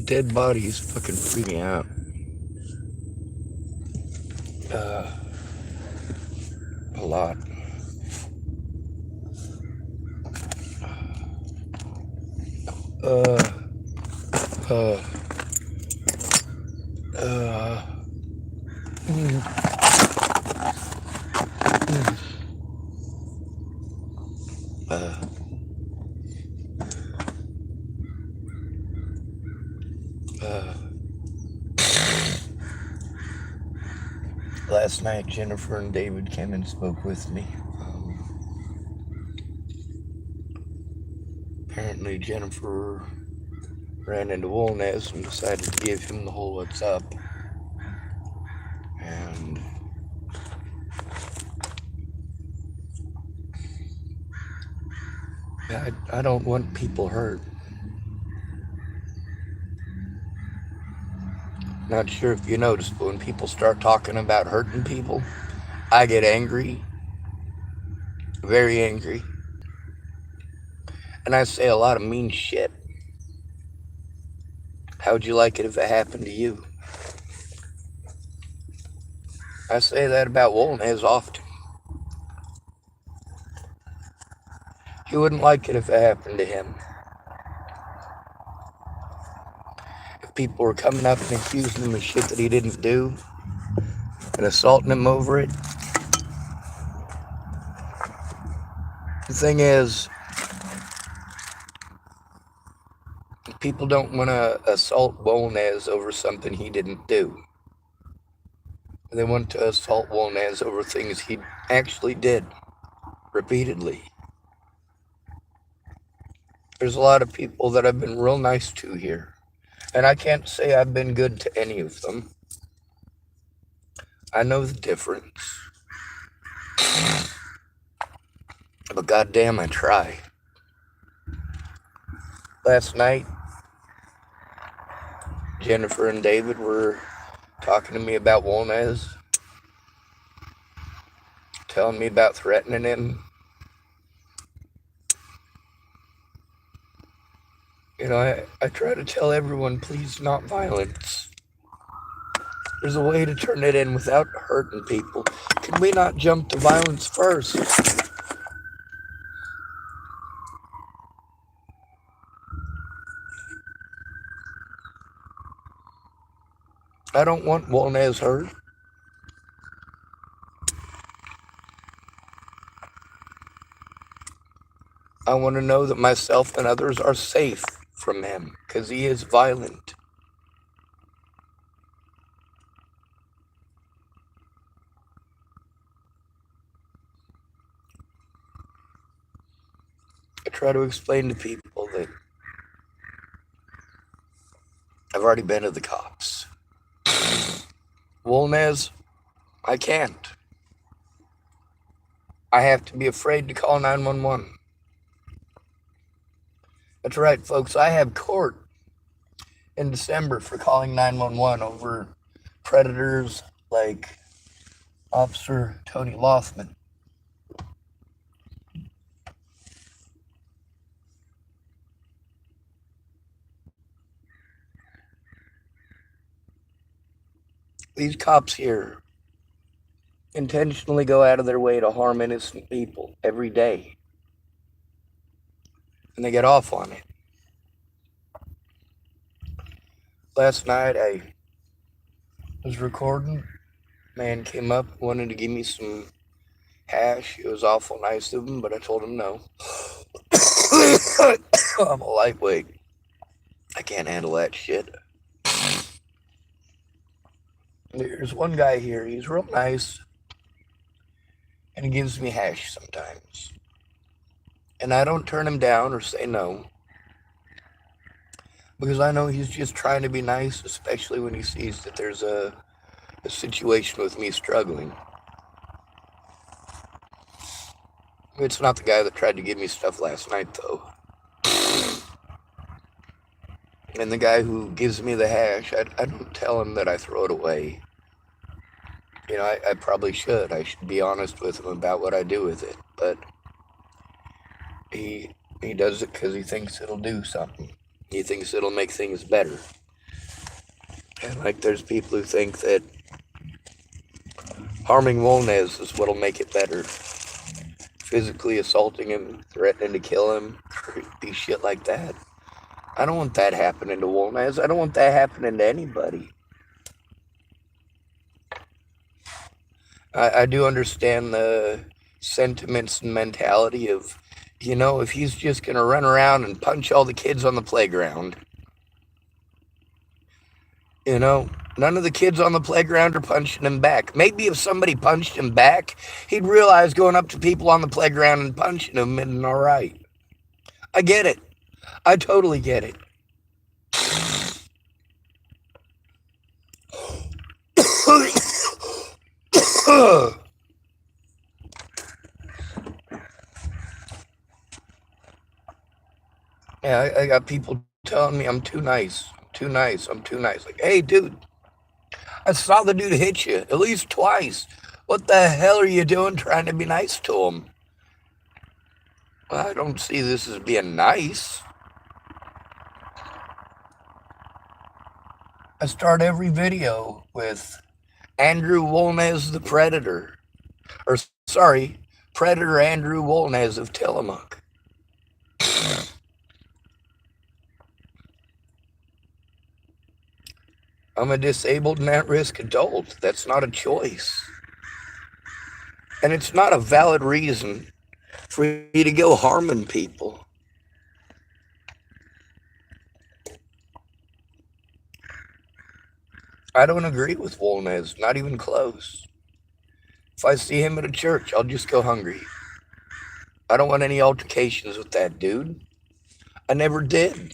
dead bodies fucking freak me out. Uh, a lot. Uh, uh, uh, mm, mm, uh, uh. Last night, Jennifer and David came and spoke with me. Apparently, Jennifer ran into Wolnez and decided to give him the whole what's up. And I don't want people hurt. Not sure if you noticed, but when people start talking about hurting people, I get angry, very angry. And I say a lot of mean shit. How would you like it if it happened to you? I say that about Wolnez often. He wouldn't like it if it happened to him. If people were coming up and accusing him of shit that he didn't do and assaulting him over it. The thing is, people don't want to assault Wolnez over something he didn't do. They want to assault Wolnez over things he actually did repeatedly. There's a lot of people that I've been real nice to here. And I can't say I've been good to any of them. I know the difference. But goddamn, I try. Last night, Jennifer and David were talking to me about Wolnez, telling me about threatening him. You know, I try to tell everyone, please, not violence. There's a way to turn it in without hurting people. Can we not jump to violence first? I don't want Wolnez hurt. I want to know that myself and others are safe from him, because he is violent. I try to explain to people that I've already been to the cops. Wolnez, I can't. I have to be afraid to call 911. That's right, folks. I have court in December for calling 911 over predators like Officer Tony Lothman. These cops here intentionally go out of their way to harm innocent people every day. And they get off on it. Last night I was recording. Man came up, wanted to give me some hash. It was awful nice of him, but I told him no. I'm a lightweight. I can't handle that shit. There's one guy here, he's real nice, and he gives me hash sometimes. And I don't turn him down or say no, because I know he's just trying to be nice, especially when he sees that there's a situation with me struggling. It's not the guy that tried to give me stuff last night, though. And the guy who gives me the hash, I don't tell him that I throw it away. You know, I probably should. I should be honest with him about what I do with it. But he does it because he thinks it'll do something. He thinks it'll make things better. And like there's people who think that harming Wolnez is what'll make it better. Physically assaulting him, threatening to kill him, creepy shit like that. I don't want that happening to Wolnez. I don't want that happening to anybody. I do understand the sentiments and mentality of, if he's just going to run around and punch all the kids on the playground, none of the kids on the playground are punching him back. Maybe if somebody punched him back, he'd realize going up to people on the playground and punching them isn't all right. I get it. I totally get it. Yeah, I got people telling me I'm too nice. I'm too nice. I'm too nice. Like, hey, dude, I saw the dude hit you at least twice. What the hell are you doing trying to be nice to him? Well, I don't see this as being nice. I start every video with Andrew Wolnez the Predator. Or, sorry, Predator Andrew Wolnez of Tillamook. I'm a disabled and at-risk adult. That's not a choice. And it's not a valid reason for you to go harming people. I don't agree with Wolnez, not even close. If I see him at a church, I'll just go hungry. I don't want any altercations with that dude. I never did.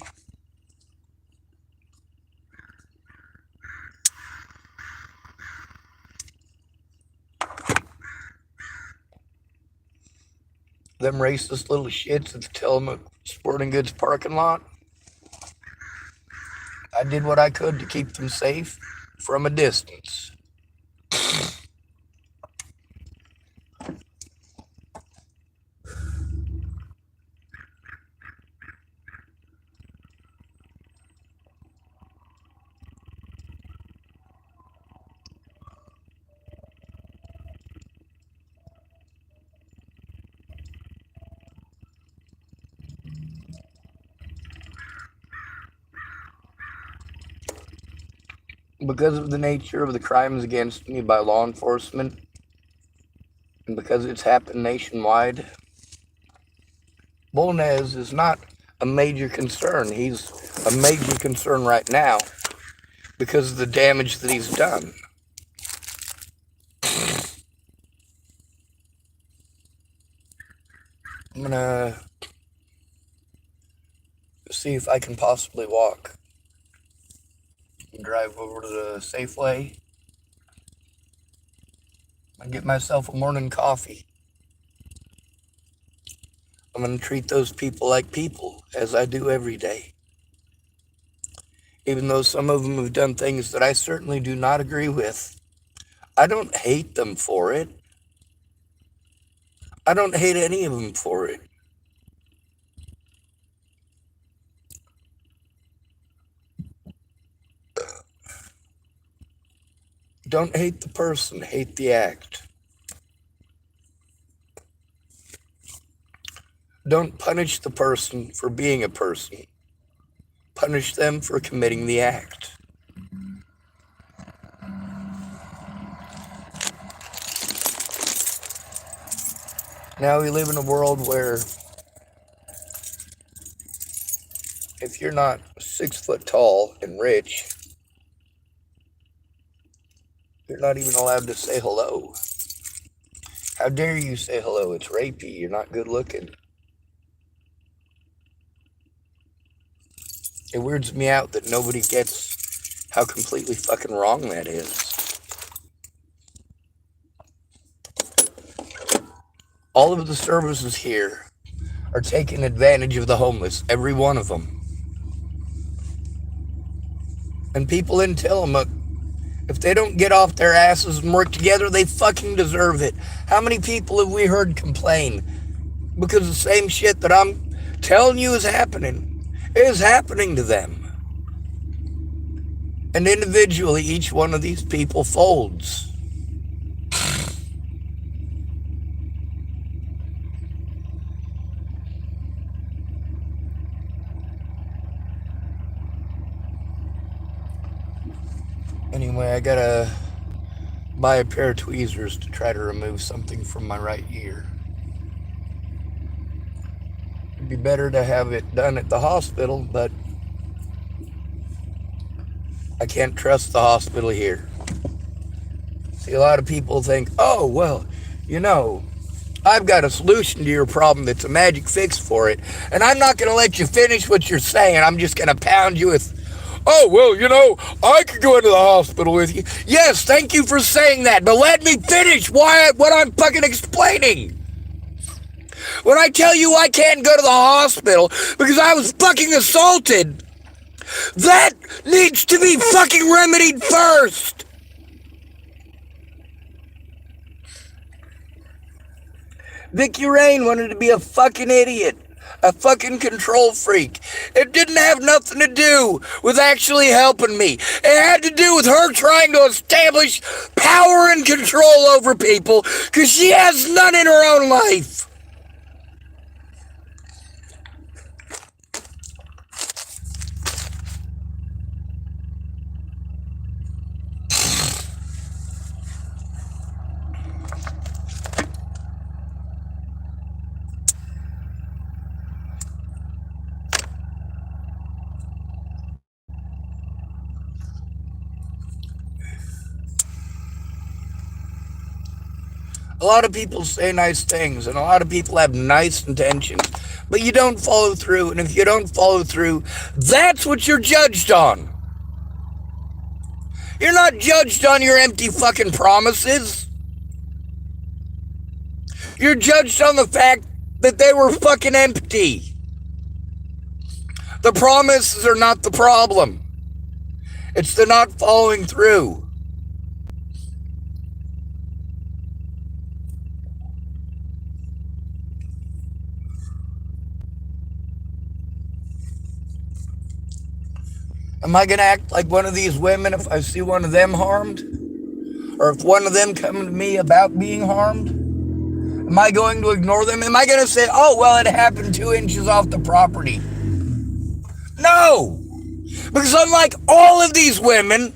Them racist little shits at the Tillamook Sporting Goods parking lot. I did what I could to keep them safe from a distance. Because of the nature of the crimes against me by law enforcement, and because it's happened nationwide, Wolnez is not a major concern. He's a major concern right now because of the damage that he's done. I'm gonna see if I can possibly walk and drive over to the Safeway and get myself a morning coffee. I'm going to treat those people like people, as I do every day. Even though some of them have done things that I certainly do not agree with, I don't hate them for it. I don't hate any of them for it. Don't hate the person, hate the act. Don't punish the person for being a person. Punish them for committing the act. Now we live in a world where if you're not 6 foot tall and rich, you're not even allowed to say hello. How dare you say hello? It's rapey. You're not good looking. It weirds me out that nobody gets how completely fucking wrong that is. All of the services here are taking advantage of the homeless, every one of them. And people in Tillamook, if they don't get off their asses and work together, they fucking deserve it. How many people have we heard complain? Because the same shit that I'm telling you is happening to them. And individually, each one of these people folds. Anyway, I gotta buy a pair of tweezers to try to remove something from my right ear. It'd be better to have it done at the hospital, but I can't trust the hospital here. See, a lot of people think, oh, well, you know, I've got a solution to your problem that's a magic fix for it, and I'm not going to let you finish what you're saying. I'm just going to pound you with, oh, well, you know, I could go into the hospital with you. Yes, thank you for saying that, but let me finish what I'm fucking explaining. When I tell you I can't go to the hospital because I was fucking assaulted, that needs to be fucking remedied first. Vicky Rain wanted to be a fucking idiot, a fucking control freak. It didn't have nothing to do with actually helping me. It had to do with her trying to establish power and control over people because she has none in her own life. A lot of people say nice things, and a lot of people have nice intentions, but you don't follow through, and if you don't follow through, that's what you're judged on. You're not judged on your empty fucking promises. You're judged on the fact that they were fucking empty. The promises are not the problem. It's the not following through. Am I going to act like one of these women if I see one of them harmed? Or if one of them come to me about being harmed? Am I going to ignore them? Am I going to say, oh, well, it happened 2 inches off the property? No! Because unlike all of these women,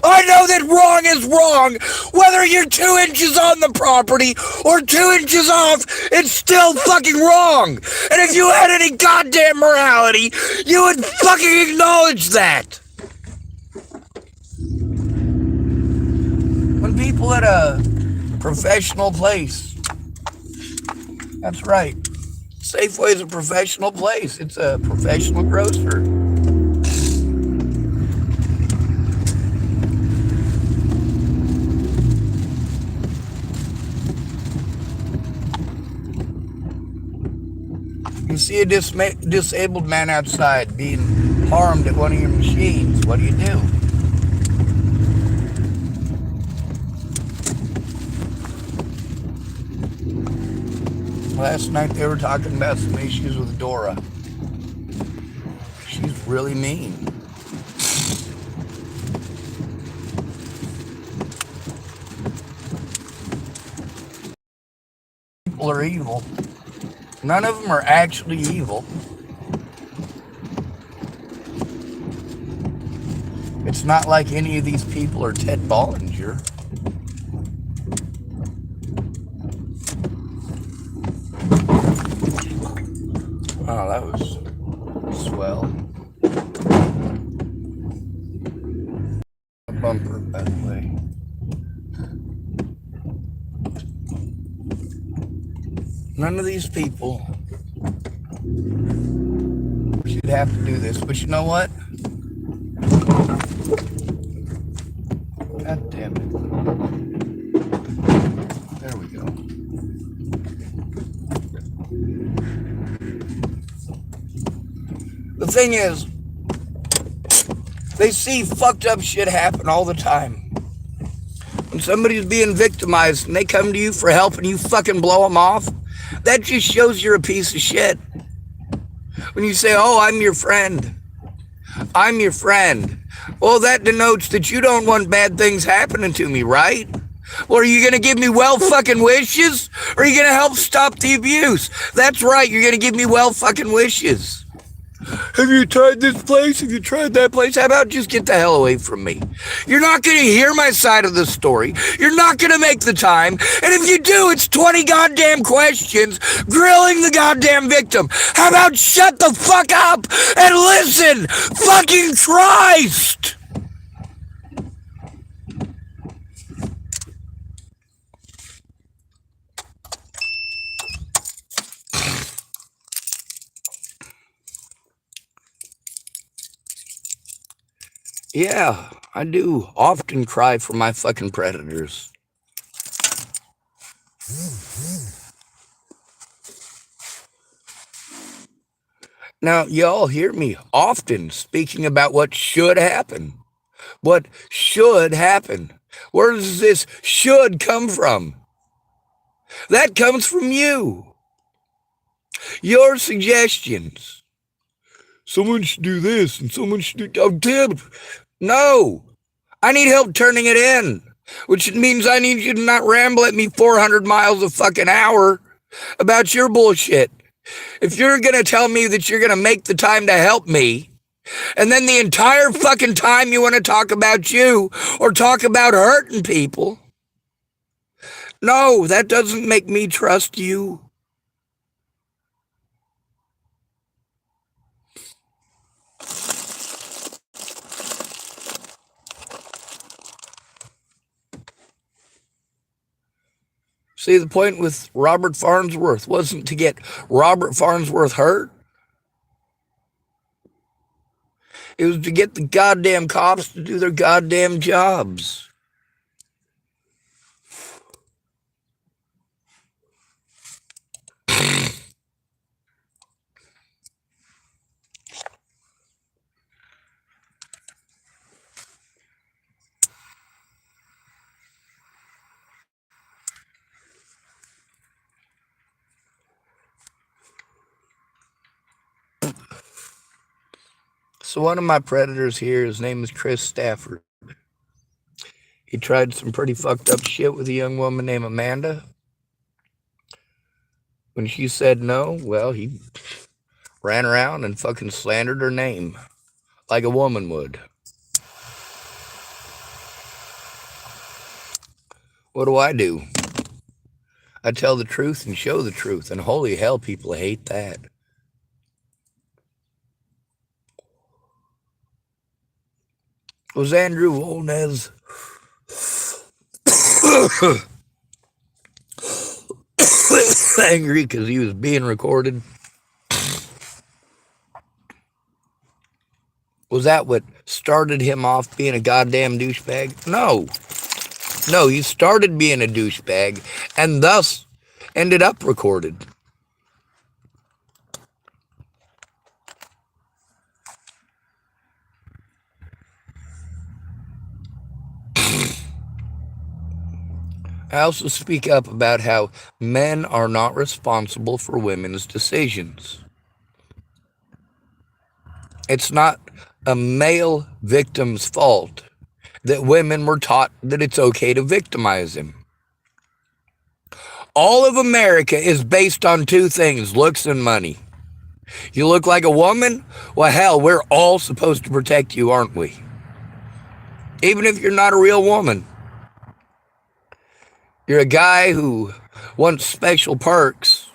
I know that wrong is wrong. Whether you're 2 inches on the property or 2 inches off, it's still fucking wrong. And if you had any goddamn morality, you would fucking acknowledge that. When people at a professional place, that's right, Safeway is a professional place. It's a professional grocer. You see a disabled man outside being harmed at one of your machines. What do you do? Last night they were talking about some issues with Dora. She's really mean. People are evil. None of them are actually evil. It's not like any of these people are Ted Bollinger. Oh, that was swell. A bumper, by the way. None of these people should have to do this, but you know what? God damn it. There we go. The thing is, they see fucked up shit happen all the time. When somebody's being victimized and they come to you for help and you fucking blow them off, that just shows you're a piece of shit. When you say, oh, I'm your friend. I'm your friend. Well, that denotes that you don't want bad things happening to me, right? Well, are you going to give me well fucking wishes? Or are you going to help stop the abuse? That's right, you're going to give me well fucking wishes. Have you tried this place? Have you tried that place? How about just get the hell away from me? You're not going to hear my side of the story. You're not going to make the time. And if you do, it's 20 goddamn questions grilling the goddamn victim. How about shut the fuck up and listen? Fucking Christ! Yeah, I do often cry for my fucking predators. Now, y'all hear me often speaking about what should happen. What should happen? Where does this should come from? That comes from you. Your suggestions. Someone should do this and someone should do... Oh, dude, no. I need help turning it in. Which means I need you to not ramble at me 400 miles a fucking hour about your bullshit. If you're going to tell me that you're going to make the time to help me, and then the entire fucking time you want to talk about you or talk about hurting people, no, that doesn't make me trust you. See, the point with Robert Farnsworth wasn't to get Robert Farnsworth hurt. It was to get the goddamn cops to do their goddamn jobs. So one of my predators here, his name is Chris Stafford. He tried some pretty fucked up shit with a young woman named Amanda. When she said no, well, he ran around and fucking slandered her name like a woman would. What do? I tell the truth and show the truth, and holy hell, people hate that. Was Andrew Wolnez angry because he was being recorded? Was that what started him off being a goddamn douchebag? No. No, he started being a douchebag and thus ended up recorded. I also speak up about how men are not responsible for women's decisions. It's not a male victim's fault that women were taught that it's okay to victimize him. All of America is based on two things, looks and money. You look like a woman? Well, hell, we're all supposed to protect you, aren't we? Even if you're not a real woman. You're a guy who wants special perks.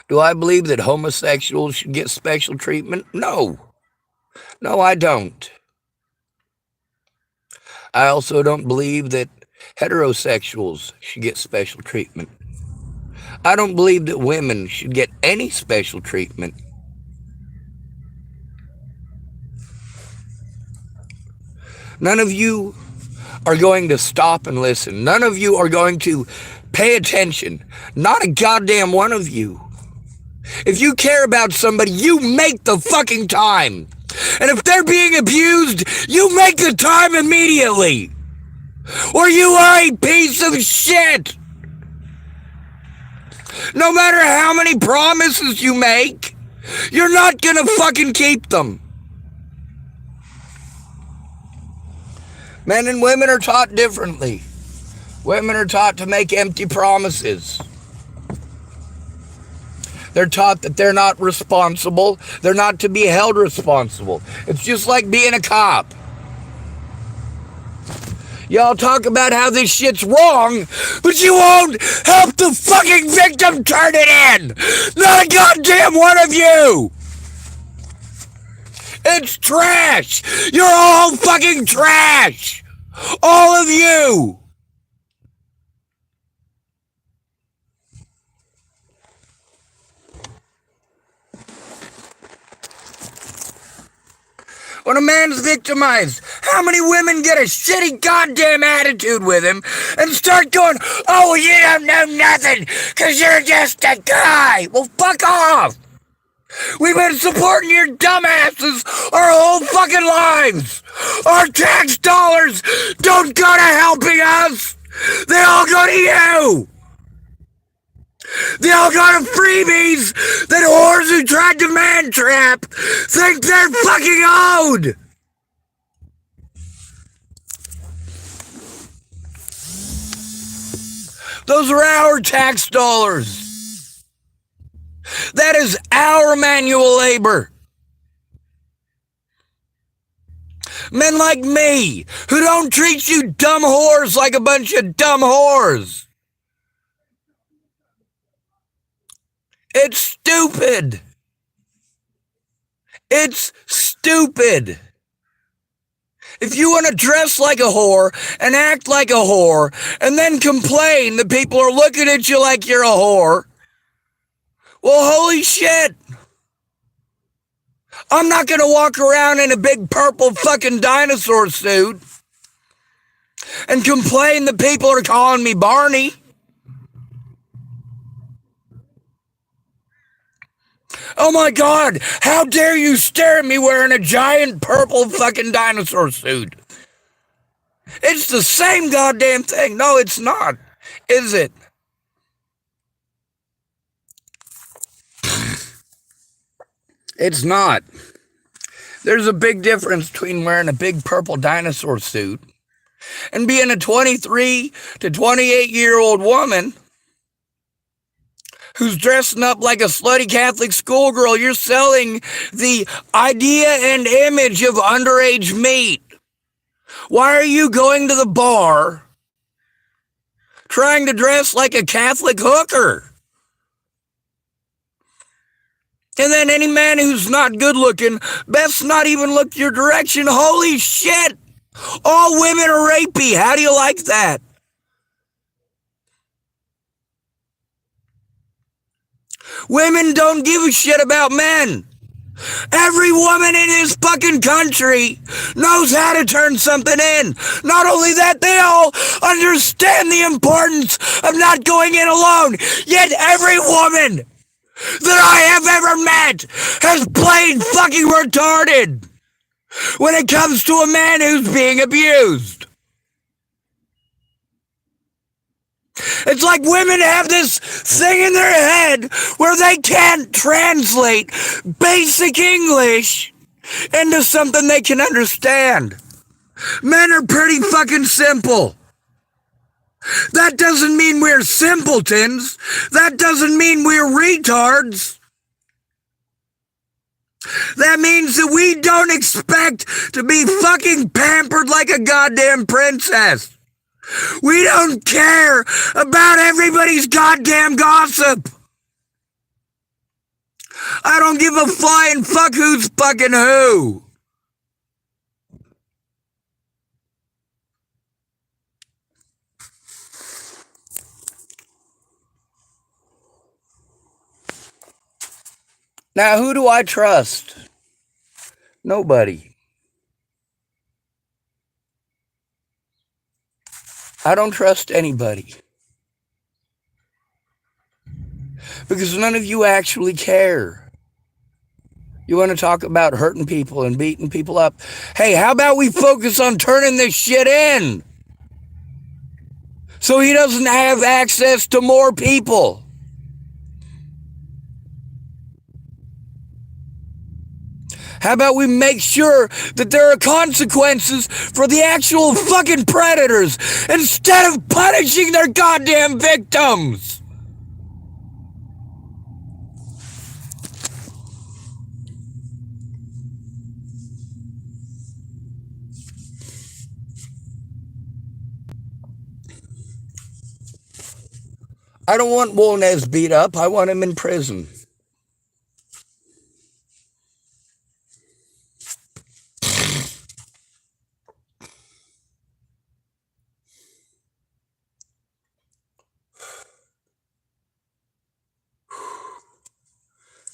Do I believe that homosexuals should get special treatment? No. No, I don't. I also don't believe that heterosexuals should get special treatment. I don't believe that women should get any special treatment. None of you are going to stop and listen. None of you are going to pay attention. Not a goddamn one of you. If you care about somebody, you make the fucking time. And if they're being abused, you make the time immediately. Or you are a piece of shit. No matter how many promises you make, You're not gonna fucking keep them. Men and women are taught differently. Women are taught to make empty promises. They're taught that they're not responsible. They're not to be held responsible. It's just like being a cop. Y'all talk about how this shit's wrong, but you won't help the fucking victim turn it in. Not a goddamn one of you. It's trash. You're all fucking trash. All of you. When a man's victimized, how many women get a shitty goddamn attitude with him and start going, oh, you don't know nothing because you're just a guy? Well, fuck off. We've been supporting your dumbasses our whole fucking lives. Our tax dollars don't go to helping us. They all go to you. They all go to freebies that whores who tried to man trap think they're fucking owed. Those are our tax dollars. That is our manual labor. Men like me, who don't treat you dumb whores like a bunch of dumb whores. It's stupid. It's stupid. If you want to dress like a whore and act like a whore and then complain that people are looking at you like you're a whore, well, holy shit. I'm not going to walk around in a big purple fucking dinosaur suit and complain that people are calling me Barney. Oh my God, how dare you stare at me wearing a giant purple fucking dinosaur suit? It's the same goddamn thing. No, it's not. Is it? It's not. There's a big difference between wearing a big purple dinosaur suit and being a 23 to 28-year-old woman who's dressing up like a slutty Catholic schoolgirl. You're selling the idea and image of underage meat. Why are you going to the bar trying to dress like a Catholic hooker? And then any man who's not good looking, best not even look your direction. Holy shit! All women are rapey. How do you like that? Women don't give a shit about men. Every woman in this fucking country knows how to turn something in. Not only that, they all understand the importance of not going in alone. Yet every woman that I have ever met has played fucking retarded when it comes to a man who's being abused. It's like women have this thing in their head where they can't translate basic English into something they can understand. Men are pretty fucking simple. That doesn't mean we're simpletons. That doesn't mean we're retards. That means that we don't expect to be fucking pampered like a goddamn princess. We don't care about everybody's goddamn gossip. I don't give a flying fuck who's fucking who. Now, who do I trust? Nobody. I don't trust anybody. Because none of you actually care. You want to talk about hurting people and beating people up? Hey, how about we focus on turning this shit in? So he doesn't have access to more people. How about we make sure that there are consequences for the actual fucking predators instead of punishing their goddamn victims? I don't want Wolnez beat up. I want him in prison.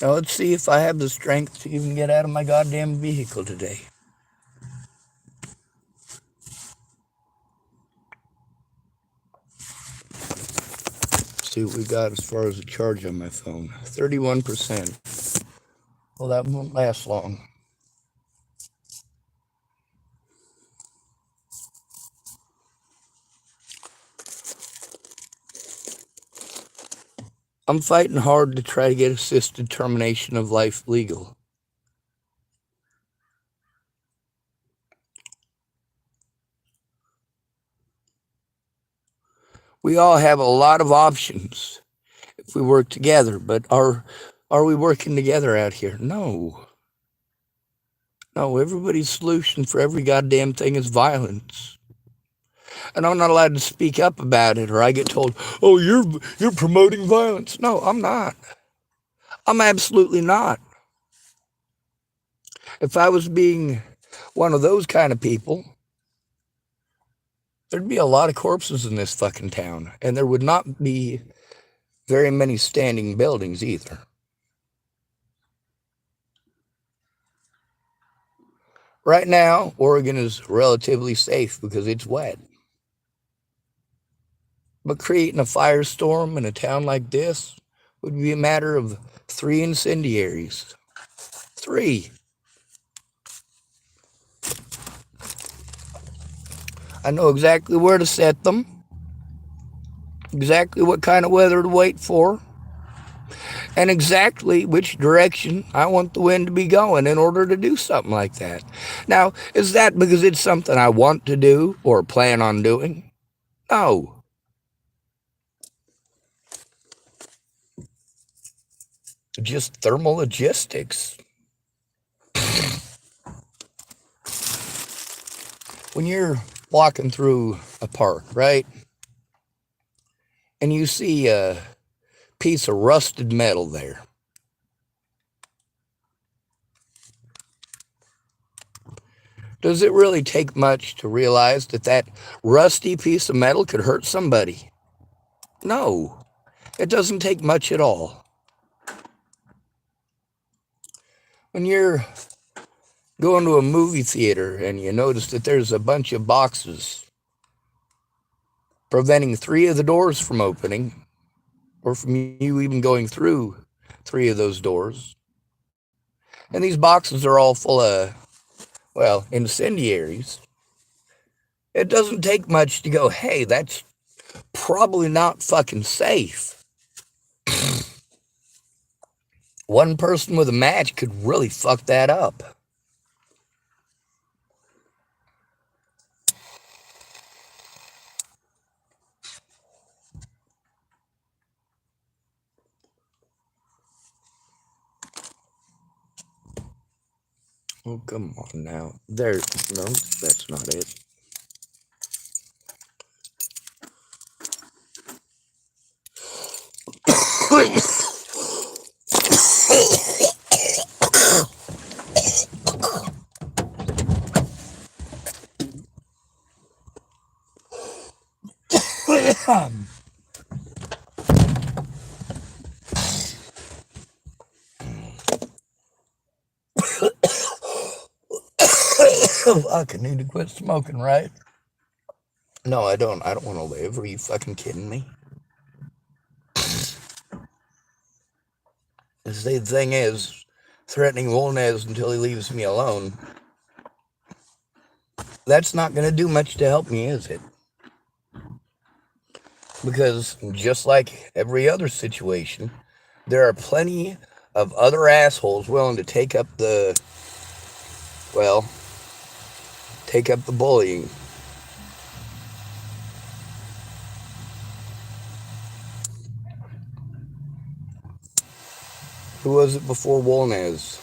Now let's see if I have the strength to even get out of my goddamn vehicle today. See what we got as far as the charge on my phone. 31%. Well, that won't last long. I'm fighting hard to try to get assisted termination of life legal. We all have a lot of options if we work together, but are we working together out here? No. No, everybody's solution for every goddamn thing is violence. And I'm not allowed to speak up about it, or I get told, "Oh, you're promoting violence." No, I'm not. I'm absolutely not. If I was being one of those kind of people, there'd be a lot of corpses in this fucking town, and there would not be very many standing buildings either. Right now, Oregon is relatively safe because it's wet. But creating a firestorm in a town like this would be a matter of 3 incendiaries. 3. I know exactly where to set them, exactly what kind of weather to wait for, and exactly which direction I want the wind to be going in order to do something like that. Now, is that because it's something I want to do or plan on doing? No. Just thermal logistics. When you're walking through a park, right, and you see a piece of rusted metal there, does it really take much to realize that that rusty piece of metal could hurt somebody? No, it doesn't take much at all. When you're going to a movie theater and you notice that there's a bunch of boxes preventing 3 of the doors from opening, or from you even going through 3 of those doors, and these boxes are all full of, well, incendiaries, it doesn't take much to go, hey, that's probably not fucking safe. One person with a match could really fuck that up. Oh, come on now. There, no, that's not it. Fuck, I need to quit smoking, right? No, I don't. I don't want to live. Are you fucking kidding me? The thing is, threatening Wolnez until he leaves me alone, that's not going to do much to help me, is it? Because just like every other situation, there are plenty of other assholes willing to take up the Well, take up the bullying. Who was it before Wolnez?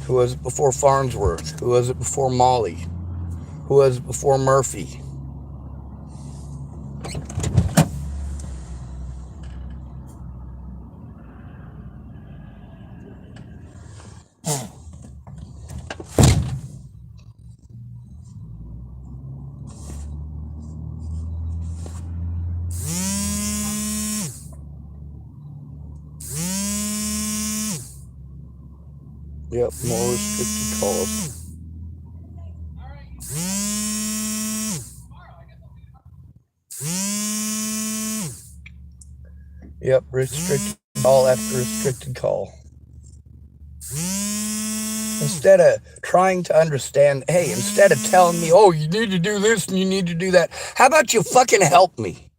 Who was it before Farnsworth? Who was it before Molly? Who was it before Murphy? Yep, more restricted calls. Yep, restricted call after restricted call. Instead of trying to understand, hey, instead of telling me, oh, you need to do this and you need to do that, how about you fucking help me?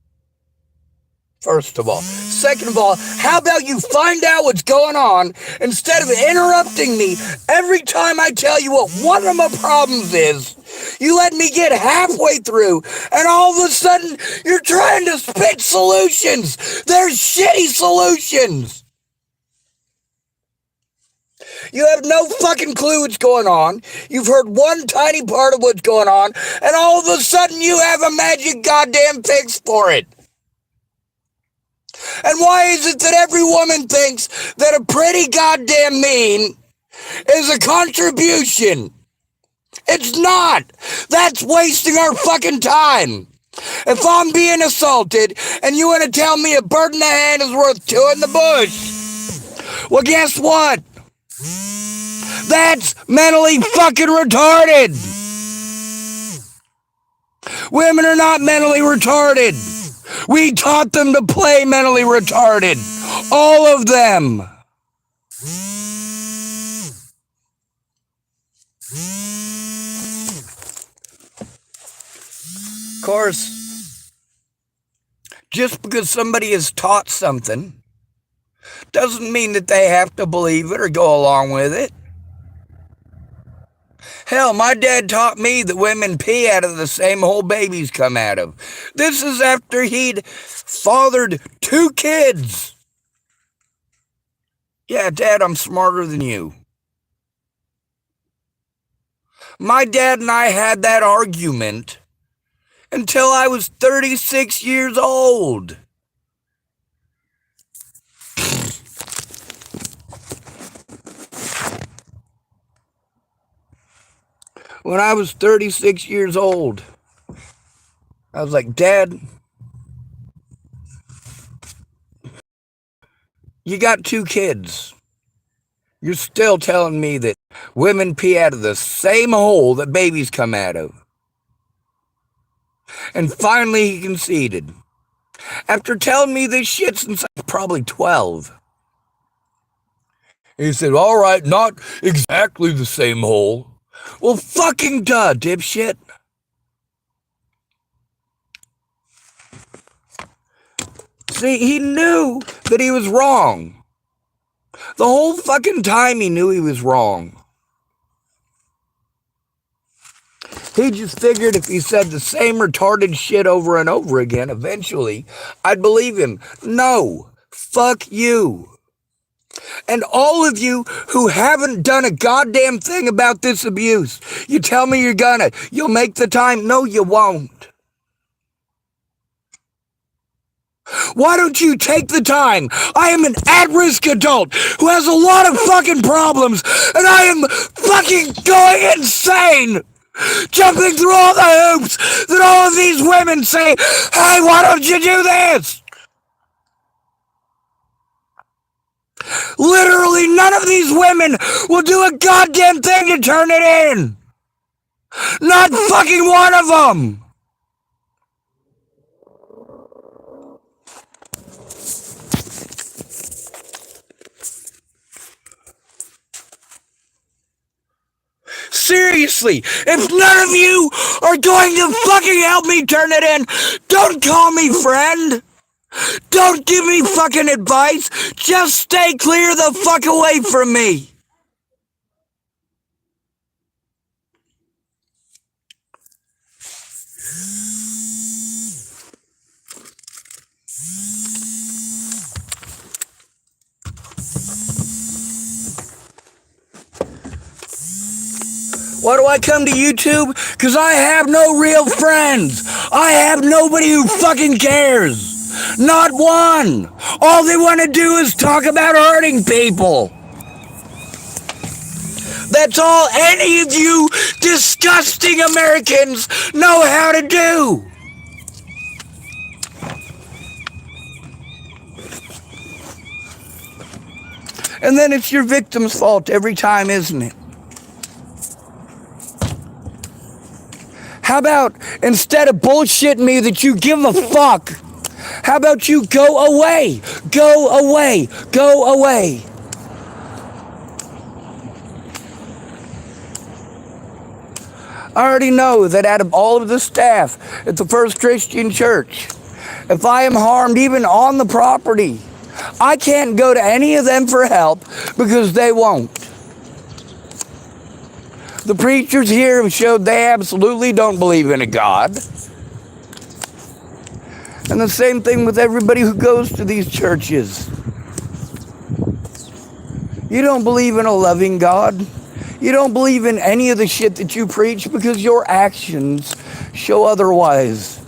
First of all. Second of all, how about you find out what's going on instead of interrupting me every time I tell you what one of my problems is? You let me get halfway through, and all of a sudden, you're trying to spit solutions. They're shitty solutions. You have no fucking clue what's going on. You've heard one tiny part of what's going on, and all of a sudden, you have a magic goddamn fix for it. And why is it that every woman thinks that a pretty goddamn mean is a contribution? It's not. That's wasting our fucking time. If I'm being assaulted and you want to tell me a bird in the hand is worth two in the bush, well, guess what? That's mentally fucking retarded. Women are not mentally retarded. We taught them to play mentally retarded. All of them. Of course, just because somebody is taught something doesn't mean that they have to believe it or go along with it. Hell, my dad taught me that women pee out of the same hole babies come out of. This is after he'd fathered 2 kids. Yeah, Dad, I'm smarter than you. My dad and I had that argument until I was 36 years old. When I was 36 years old, I was like, Dad, you got 2 kids. You're still telling me that women pee out of the same hole that babies come out of. And finally he conceded. After telling me this shit since I was probably 12. He said, all right, not exactly the same hole. Well, fucking duh, dipshit. See, he knew that he was wrong. The whole fucking time he knew he was wrong. He just figured if he said the same retarded shit over and over again, eventually, I'd believe him. No, fuck you. And all of you who haven't done a goddamn thing about this abuse, you tell me you'll make the time. No, you won't. Why don't you take the time? I am an at-risk adult who has a lot of fucking problems, and I am fucking going insane, jumping through all the hoops that all of these women say, hey, why don't you do this? Literally none of these women will do a goddamn thing to turn it in. Not fucking one of them. Seriously, if none of you are going to fucking help me turn it in, don't call me friend. Don't give me fucking advice. Just stay clear the fuck away from me. Why do I come to YouTube? Because I have no real friends. I have nobody who fucking cares. Not one. All they want to do is talk about hurting people. That's all any of you disgusting Americans know how to do. And then it's your victim's fault every time, isn't it? How about instead of bullshitting me that you give a fuck, how about you go away? Go away. Go away. I already know that out of all of the staff at the First Christian Church, if I am harmed even on the property, I can't go to any of them for help because they won't. The preachers here have showed they absolutely don't believe in a God. And the same thing with everybody who goes to these churches. You don't believe in a loving God. You don't believe in any of the shit that you preach because your actions show otherwise.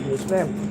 Yes, ma'am.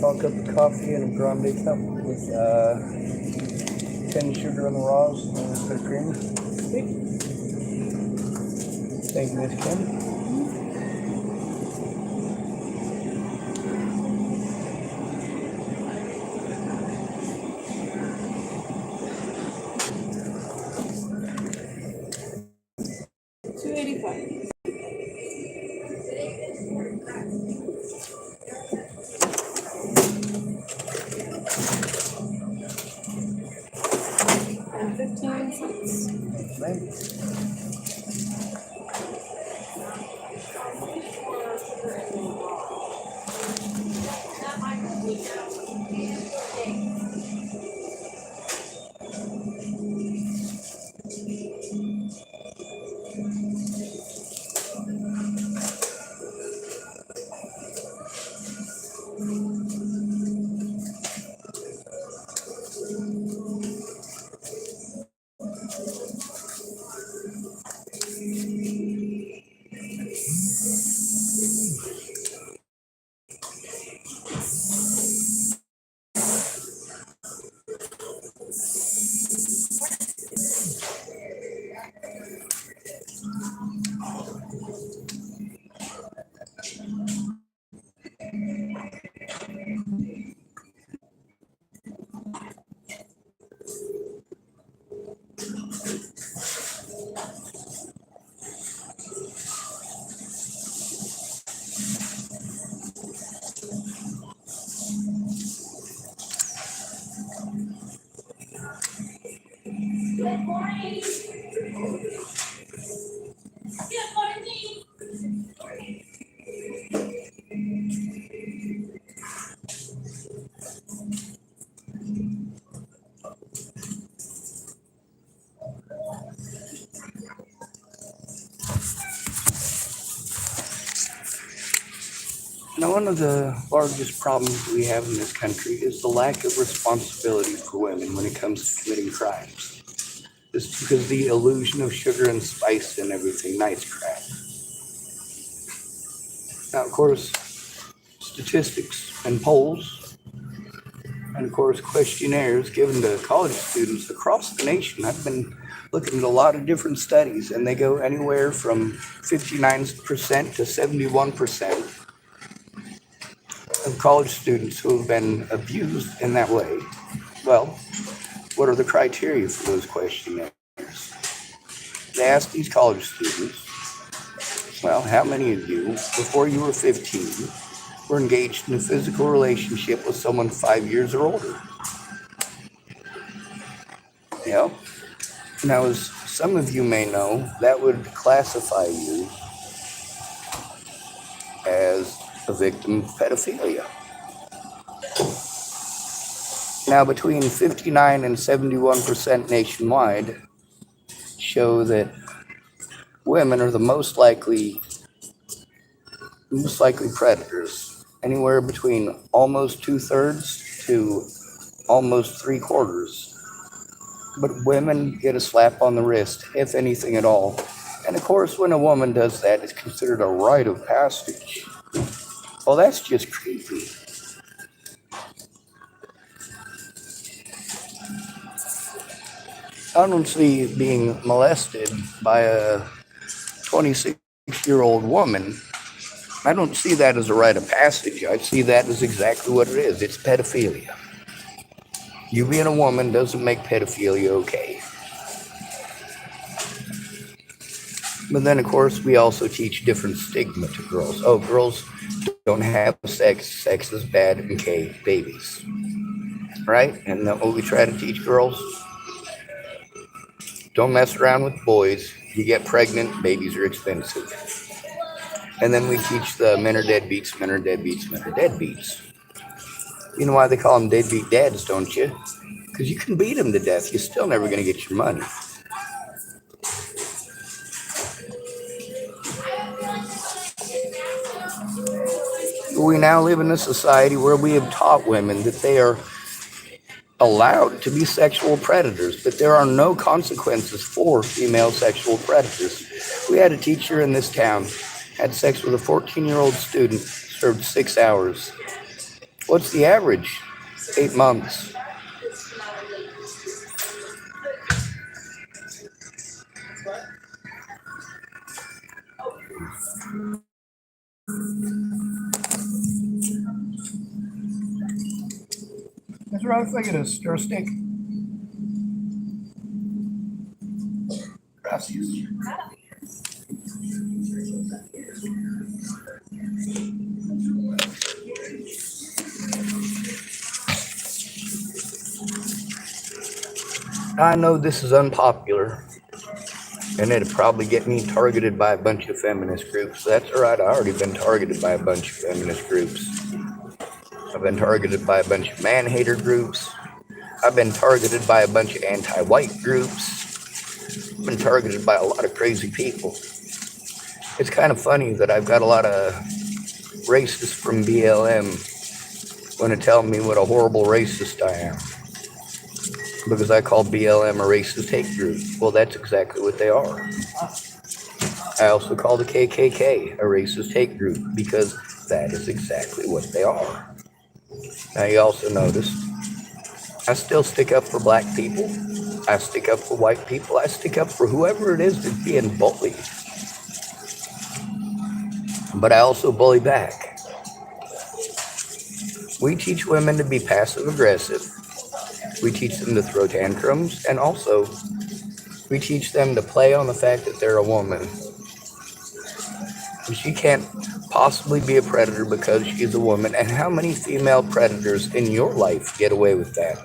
Tall cup of coffee and a grande cup with 10 sugar on the raws and a bit of cream. Thank you, Miss Kim. $2.85. And 15 cents. Thanks, ma'am. Now, one of the largest problems we have in this country is the lack of responsibility for women when it comes to committing crimes. Just because the illusion of sugar and spice and everything, nice crap. Now, of course, statistics and polls, and of course, questionnaires given to college students across the nation. I've been looking at a lot of different studies, and they go anywhere from 59% to 71% of college students who have been abused in that way. Well, what are the criteria for those questionnaires? They asked these college students, well, how many of you, before you were 15, were engaged in a physical relationship with someone 5 years or older? You know? Now, as some of you may know, that would classify you as a victim of pedophilia. Now, between 59 and 71% nationwide show that women are the most likely predators, anywhere between almost 2/3 to almost 3/4. But women get a slap on the wrist, if anything at all. And of course, when a woman does that, it's considered a rite of passage. Well, that's just creepy. I don't see being molested by a 26-year-old woman. I don't see that as a rite of passage. I see that as exactly what it is. It's pedophilia. You being a woman doesn't make pedophilia okay. But then, of course, we also teach different stigma to girls. Oh, girls don't have sex. Sex is bad and gay babies. Right? And what we try to teach girls, don't mess around with boys. You get pregnant, babies are expensive. And then we teach the men are deadbeats, men are deadbeats, men are deadbeats. You know why they call them deadbeat dads, don't you? Because you can beat them to death. You're still never going to get your money. We now live in a society where we have taught women that they are allowed to be sexual predators, but there are no consequences for female sexual predators. We had a teacher in this town, had sex with a 14-year-old student, served 6 hours. What's the average? 8 months. That's right, I get a stir stick. Gracias. I know this is unpopular, and it'd probably get me targeted by a bunch of feminist groups. That's all right, I've already been targeted by a bunch of feminist groups. I've been targeted by a bunch of man-hater groups. I've been targeted by a bunch of anti-white groups. I've been targeted by a lot of crazy people. It's kind of funny that I've got a lot of racists from BLM want to tell me what a horrible racist I am, because I call BLM a racist hate group. Well, that's exactly what they are. I also call the KKK a racist hate group, because that is exactly what they are. Now, you also notice I still stick up for black people. I stick up for white people. I stick up for whoever it is that's being bullied. But I also bully back. We teach women to be passive aggressive. We teach them to throw tantrums, and also we teach them to play on the fact that they're a woman. She can't possibly be a predator because she's a woman. And how many female predators in your life get away with that?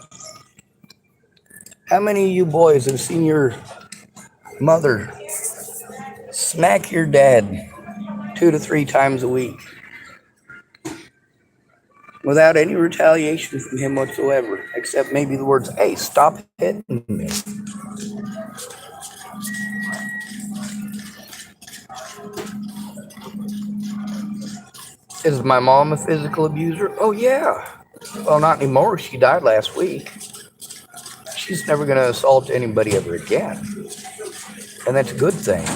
How many of you boys have seen your mother smack your dad 2 to 3 times a week without any retaliation from him whatsoever, except maybe the words, "Hey, stop hitting me"? Is my mom a physical abuser? Oh, yeah. Well, not anymore. She died last week. She's never going to assault anybody ever again. And that's a good thing.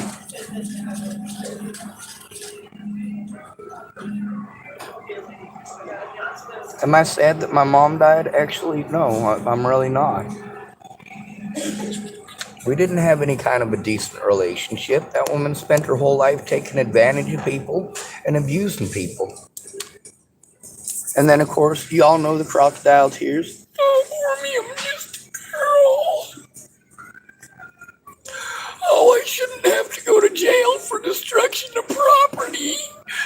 Am I sad that my mom died? Actually, no, I'm really not. We didn't have any kind of a decent relationship. That woman spent her whole life taking advantage of people and abusing people. And then, of course, you all know the crocodile tears. Oh, for me, I'm just a girl. Oh, I shouldn't have to go to jail for destruction of property.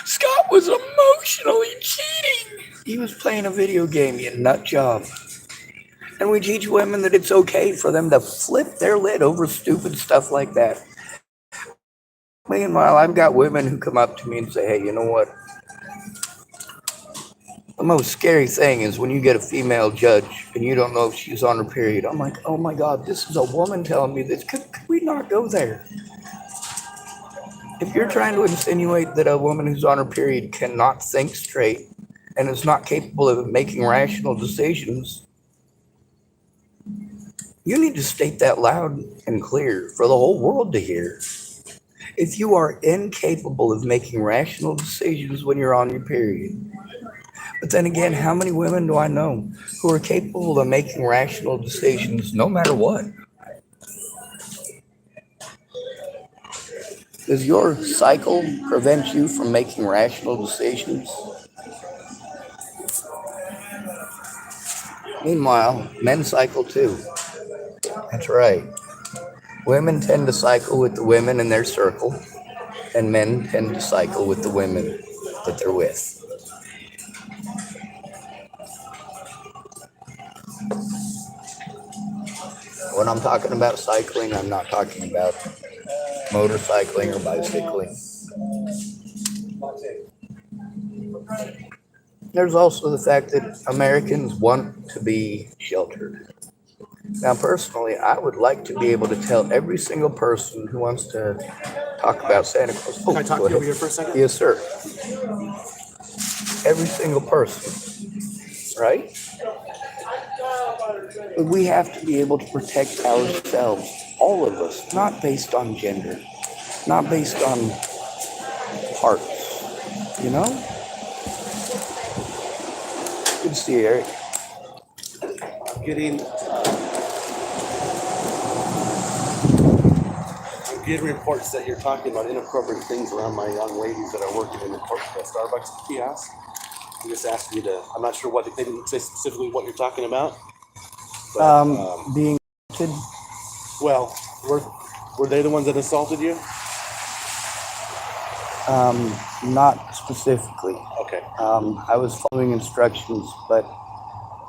Scott was emotionally cheating. He was playing a video game, you nut job. And we teach women that it's okay for them to flip their lid over stupid stuff like that. Meanwhile, I've got women who come up to me and say, hey, you know what? The most scary thing is when you get a female judge and you don't know if she's on her period. I'm like, oh my God, this is a woman telling me this. Could we not go there? If you're trying to insinuate that a woman who's on her period cannot think straight and is not capable of making rational decisions, you need to state that loud and clear for the whole world to hear. If you are incapable of making rational decisions when you're on your period, but then again, how many women do I know who are capable of making rational decisions no matter what? Does your cycle prevent you from making rational decisions? Meanwhile, men cycle too. That's right. Women tend to cycle with the women in their circle, and men tend to cycle with the women that they're with. When I'm talking about cycling, I'm not talking about motorcycling or bicycling. There's also the fact that Americans want to be sheltered. Now, personally, I would like to be able to tell every single person who wants to talk about Santa Claus. Can I talk to you over here for a second? Yes, sir. Every single person, right? But we have to be able to protect ourselves, all of us, not based on gender, not based on parts, you know? Good to see you, Eric. I'm getting reports that you're talking about inappropriate things around my young ladies that are working in the Starbucks kiosk. I'm just asking you to, I'm not sure what, they didn't say specifically what you're talking about. But, being assaulted. Well, were they the ones that assaulted you? Not specifically. Okay. I was following instructions, but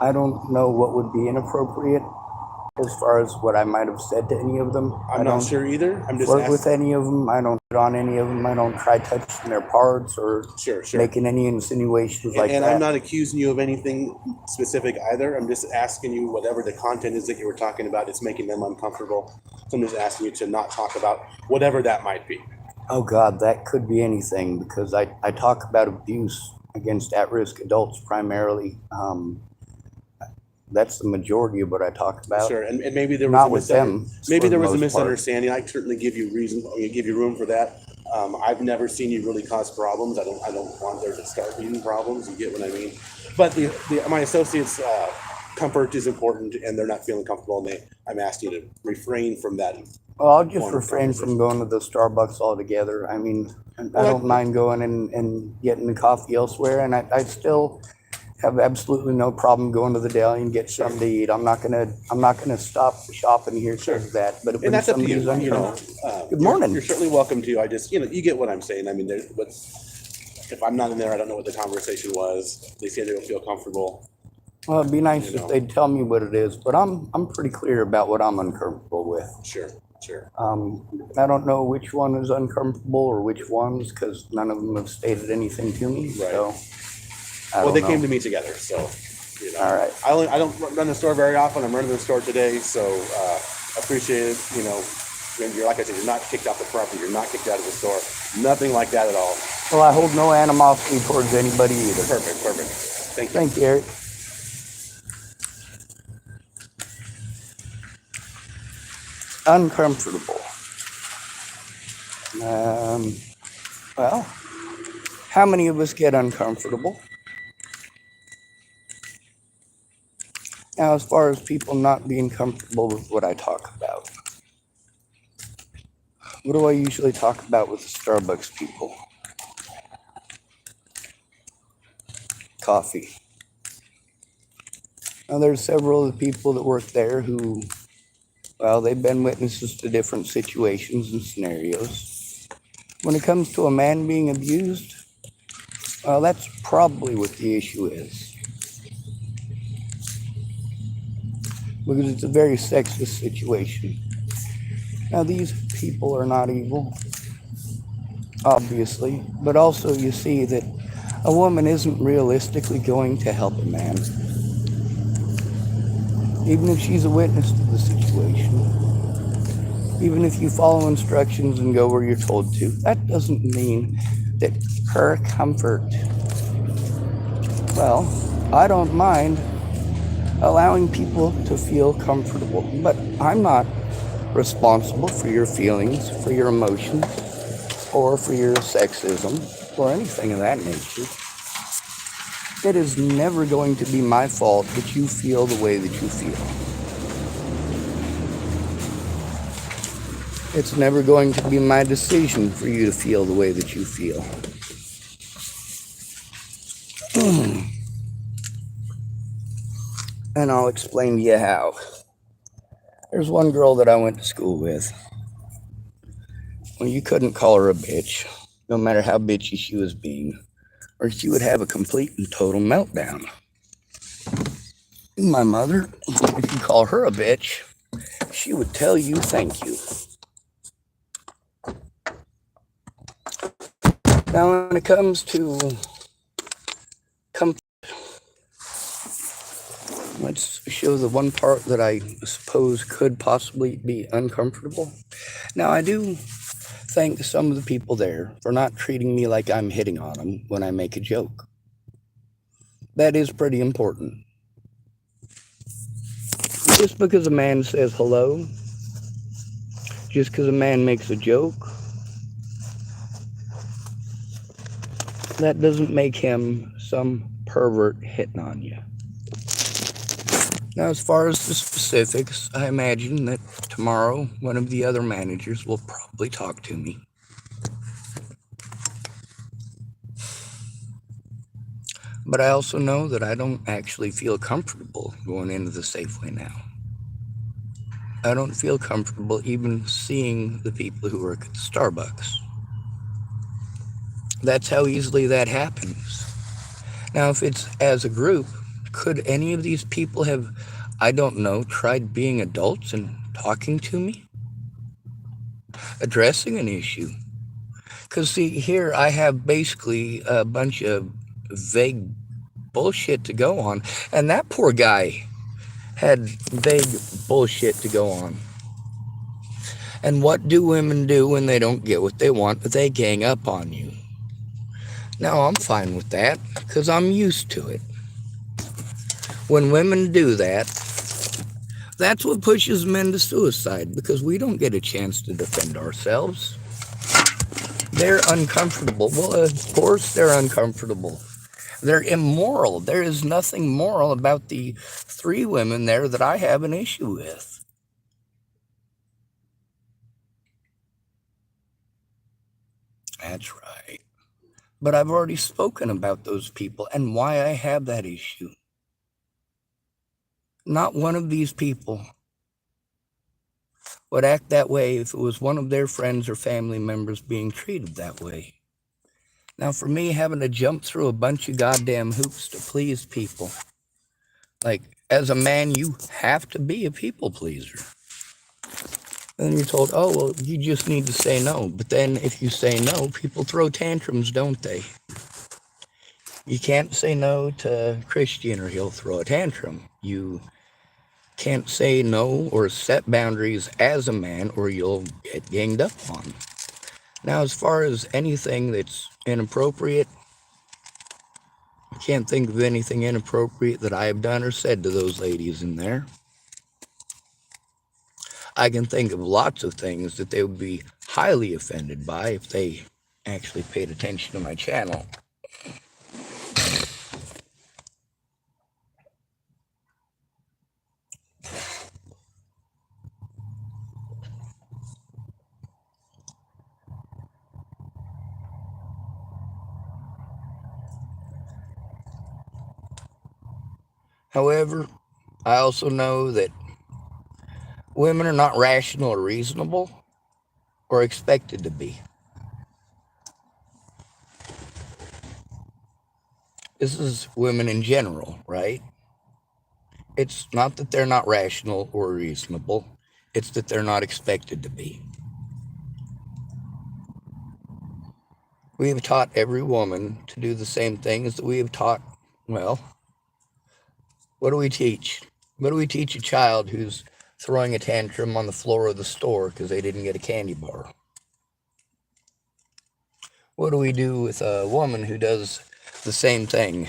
I don't know what would be inappropriate as far as what I might have said to any of them. I'm not sure either. I'm just flirt with any of them. I don't hit on any of them. I don't try touching their parts or Sure. making any insinuations like that. And I'm not accusing you of anything specific either. I'm just asking you whatever the content is that you were talking about, it's making them uncomfortable. So I'm just asking you to not talk about whatever that might be. Oh God, that could be anything because I talk about abuse against at-risk adults primarily. That's the majority of what I talk about. Sure, and maybe there was not with them. Maybe there was a misunderstanding. I certainly give you room for that. I've never seen you really cause problems. I don't want there to start being problems. You get what I mean? But my associates' comfort is important, and they're not feeling comfortable. And I'm asking you to refrain from that. Well, I'll just refrain from going to the Starbucks altogether. I mean, I don't mind going and getting the coffee elsewhere, and I still have absolutely no problem going to the deli and get something to eat. I'm not gonna stop shopping here because of that. But if that's up to you. Good morning. You're certainly welcome to. I just you get what I'm saying. I mean, if I'm not in there, I don't know what the conversation was. They say they don't feel comfortable. Well, it'd be nice if they'd tell me what it is, but I'm pretty clear about what I'm uncomfortable with. Sure. I don't know which one is uncomfortable or which ones because none of them have stated anything to me. Right. So, well, they came to me together, so. All right. I don't run the store very often. I'm running the store today, so I appreciate it. You're, like I said, you're not kicked off the property. You're not kicked out of the store. Nothing like that at all. Well, I hold no animosity towards anybody either. Perfect, perfect. Thank you. Thank you, Eric. Uncomfortable. Well, how many of us get uncomfortable? Now, as far as people not being comfortable with what I talk about, what do I usually talk about with the Starbucks people? Coffee. Now, there's several of the people that work there who, well, they've been witnesses to different situations and scenarios. When it comes to a man being abused, well, that's probably what the issue is. Because it's a very sexist situation. Now, these people are not evil, obviously, but also you see that a woman isn't realistically going to help a man. Even if she's a witness to the situation, even if you follow instructions and go where you're told to, that doesn't mean that her comfort, well, I don't mind allowing people to feel comfortable, but I'm not responsible for your feelings, for your emotions, or for your sexism, or anything of that nature. It is never going to be my fault that you feel the way that you feel. It's never going to be my decision for you to feel the way that you feel. And I'll explain to you how. There's one girl that I went to school with. Well, you couldn't call her a bitch, no matter how bitchy she was being, or she would have a complete and total meltdown. My mother, if you call her a bitch, she would tell you thank you. Now, when it comes to comfort, let's show the one part that I suppose could possibly be uncomfortable. Now, I do thank some of the people there for not treating me like I'm hitting on them when I make a joke. That is pretty important. Just because a man says hello, just because a man makes a joke, that doesn't make him some pervert hitting on you. Now, as far as the specifics, I imagine that tomorrow one of the other managers will probably talk to me. But I also know that I don't actually feel comfortable going into the Safeway now. I don't feel comfortable even seeing the people who work at the Starbucks. That's how easily that happens. Now, if it's as a group, could any of these people have, I don't know, tried being adults and talking to me? Addressing an issue? Because, see, here I have basically a bunch of vague bullshit to go on, and that poor guy had vague bullshit to go on. And what do women do when they don't get what they want? They gang up on you. Now, I'm fine with that because I'm used to it. When women do that, that's what pushes men to suicide, because we don't get a chance to defend ourselves. They're uncomfortable. Well, of course they're uncomfortable. They're immoral. There is nothing moral about the 3 women there that I have an issue with. That's right. But I've already spoken about those people and why I have that issue. Not one of these people would act that way if it was one of their friends or family members being treated that way. Now, for me, having to jump through a bunch of goddamn hoops to please people, like, as a man, you have to be a people pleaser. And then you're told, oh, well, you just need to say no. But then if you say no, people throw tantrums, don't they? You can't say no to Christian or he'll throw a tantrum. You can't say no or set boundaries as a man, or you'll get ganged up on. Now, as far as anything that's inappropriate, I can't think of anything inappropriate that I have done or said to those ladies in there. I can think of lots of things that they would be highly offended by if they actually paid attention to my channel. However, I also know that women are not rational or reasonable or expected to be. This is women in general, right? It's not that they're not rational or reasonable, it's that they're not expected to be. We have taught every woman to do the same things that we have taught, well, what do we teach? What do we teach a child who's throwing a tantrum on the floor of the store because they didn't get a candy bar? What do we do with a woman who does the same thing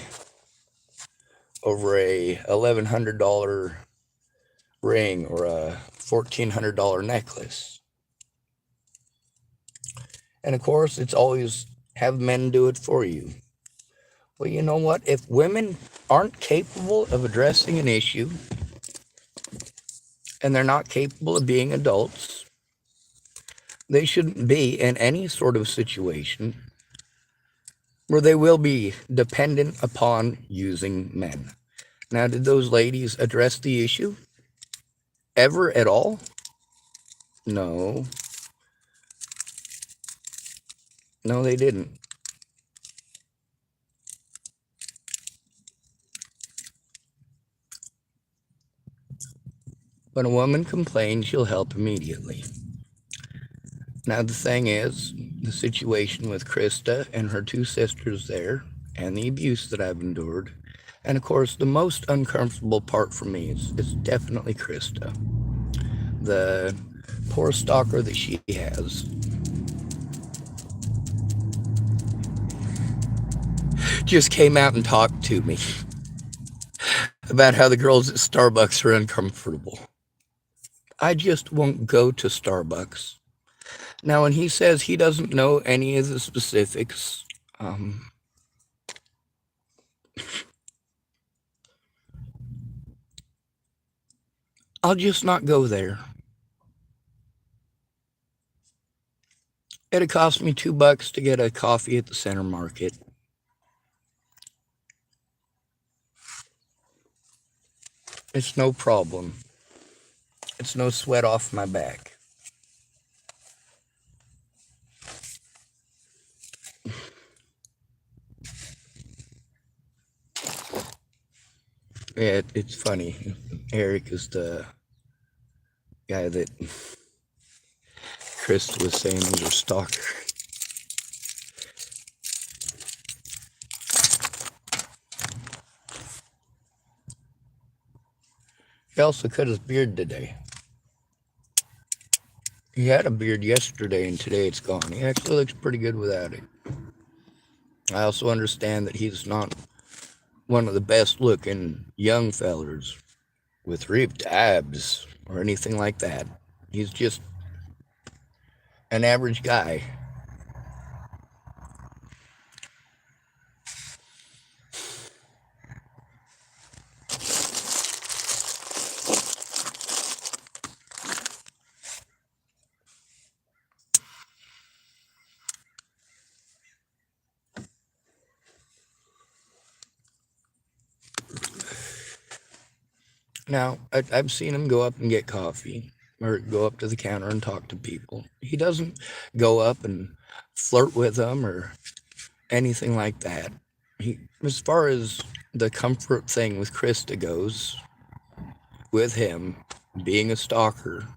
over a $1,100 ring or a $1,400 necklace? And of course, it's always have men do it for you. Well, you know what? If women aren't capable of addressing an issue and they're not capable of being adults, they shouldn't be in any sort of situation where they will be dependent upon using men. Now, did those ladies address the issue ever at all? No. No, they didn't. When a woman complains, she'll help immediately. Now, the thing is, the situation with Krista and her two sisters there, and the abuse that I've endured, and of course, the most uncomfortable part for me is definitely Krista. The poor stalker that she has. Just came out and talked to me about how the girls at Starbucks are uncomfortable. I just won't go to Starbucks. Now, when he says he doesn't know any of the specifics, I'll just not go there. It'd cost me $2 to get a coffee at the center market. It's no problem. It's no sweat off my back. Yeah, it's funny. Eric is the guy that Chris was saying was her stalker. He also cut his beard today. He had a beard yesterday, and today it's gone. He actually looks pretty good without it. I also understand that he's not one of the best looking young fellers with ripped abs or anything like that. He's just an average guy. Now, I've seen him go up and get coffee or go up to the counter and talk to people. He doesn't go up and flirt with them or anything like that. As far as the comfort thing with Krista goes, with him being a stalker,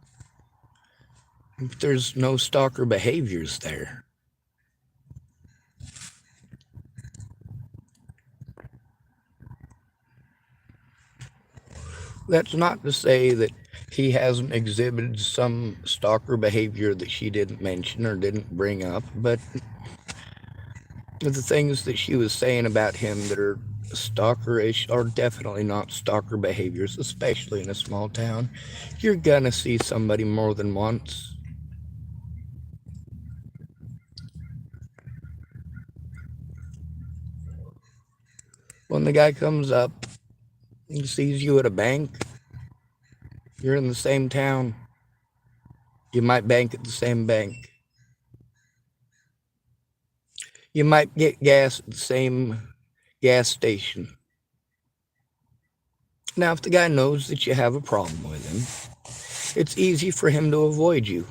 there's no stalker behaviors there. That's not to say that he hasn't exhibited some stalker behavior that she didn't mention or didn't bring up, but the things that she was saying about him that are stalkerish are definitely not stalker behaviors, especially in a small town. You're gonna see somebody more than once. When the guy comes up and sees you at a bank, you're in the same town. You might bank at the same bank. You might get gas at the same gas station. Now, if the guy knows that you have a problem with him, it's easy for him to avoid you.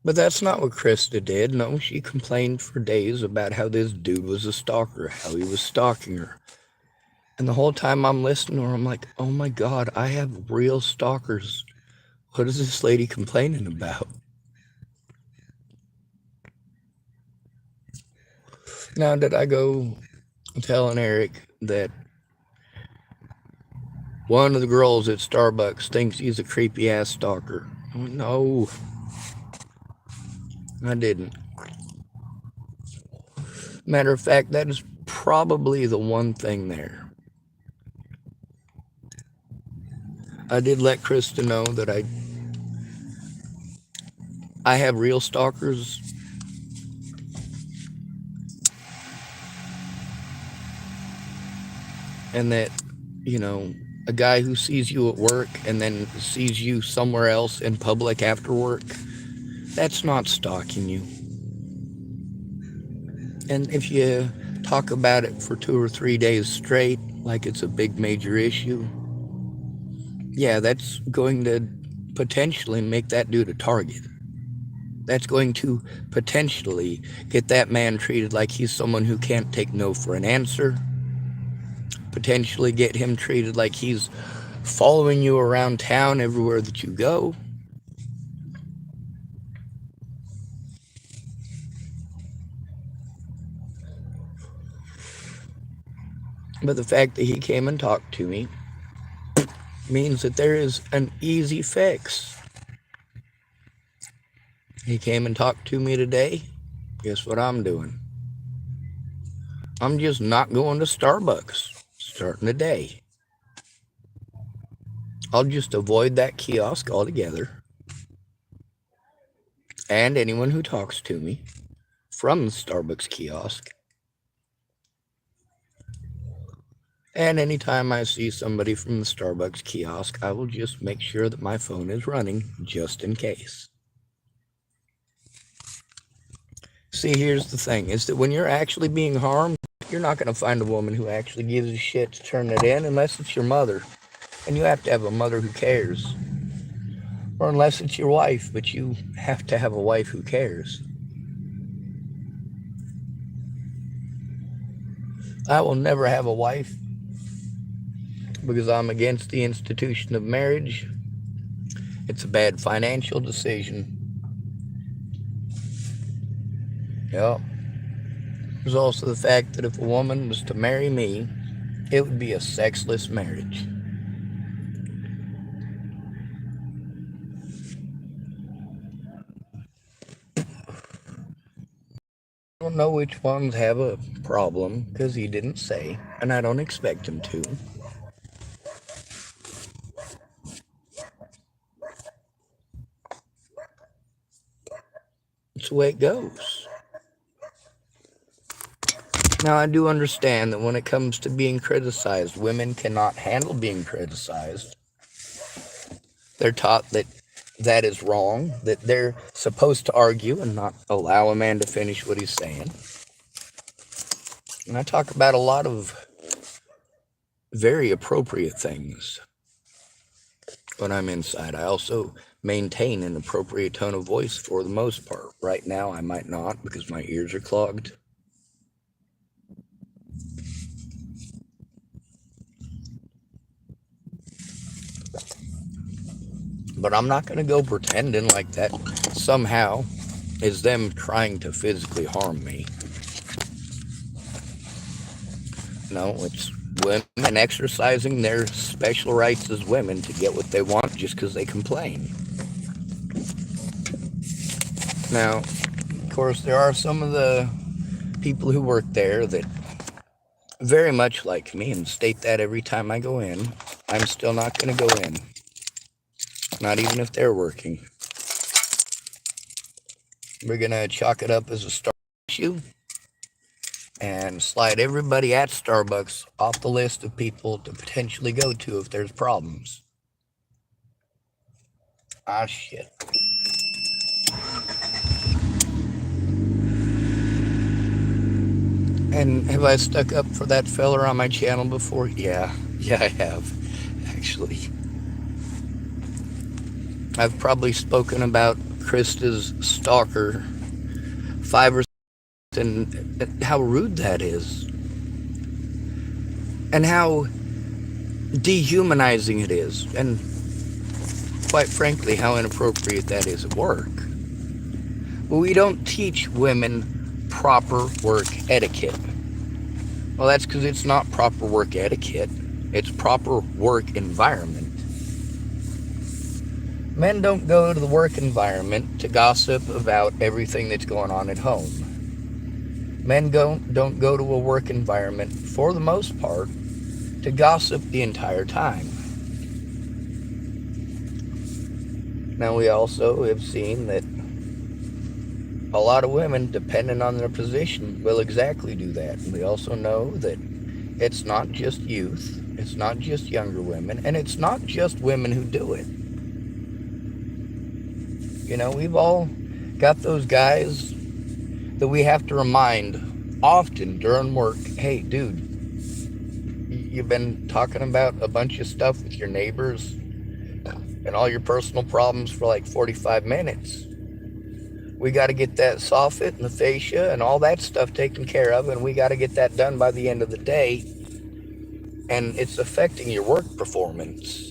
But that's not what Krista did. No, she complained for days about how this dude was a stalker, how he was stalking her. And the whole time I'm listening to her, I'm like, oh my God, I have real stalkers. What is this lady complaining about? Now, did I go telling Eric that one of the girls at Starbucks thinks he's a creepy ass stalker? No, I didn't. Matter of fact, that is probably the one thing there. I did let Krista know that I have real stalkers, and that, you know, a guy who sees you at work and then sees you somewhere else in public after work, that's not stalking you. And if you talk about it for 2 or 3 days straight, like it's a big major issue, yeah, that's going to potentially make that dude a target. That's going to potentially get that man treated like he's someone who can't take no for an answer. Potentially get him treated like he's following you around town everywhere that you go. But the fact that he came and talked to me means that there is an easy fix. He came and talked to me today. Guess what I'm doing? I'm just not going to Starbucks starting today. I'll just avoid that kiosk altogether. And anyone who talks to me from the Starbucks kiosk. And anytime I see somebody from the Starbucks kiosk, I will just make sure that my phone is running just in case. See, here's the thing, is that when you're actually being harmed, you're not going to find a woman who actually gives a shit to turn it in unless it's your mother. And you have to have a mother who cares. Or unless it's your wife, but you have to have a wife who cares. I will never have a wife because I'm against the institution of marriage. It's a bad financial decision. Yep. There's also the fact that if a woman was to marry me, it would be a sexless marriage. I don't know which ones have a problem because he didn't say, and I don't expect him to. It's the way it goes. Now, I do understand that when it comes to being criticized, women cannot handle being criticized. They're taught that that is wrong, that they're supposed to argue and not allow a man to finish what he's saying. And I talk about a lot of very appropriate things when I'm inside. I also maintain an appropriate tone of voice for the most part. Right now, I might not because my ears are clogged. But I'm not going to go pretending like that somehow is them trying to physically harm me. No, it's women exercising their special rights as women to get what they want just because they complain. Now, of course, there are some of the people who work there that very much like me and state that every time I go in. I'm still not going to go in, not even if they're working. We're going to chalk it up as a star issue and slide everybody at Starbucks off the list of people to potentially go to if there's problems. Ah, shit. And have I stuck up for that feller on my channel before? Yeah, I have, actually. I've probably spoken about Krista's stalker 5 or 6 and how rude that is. And how dehumanizing it is. And quite frankly, how inappropriate that is at work. We don't teach women proper work etiquette. Well, that's because it's not proper work etiquette. It's proper work environment. Men don't go to the work environment to gossip about everything that's going on at home. Men don't go to a work environment, for the most part, to gossip the entire time. Now, we also have seen that a lot of women, depending on their position, will exactly do that. And we also know that it's not just youth, it's not just younger women, and it's not just women who do it. You know, we've all got those guys that we have to remind often during work, hey, dude, you've been talking about a bunch of stuff with your neighbors and all your personal problems for like 45 minutes. We got to get that soffit and the fascia and all that stuff taken care of, and we got to get that done by the end of the day, and it's affecting your work performance.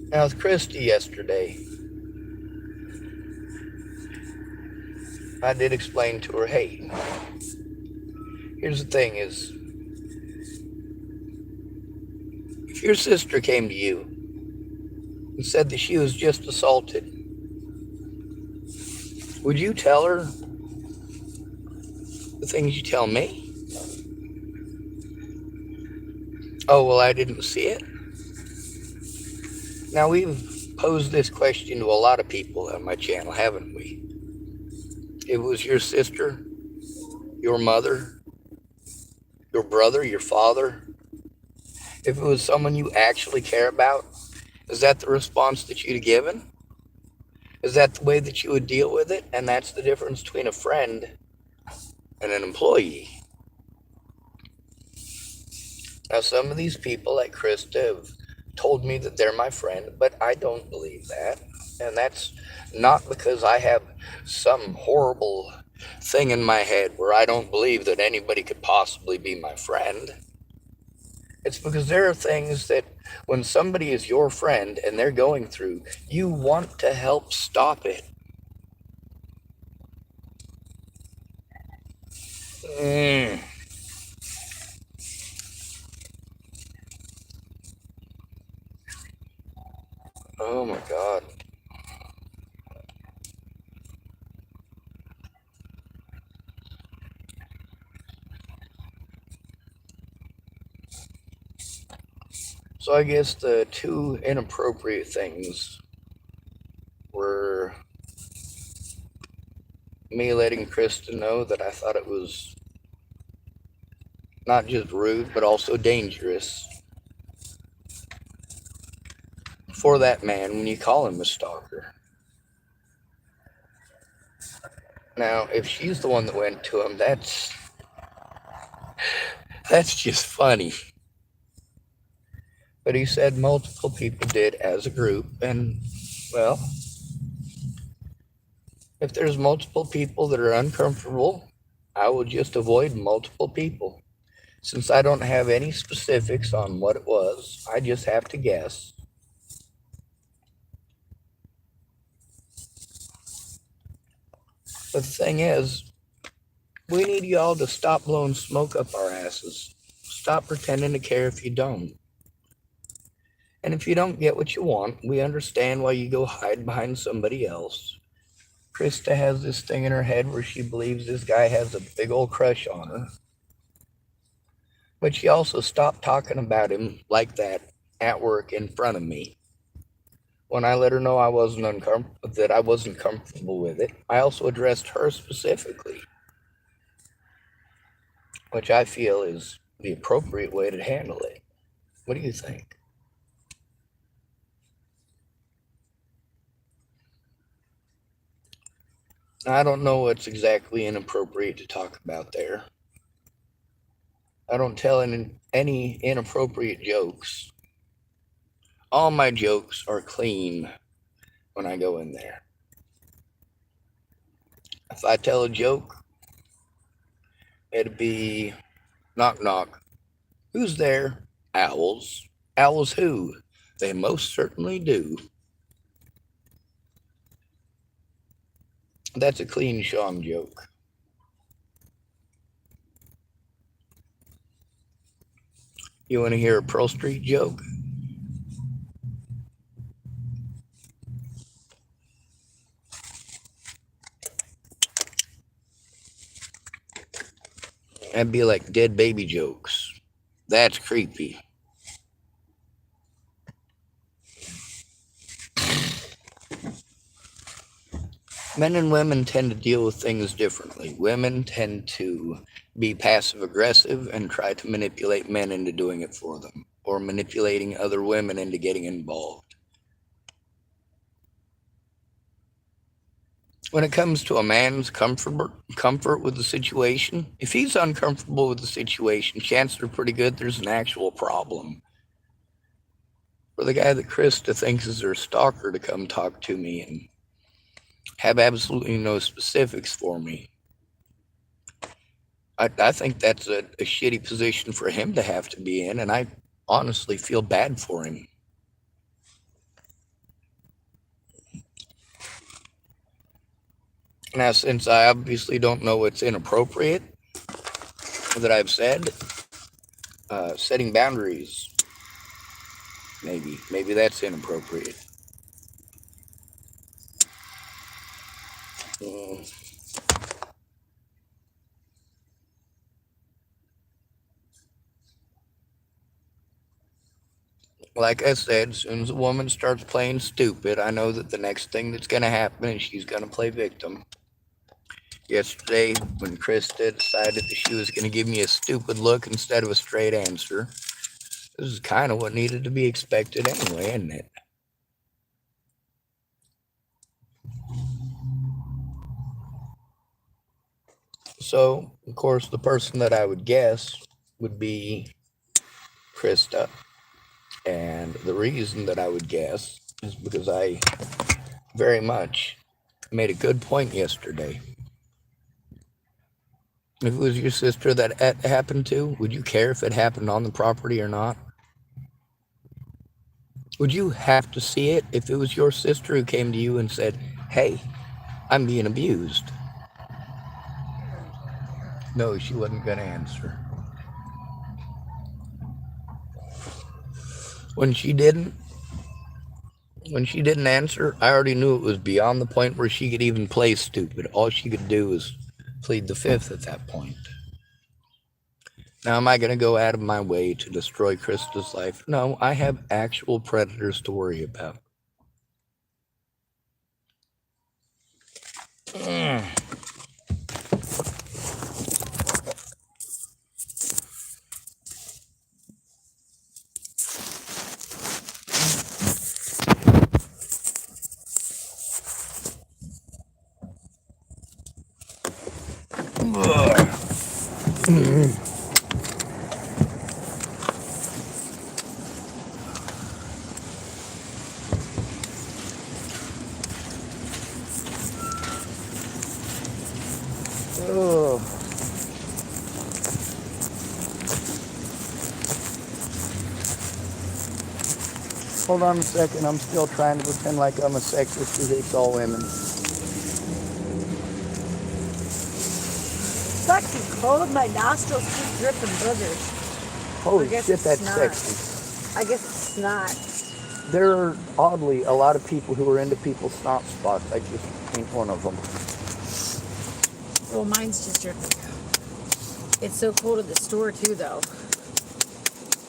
Now, with Christy yesterday, I did explain to her, hey, here's the thing is, if your sister came to you and said that she was just assaulted, would you tell her the things you tell me? Oh, well, I didn't see it. Now, we've posed this question to a lot of people on my channel, haven't we? It was your sister, your mother, your brother, your father. If it was someone you actually care about, is that the response that you'd have given? Is that the way that you would deal with it? And that's the difference between a friend and an employee. Now, some of these people, like Krista, have told me that they're my friend, but I don't believe that. And that's not because I have some horrible thing in my head where I don't believe that anybody could possibly be my friend. It's because there are things that when somebody is your friend and they're going through, you want to help stop it. Oh my God. So I guess the two inappropriate things were me letting Krista know that I thought it was not just rude, but also dangerous for that man when you call him a stalker. Now, if she's the one that went to him, that's just funny. But he said multiple people did as a group, and, well, if there's multiple people that are uncomfortable, I will just avoid multiple people. Since I don't have any specifics on what it was, I just have to guess. But the thing is, we need y'all to stop blowing smoke up our asses. Stop pretending to care if you don't. And if you don't get what you want, we understand why you go hide behind somebody else. Krista has this thing in her head where she believes this guy has a big old crush on her. But she also stopped talking about him like that at work in front of me. When I let her know that I wasn't comfortable with it, I also addressed her specifically, which I feel is the appropriate way to handle it. What do you think? I don't know what's exactly inappropriate to talk about there. I don't tell any inappropriate jokes. All my jokes are clean when I go in there. If I tell a joke, it'd be knock knock. Who's there? Owls. Owls who? They most certainly do. That's a clean Sean joke. You want to hear a Pearl Street joke? That'd be like dead baby jokes. That's creepy. Men and women tend to deal with things differently. Women tend to be passive aggressive and try to manipulate men into doing it for them, or manipulating other women into getting involved. When it comes to a man's comfort with the situation, if he's uncomfortable with the situation, chances are pretty good there's an actual problem. For the guy that Krista thinks is her stalker to come talk to me and have absolutely no specifics for me, I think that's a shitty position for him to have to be in, and I honestly feel bad for him. Now, since I obviously don't know what's inappropriate that I've said, setting boundaries, maybe that's inappropriate. Like I said, as soon as a woman starts playing stupid, I know that the next thing that's going to happen is she's going to play victim. Yesterday, when Krista decided that she was going to give me a stupid look instead of a straight answer, this is kind of what needed to be expected anyway, isn't it? So, of course, the person that I would guess would be Krista. And the reason that I would guess is because I very much made a good point yesterday. If it was your sister that happened to, would you care if it happened on the property or not? Would you have to see it if it was your sister who came to you and said, hey, I'm being abused? No, she wasn't going to answer. When she didn't answer, I already knew it was beyond the point where she could even play stupid. All she could do was plead the fifth at that point. Now, am I going to go out of my way to destroy Krista's life? No, I have actual predators to worry about. Oh. Hold on a second. I'm still trying to pretend like I'm a sexist who hates all women. fucking cold. My nostrils keep dripping boogers. Holy I guess shit, it's that's snot. sexy. I guess it's snot. There are oddly a lot of people who are into people's snot spots. I just ain't one of them. Well, mine's just dripping. It's so cold at the store too, though.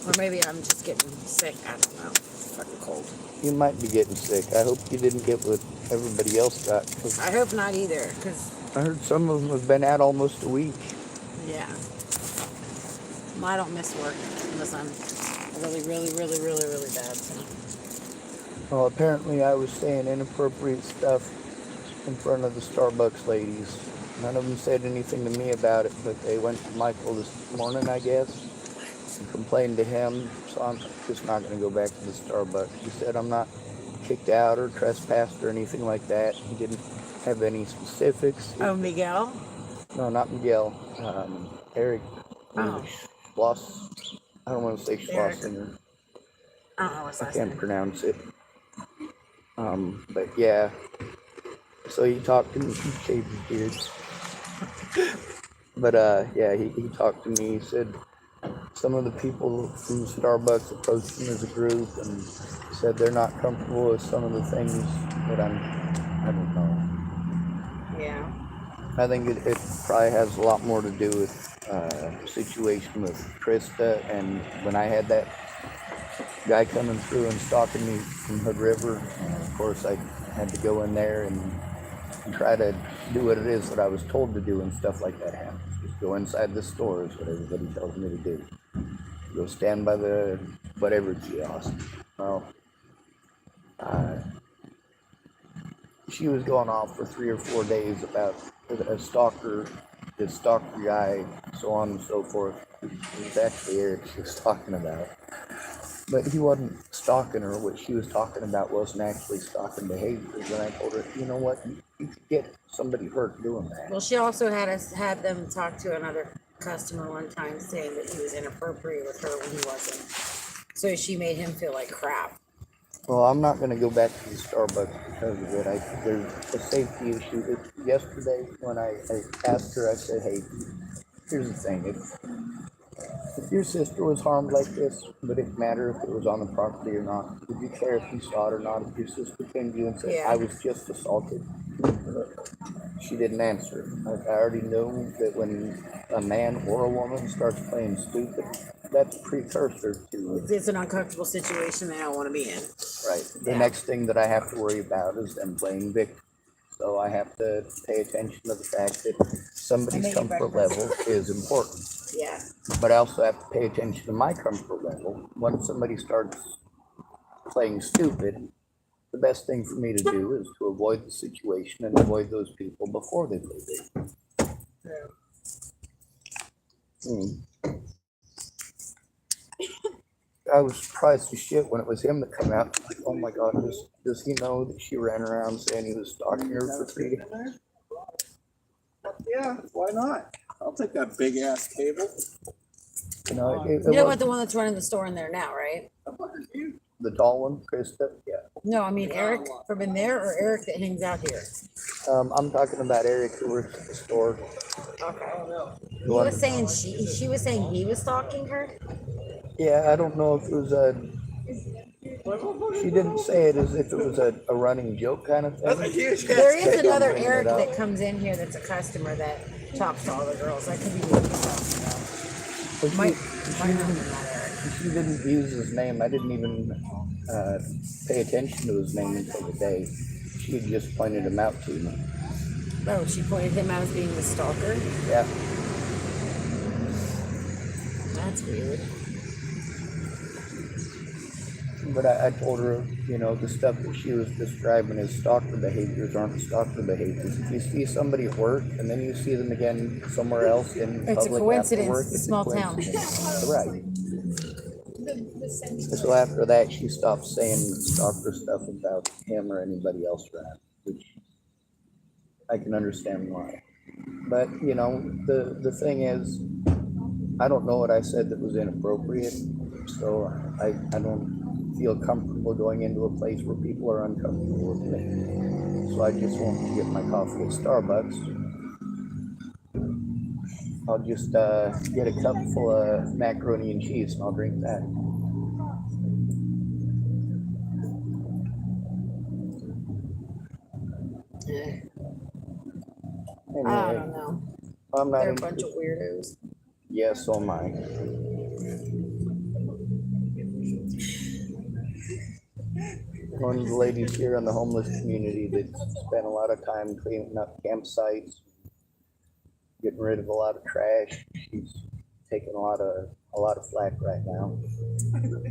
Or maybe I'm just getting sick. I don't know. It's fucking cold. You might be getting sick. I hope you didn't get what everybody else got. 'Cause I hope not either, because, I heard some of them have been out almost a week. yeah. I don't miss work unless I'm really, really, really, really, really bad. So. Well, apparently I was saying inappropriate stuff in front of the Starbucks ladies. None of them said anything to me about it, but they went to Michael this morning, I guess, and complained to him. So I'm just not going to go back to the Starbucks. He said I'm not kicked out or trespassed or anything like that. He didn't have any specifics. Oh, Miguel? No, not Miguel. Eric. Oh. Schloss. I don't want to say Eric. Schlossinger. I don't know what's I last can't name. pronounce it. But yeah. So he talked to me. He shaved his beard. But yeah, he talked to me. He said some of the people from Starbucks approached him as a group and said they're not comfortable with some of the things that I don't know. Yeah. I think it probably has a lot more to do with situation with Krista, and when I had that guy coming through and stalking me from Hood River, of course I had to go in there and try to do what it is that I was told to do, and stuff like that happens. Just go inside the store is what everybody tells me to do. Go stand by the whatever kiosk. Well, she was going off for 3 or 4 days about a stalker, this stalker guy, so on and so forth. It was actually Eric she was talking about. But he wasn't stalking her. What she was talking about wasn't actually stalking behavior. And I told her, you know what, you could get somebody hurt doing that. Well, she also had them talk to another customer one time saying that he was inappropriate with her when he wasn't. So she made him feel like crap. Well, I'm not going to go back to the Starbucks because of it. There's a safety issue. Yesterday, when I asked her, I said, hey, here's the thing. If your sister was harmed like this, would it matter if it was on the property or not? Would you care if you saw it or not? If your sister came to you and said, Yeah. I was just assaulted? She didn't answer. I already know that when a man or a woman starts playing stupid, that's a precursor to... It's an uncomfortable situation they don't want to be in. Right. The next thing that I have to worry about is them playing victim. So I have to pay attention to the fact that somebody's comfort level is important. Yeah. But I also have to pay attention to my comfort level. When somebody starts playing stupid, the best thing for me to do is to avoid the situation and avoid those people before they play victim. I was surprised as shit when it was him that come out. Like, oh my God, does he know that she ran around saying he was stalking her for 3 days? Yeah, why not? I'll take that big ass table. You know, You know what, the one that's running the store in there now, right? the tall one, Krista? Yeah. No, I mean Eric from in there, or Eric that hangs out here. I'm talking about Eric who works at the store. Okay. He was saying she was saying he was stalking her. Yeah, I don't know if it was she didn't say it as if it was a running joke kind of thing. There is another Eric that comes in here that's a customer that talks to all the girls. I could be making something up. But Might not be she, that Eric. she didn't use his name. I didn't even pay attention to his name until the day. She had just pointed him out to me. Oh, she pointed him out as being the stalker? Yeah. That's weird. But I told her, you know, the stuff that she was describing as stalker behaviors aren't stalker behaviors. If you see somebody at work and then you see them again somewhere else in It's a public coincidence. after work, It's a small town. Right. So after that, she stopped saying stalker stuff about him or anybody else around, which I can understand why. But, you know, the thing is, I don't know what I said that was inappropriate, so I don't feel comfortable going into a place where people are uncomfortable with me. So I just won't get my coffee at Starbucks. I'll just get a cup full of macaroni and cheese and I'll drink that. Yeah. I Anyway, don't know. I'm not They're a bunch interested. of weirdos. Yes, so am I. One of the ladies here in the homeless community that spent a lot of time cleaning up campsites, getting rid of a lot of trash. She's taking a lot of flack right now.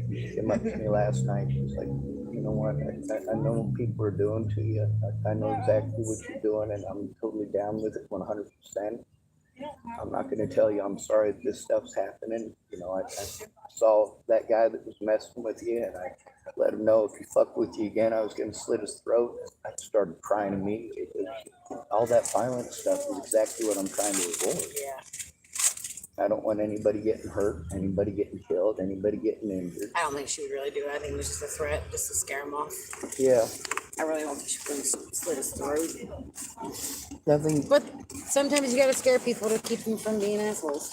She came up to me last night. She's like, you know what? I know what people are doing to you. I know exactly what you're doing, and I'm totally down with it 100%. I'm not going to tell you I'm sorry that this stuff's happening. You know, I saw that guy that was messing with you, and I let him know if he fucked with you again, I was going to slit his throat. I started crying immediately. All that violent stuff is exactly what I'm trying to avoid. Yeah. I don't want anybody getting hurt, anybody getting killed, anybody getting injured. I don't think she would really do it. I think it was just a threat, just to scare him off. Yeah, I really don't think she would slit his throat. nothing. But sometimes you gotta scare people to keep them from being assholes.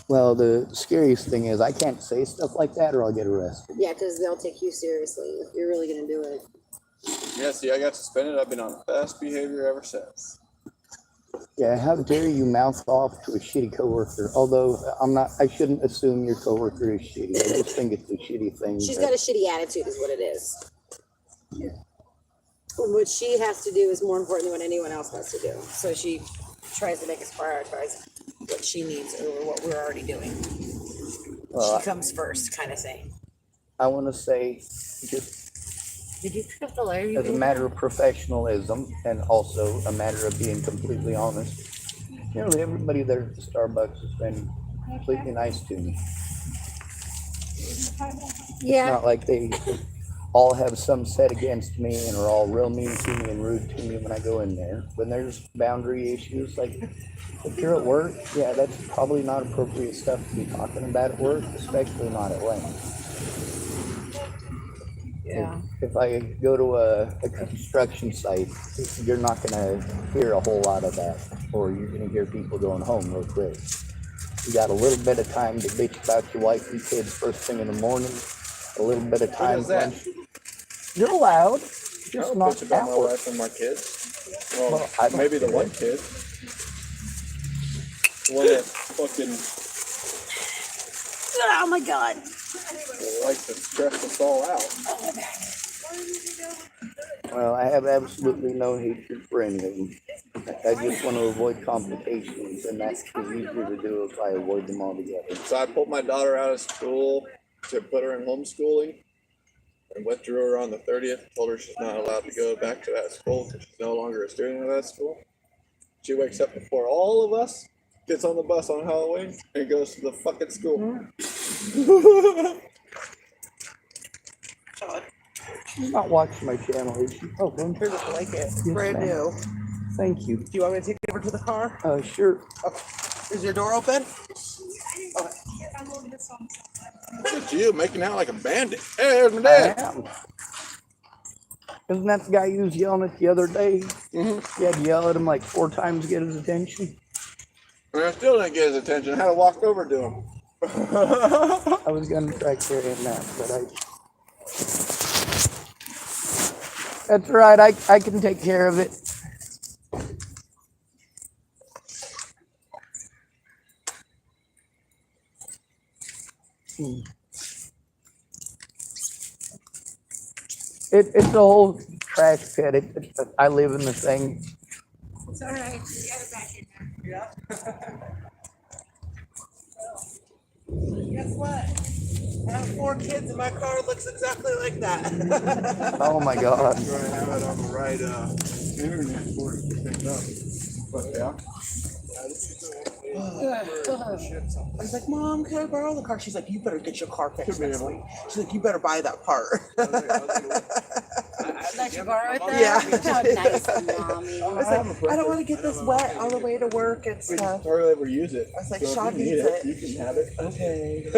Well, the scariest thing is I can't say stuff like that or I'll get arrested. Yeah, because they'll take you seriously if you're really gonna do it. Yeah, see, I got suspended. I've been on best behavior ever since. Yeah, how dare you mouth off to a shitty coworker? Although I shouldn't assume your coworker is shitty. I just think it's a shitty thing. She's got a shitty attitude, is what it is. Yeah. What she has to do is more important than what anyone else has to do. So she tries to make us prioritize what she needs over what we're already doing. Well, she comes first, kind of thing. I want to say, just Did you pick up the letter? as a matter of professionalism and also a matter of being completely honest, nearly everybody there at the Starbucks has been completely nice to me. Yeah. Not like they all have some set against me and are all real mean to me and rude to me when I go in there. When there's boundary issues, like if you're at work, yeah, that's probably not appropriate stuff to be talking about at work, especially not at length. Yeah. If I go to a construction site, you're not going to hear a whole lot of that, or you're going to hear people going home real quick. You got a little bit of time to bitch about your wife and kids first thing in the morning, a little bit of time. Who does that? You're allowed, I just don't not bitch about at my work. wife and my kids. Well, I don't maybe the care. one kid. The one that fucking Oh my God. likes to stress us all out. Well, I have absolutely no hatred for any of them. I just want to avoid complications, and that's easier to do if I avoid them altogether. So I pulled my daughter out of school to put her in homeschooling and withdrew her on the 30th. Told her she's not allowed to go back to that school because she's no longer a student of that school. She wakes up before all of us, gets on the bus on Halloween, and goes to the fucking school. She's not watching my channel, is she? Oh, don't Here's a blanket. Yes, Brand ma'am. new. Thank you. Do you want me to take it over to the car? Sure. Okay. Is your door open? Okay. Look at you making out like a bandit. Hey, there's my I dad. am. Isn't that the guy you was yelling at the other day? Mm-hmm. You had to yell at him like 4 times to get his attention. And I still didn't get his attention. I had to walk over to him. I was gonna try carrying that, but that's all right. I can take care of it. It's a whole trash pit. I live in the thing. It's all right. You got it back in there. Yeah. Guess what? I have 4 kids and my car looks exactly like that. Oh my God. Trying to have it on the right internet for it to pick up. But yeah. I was like, Mom, can I borrow the car? She's like, you better get your car fixed next week. She's like, you better buy that part. Let you borrow it though? Yeah. How nice of Mommy. I was like, I don't want to get this wet on the way to work and We stuff. just hardly ever use it. I was like, So if Sean you need needs it. You can have it. Okay.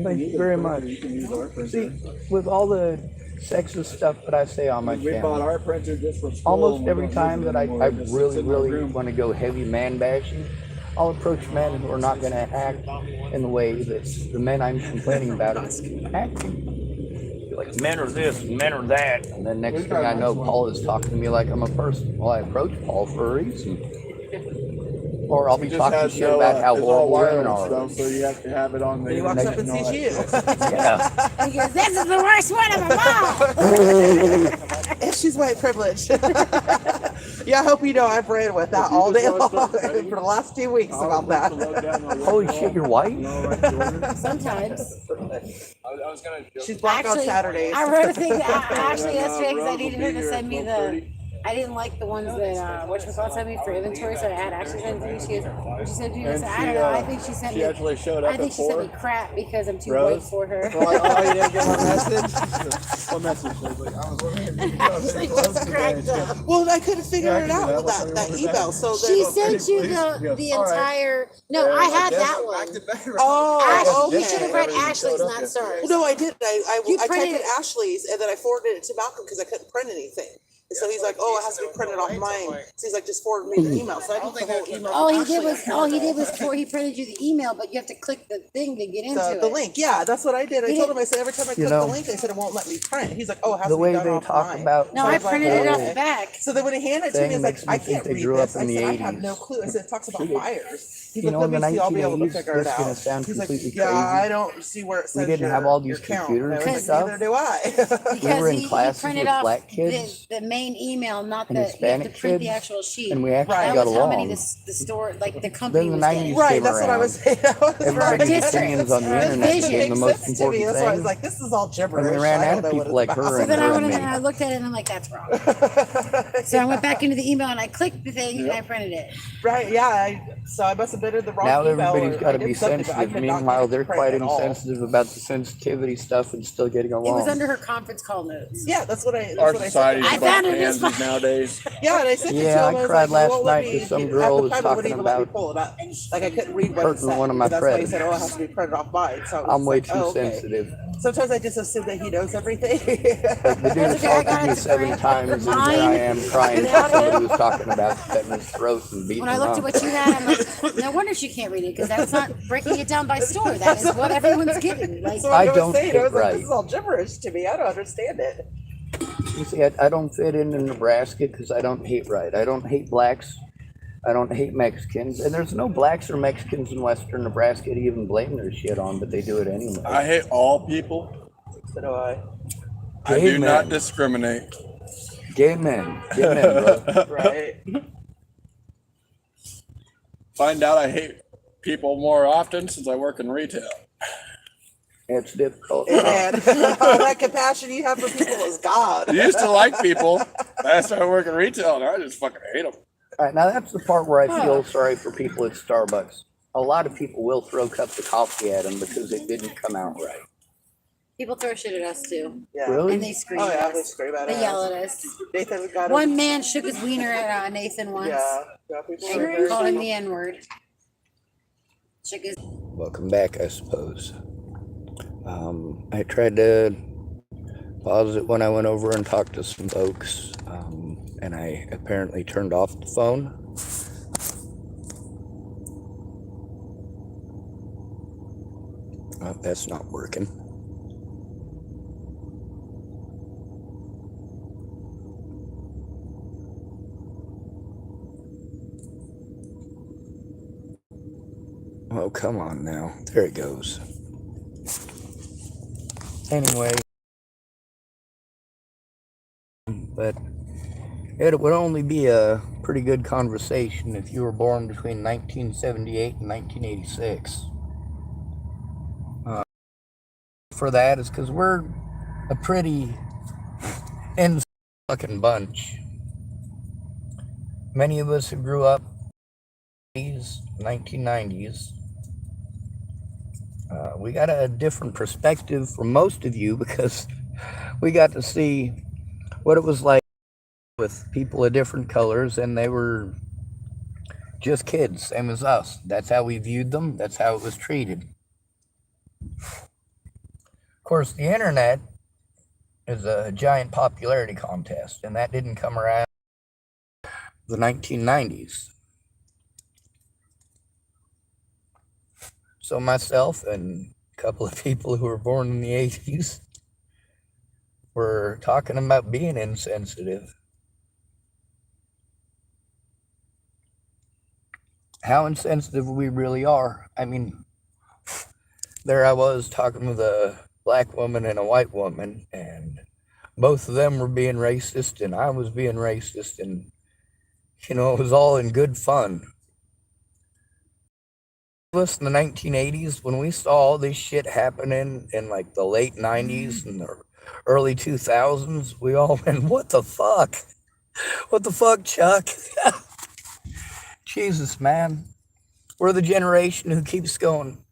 Thank you very much. You can use our printer. See, with all the sexist stuff that I say on my We bought channel. our printer just for school. Almost and we every don't time use it that I anymore. It just really, sits in our really room. want to go heavy man bashing, I'll approach men who are not going to act in the way that the men I'm complaining about are acting. Like, men are this and men are that. And then next thing I know, Paul is talking to me like I'm a person. Well, I approach Paul for a reason. Or I'll be It just talking has shit no, about how it's all horrible women wireless are. though, so you have to have it on there. He walks up and sees you. Yeah. And he goes, this is the worst one of them all. And she's white privileged. Yeah, I hope you know I've ran with that all day long for the last 2 weeks about that. Holy shit, you're white? Sometimes. I was gonna joke. She's black on Actually, Saturdays. I wrote a thing actually yesterday because I needed her to send me I didn't like the ones that whatchamacallit sent me for inventory, so I had actually sent it to me. She said to me, And I don't know, I think she sent she me actually showed up I think at she sent 4. me crap because I'm too Rose? white for her. So oh, you didn't get my message? What message? I was like, I was wondering if you Actually just cracked up. Well, I couldn't figure Yeah, I it can do out that. with What's that wrong with email. So She then, sent you He goes, the "All right." entire no, I had that one. oh, You okay. should have read Ashley's, not Stars. No, I did. You I typed printed in it. Ashley's and then I forwarded it to Malcolm because I couldn't print anything. And so he's like, "Oh, it has to be printed off mine." So he's like, "Just forward me the email." So I took the whole email. All from he did Ashley was and all he forwarded did it. was before he printed you the email, but you have to click the thing to get into the it. link. Yeah, that's what I did. I He told didn't- him. I said every time I You click know, the link, they said it won't let me print. He's like, "Oh, it has The to be way done they off talk mine." about No, So I was like, printed it off "Okay." the back. So then when he handed it to me, thing he's like, makes me "I think can't they read grew up this." I in the said, "I have 80s. no clue." I said, "It talks about buyers." He's You like, know, "Let in me the see. I'll be able to 1980s, figure it this is gonna out." sound He's like, completely "Yeah, crazy. I don't see where it says didn't have all these your count." computers And I was and like, stuff. "Neither do I." Because were in he classes printed with off black kids the main email, not and the you have to Hispanic print the kids, actual sheet. and we actually Right. That got was how many along. the store like the company Then the was 90s getting. Right, came that's what I was saying. That was Everybody's right. opinions on the Or internet vision. became the Makes most sense to me. important That's why I was thing. like, "This is all gibberish." And we ran I out don't of know what people like it's her about. So and then I her went and in and me. I looked at it and I'm like, that's wrong. So I went back into the email and I clicked the thing and I printed it. Right, yeah. So I must have been in the wrong Now email. everybody's or got I to did be something, but I sensitive. could not Meanwhile, get it they're to print quite at all. insensitive about the sensitivity stuff and still getting It along. was under her conference call notes. Yeah, that's what I. Our That's what I society's said. I a bunch found of it in his pansies file. nowadays. Yeah, and I sent it to Yeah, him. I was cried like, last "Well, let night me." because some At girl the was time, it talking wouldn't even let me about pull it up. Like I couldn't read what it hurting said. one of my But that's why he said, predators. "Oh, it has to be printed off mine." So it was I'm way like, too "Oh, okay." sensitive. Sometimes I just assume that he knows everything. Like the dude That's okay, I got assaulted me it to 7 print. times, and here Mine, I am crying without because somebody him. was talking about cutting his throat and beating When I him looked at up. what you had, I'm like, no wonder she can't read it because that's not breaking it down by store. That is what everyone's getting. Like, That's what I I was don't saying. I fit was like, right. "This is all gibberish to me. I don't understand it." You see, I don't fit into Nebraska because I don't hate right. I don't hate blacks. I don't hate Mexicans. And there's no blacks or Mexicans in Western Nebraska to even blame their shit on, but they do it anyway. I hate all people. So do I. I Gay do not men. discriminate. Gay men. Gay men, bro. Right. Find out I hate people more often since I work in retail. It's difficult. And all that compassion you have for people is God. I used to like people. I started working retail and I just fucking hate them. All right, now that's the part where I feel sorry for people at Starbucks. A lot of people will throw cups of coffee at them because it didn't come out right. people throw shit at us too. Yeah. Really? And they scream Oh yeah, at they us. scream at us. They yell at us. Nathan's got One man shook his wiener at Nathan once Yeah. Yeah, people are and very called him the N-word. Shook his Welcome back, I suppose. I tried to pause it when I went over and talked to some folks, and I apparently turned off the phone. Oh, that's not working. Oh, come on now. There it goes. Anyway, but it would only be a pretty good conversation if you were born between 1978 and 1986. For that is because we're a pretty fucking bunch. Many of us who grew up in the 1990s, we got a different perspective from most of you because we got to see what it was like with people of different colors, and they were just kids, same as us. That's how we viewed them. That's how it was treated. Of course, the internet is a giant popularity contest, and that didn't come around the 1990s. So myself and a couple of people who were born in the 80s were talking about being insensitive. How insensitive we really are. I mean, there I was talking with a black woman and a white woman, and both of them were being racist, and I was being racist, and it was all in good fun. Us in the 1980s, when we saw all this shit happening in like the late 90s and the early 2000s, we all went, "What the fuck? What the fuck, Chuck?" Jesus, man. We're the generation who keeps going,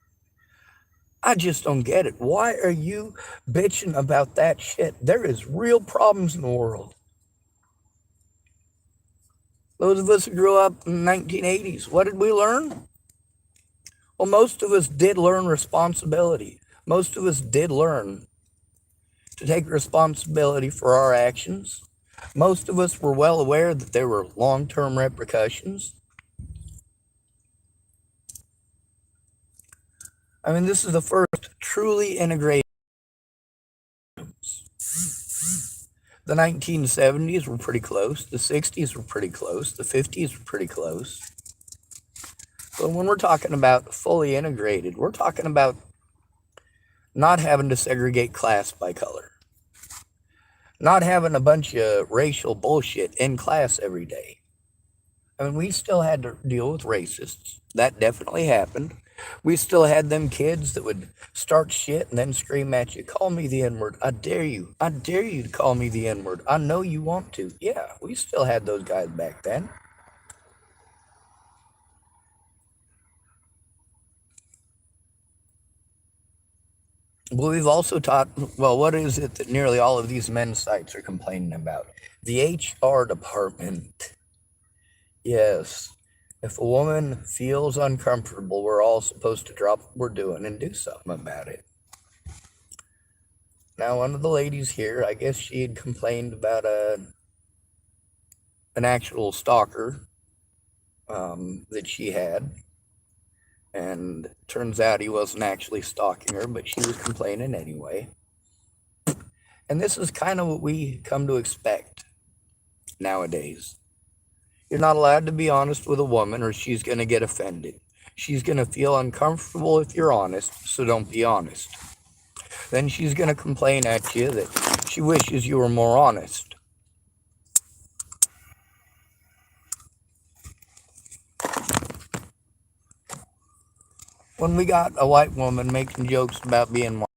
"I just don't get it. Why are you bitching about that shit? There is real problems in the world." Those of us who grew up in the 1980s, what did we learn? Well, most of us did learn responsibility. Most of us did learn to take responsibility for our actions. Most of us were well aware that there were long-term repercussions. I mean, this is the first truly integrated. The 1970s were pretty close. The 60s were pretty close. The 50s were pretty close. But when we're talking about fully integrated, we're talking about not having to segregate class by color, not having a bunch of racial bullshit in class every day. I mean, we still had to deal with racists. That definitely happened. We still had them kids that would start shit and then scream at you, "Call me the N-word. I dare you. I dare you to call me the N-word. I know you want to." Yeah, we still had those guys back then. But we've also taught, well, what is it that nearly all of these men's sites are complaining about? The HR department. Yes. If a woman feels uncomfortable, we're all supposed to drop what we're doing and do something about it. Now, one of the ladies here, I guess she had complained about an actual stalker that she had. And turns out he wasn't actually stalking her, but she was complaining anyway. And this is kind of what we come to expect nowadays. You're not allowed to be honest with a woman or she's going to get offended. She's going to feel uncomfortable if you're honest, so don't be honest. Then she's going to complain at you that she wishes you were more honest. When we got a white woman making jokes about being white,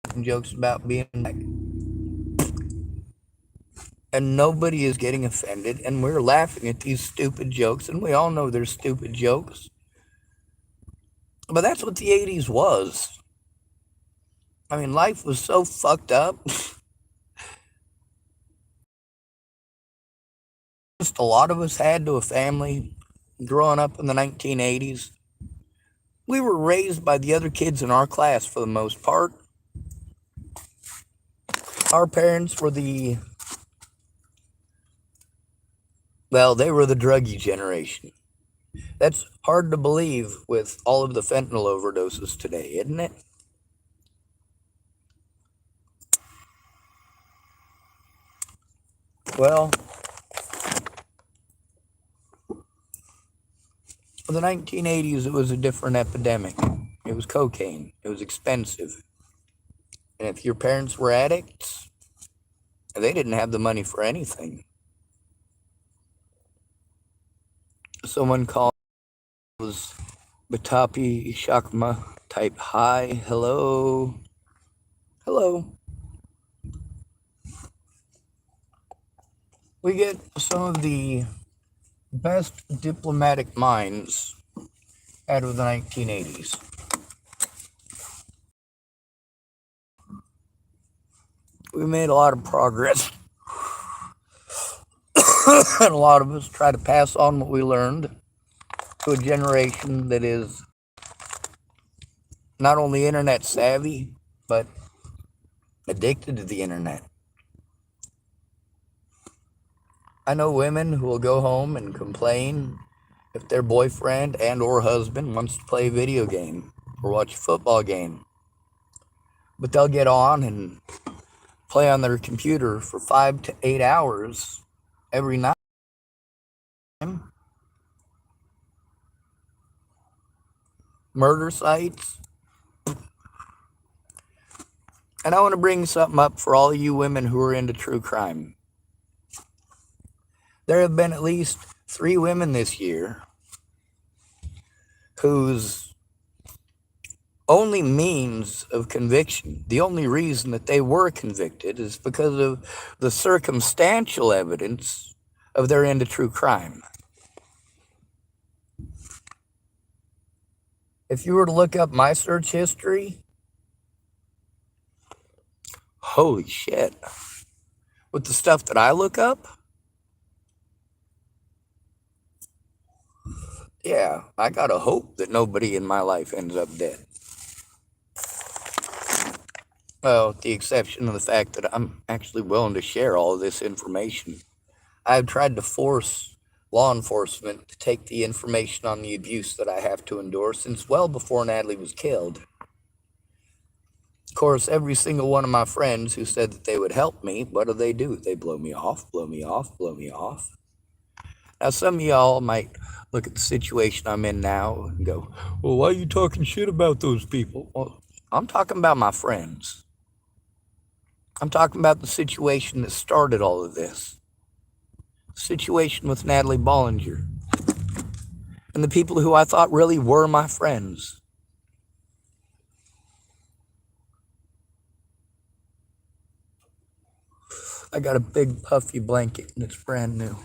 making jokes about being black, and nobody is getting offended, and we're laughing at these stupid jokes, and we all know they're stupid jokes. But that's what the 80s was. I mean, life was so fucked up. Just a lot of us had to a family growing up in the 1980s. We were raised by the other kids in our class for the most part. Our parents were they were the druggy generation. That's hard to believe with all of the fentanyl overdoses today, isn't it? Well, in the 1980s, it was a different epidemic. It was cocaine. It was expensive. And if your parents were addicts, they didn't have the money for anything. Someone called was Batapi Shakma type hi, hello. Hello. We get some of the best diplomatic minds out of the 1980s. We made a lot of progress. And a lot of us try to pass on what we learned to a generation that is not only internet savvy, but addicted to the internet. I know women who will go home and complain if their boyfriend and or husband wants to play a video game or watch a football game. But they'll get on and play on their computer for 5 to 8 hours every night. Murder sites. And I want to bring something up for all of you women who are into true crime. There have been at least 3 women this year whose only means of conviction, the only reason that they were convicted, is because of the circumstantial evidence of their into true crime. If you were to look up my search history, holy shit. With the stuff that I look up, yeah, I gotta hope that nobody in my life ends up dead. Well, with the exception of the fact that I'm actually willing to share all of this information. I've tried to force law enforcement to take the information on the abuse that I have to endure since well before Natalie was killed. Of course, every single one of my friends who said that they would help me, what do? They blow me off, blow me off, blow me off. Now, some of y'all might look at the situation I'm in now and go, well, why are you talking shit about those people? Well, I'm talking about my friends. I'm talking about the situation that started all of this. The situation with Natalie Bollinger. And the people who I thought really were my friends. I got a big puffy blanket and it's brand new.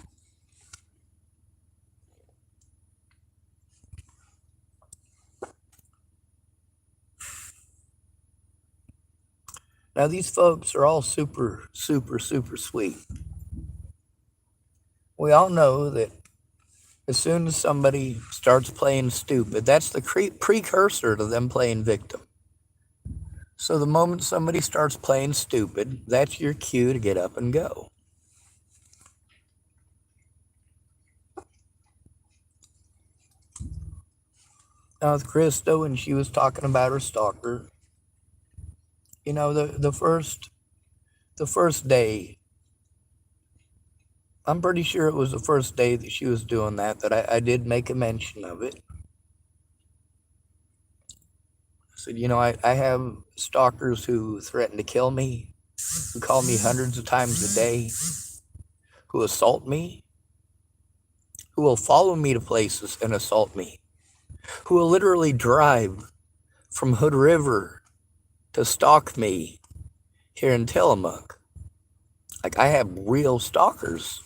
Now, these folks are all super, super, super sweet. We all know that as soon as somebody starts playing stupid, that's the precursor to them playing victim. So the moment somebody starts playing stupid, that's your cue to get up and go. Now, with Krista, when she was talking about her stalker, you know, the first day, I'm pretty sure it was the first day that she was doing that I did make a mention of it. I said, you know, I have stalkers who threaten to kill me, who call me hundreds of times a day, who assault me, who will follow me to places and assault me, who will literally drive from Hood River to stalk me here in Tillamook. Like, I have real stalkers.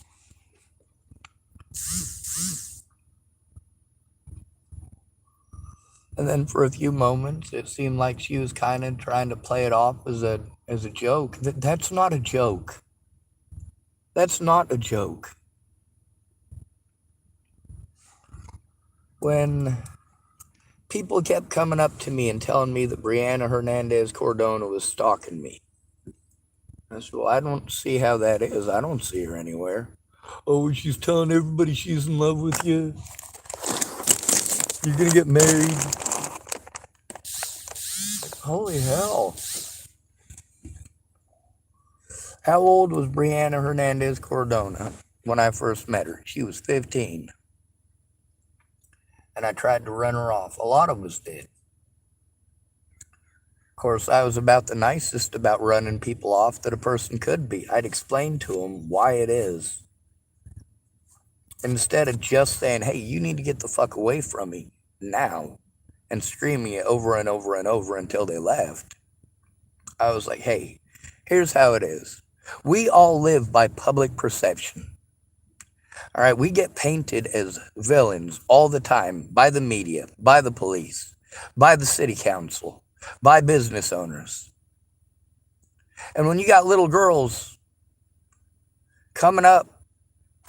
And then for a few moments, it seemed like she was kind of trying to play it off as a joke. That's not a joke. That's not a joke. When people kept coming up to me and telling me that Brianna Hernandez Cordona was stalking me, I said, well, I don't see how that is. I don't see her anywhere. Oh, she's telling everybody she's in love with you. You're gonna get married. Holy hell. How old was Brianna Hernandez Cordona when I first met her? She was 15. And I tried to run her off. A lot of us did. Of course, I was about the nicest about running people off that a person could be. I'd explain to them why it is. Instead of just saying, hey, you need to get the fuck away from me now, and screaming it over and over and over until they left. I was like, hey, here's how it is. We all live by public perception. All right, we get painted as villains all the time by the media, by the police, by the city council, by business owners. And when you got little girls coming up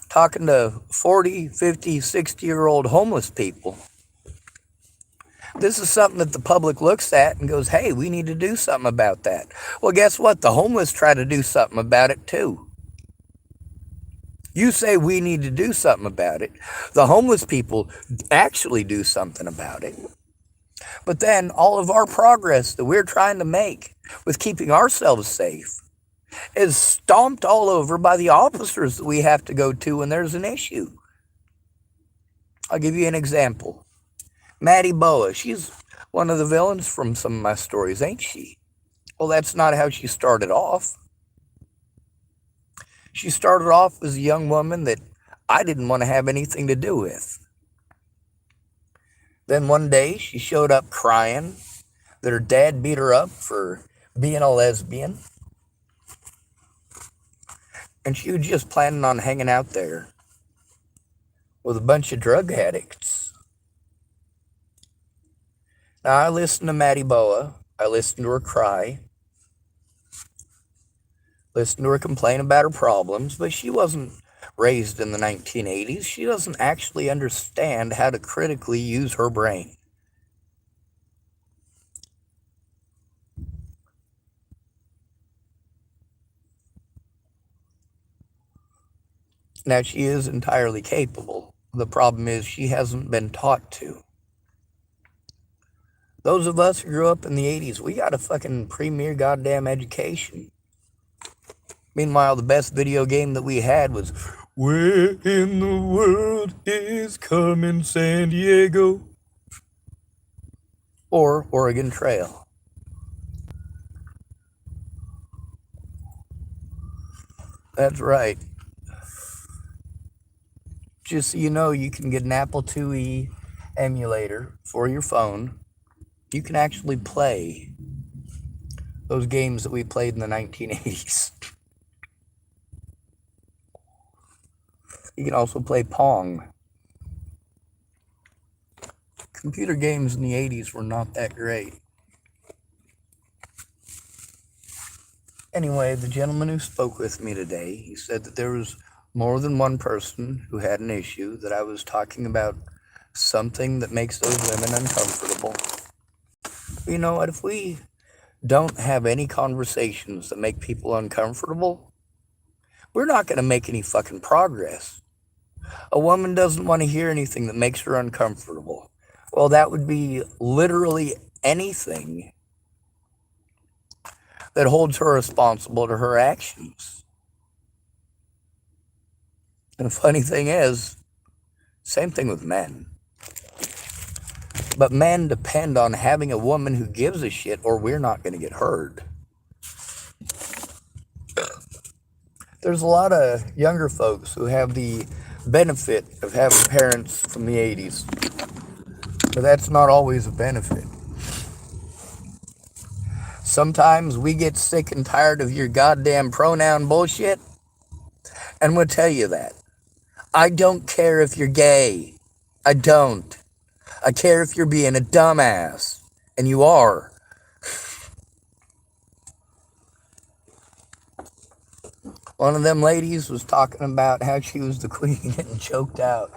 talking to 40, 50, 60-year-old homeless people, This is something that the public looks at and goes, hey, we need to do something about that. Well, guess what? The homeless try to do something about it too. You say we need to do something about it. The homeless people actually do something about it. But then all of our progress that we're trying to make with keeping ourselves safe is stomped all over by the officers that we have to go to when there's an issue. I'll give you an example. Maddie Boa, she's one of the villains from some of my stories, ain't she? Well, that's not how she started off. She started off as a young woman that I didn't want to have anything to do with. Then one day she showed up crying that her dad beat her up for being a lesbian. And she was just planning on hanging out there with a bunch of drug addicts. Now, I listened to Maddie Boa. I listened to her cry. Listened to her complain about her problems, but she wasn't raised in the 1980s. She doesn't actually understand how to critically use her brain. Now, she is entirely capable. The problem is she hasn't been taught to. Those of us who grew up in the 80s, we got a fucking premier goddamn education. Meanwhile, the best video game that we had was, where in the world is Carmen San Diego? Or Oregon Trail. That's right. Just so you know, you can get an Apple IIe emulator for your phone. You can actually play those games that we played in the 1980s. You can also play Pong. Computer games in the 80s were not that great. Anyway, the gentleman who spoke with me today, he said that there was more than one person who had an issue, that I was talking about something that makes those women uncomfortable. You know what? If we don't have any conversations that make people uncomfortable, we're not going to make any fucking progress. A woman doesn't want to hear anything that makes her uncomfortable. Well, that would be literally anything that holds her responsible to her actions. And the funny thing is, same thing with men. But men depend on having a woman who gives a shit, or we're not going to get heard. There's a lot of younger folks who have the benefit of having parents from the 80s. But that's not always a benefit. Sometimes we get sick and tired of your goddamn pronoun bullshit, and we'll tell you that. I don't care if you're gay. I don't. I care if you're being a dumbass. And you are. One of them ladies was talking about how she was the queen getting choked out.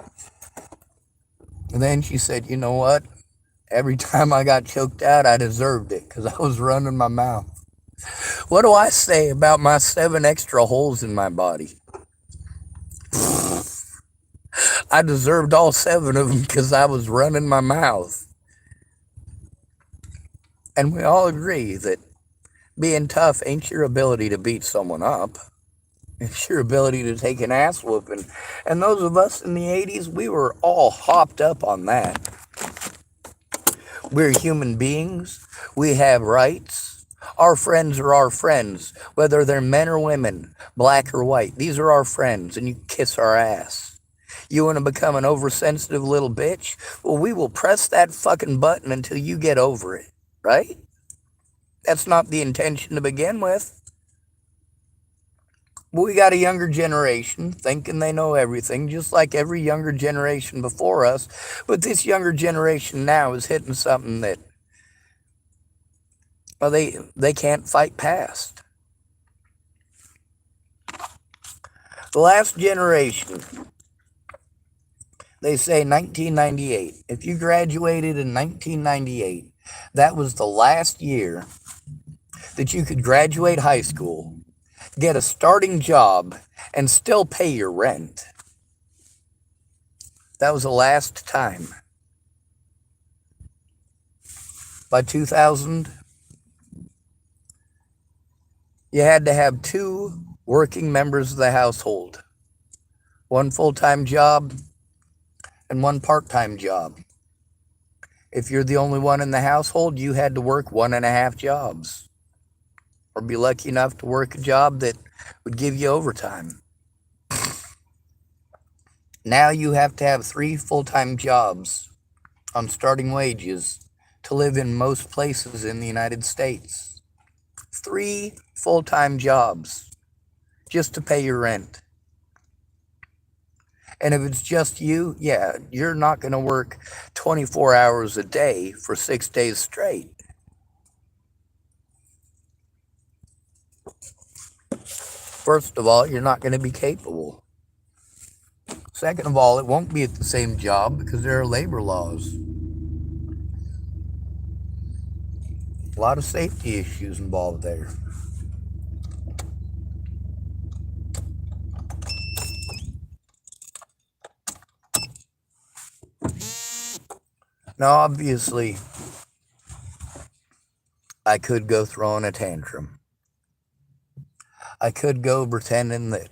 And then she said, you know what? Every time I got choked out, I deserved it because I was running my mouth. What do I say about my 7 extra holes in my body? I deserved all 7 of them because I was running my mouth. And we all agree that being tough ain't your ability to beat someone up. It's your ability to take an ass whooping. And those of us in the 80s, we were all hopped up on that. We're human beings. We have rights. Our friends are our friends, whether they're men or women, black or white. These are our friends, and you kiss our ass. You want to become an oversensitive little bitch? Well, we will press that fucking button until you get over it, right? That's not the intention to begin with. But we got a younger generation thinking they know everything, just like every younger generation before us. But this younger generation now is hitting something that, well, they can't fight past. The last generation, They say 1998. If you graduated in 1998, that was the last year that you could graduate high school, get a starting job, and still pay your rent. That was the last time. By 2000, you had to have 2 working members of the household, 1 full-time job and 1 part-time job. If you're the only one in the household, you had to work 1.5 jobs, or be lucky enough to work a job that would give you overtime. Now you have to have 3 full-time jobs on starting wages to live in most places in the United States. 3 full-time jobs just to pay your rent. And if it's just you, yeah, you're not going to work 24 hours a day for 6 days straight. First of all, you're not going to be capable. Second of all, it won't be at the same job because there are labor laws. A lot of safety issues involved there. Now, obviously, I could go throwing a tantrum. I could go pretending that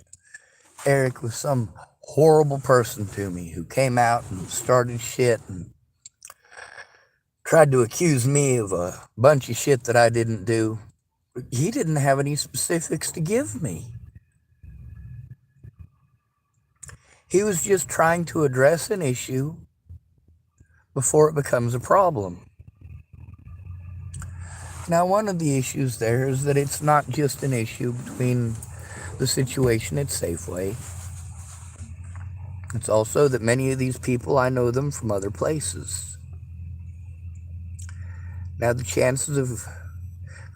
Eric was some horrible person to me who came out and started shit and tried to accuse me of a bunch of shit that I didn't do. He didn't have any specifics to give me. He was just trying to address an issue before it becomes a problem. Now, one of the issues there is that it's not just an issue between the situation at Safeway. It's also that many of these people, I know them from other places. Now, the chances of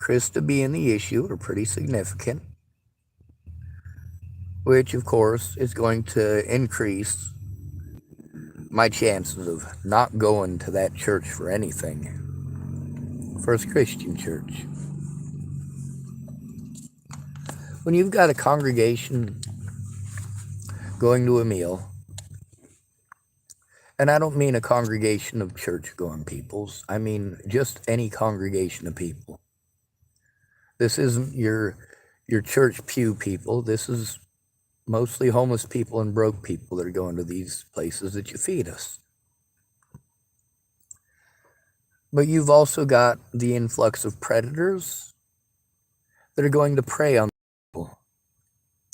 Krista being the issue are pretty significant, which, of course, is going to increase my chances of not going to that church for anything. First Christian Church. When you've got a congregation going to a meal, and I don't mean a congregation of church-going peoples, I mean just any congregation of people. This isn't your church pew people. This is mostly homeless people and broke people that are going to these places that you feed us. But you've also got the influx of predators that are going to prey on people.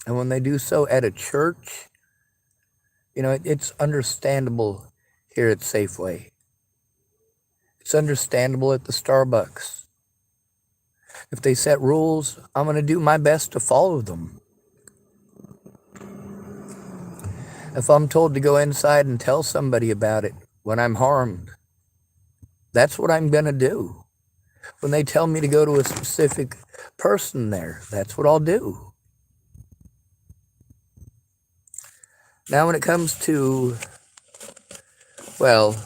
And when they do so at a church, you know, it's understandable here at Safeway. It's understandable at the Starbucks. If they set rules, I'm going to do my best to follow them. If I'm told to go inside and tell somebody about it when I'm harmed, that's what I'm going to do. When they tell me to go to a specific person there, that's what I'll do. Now, when it comes to, well,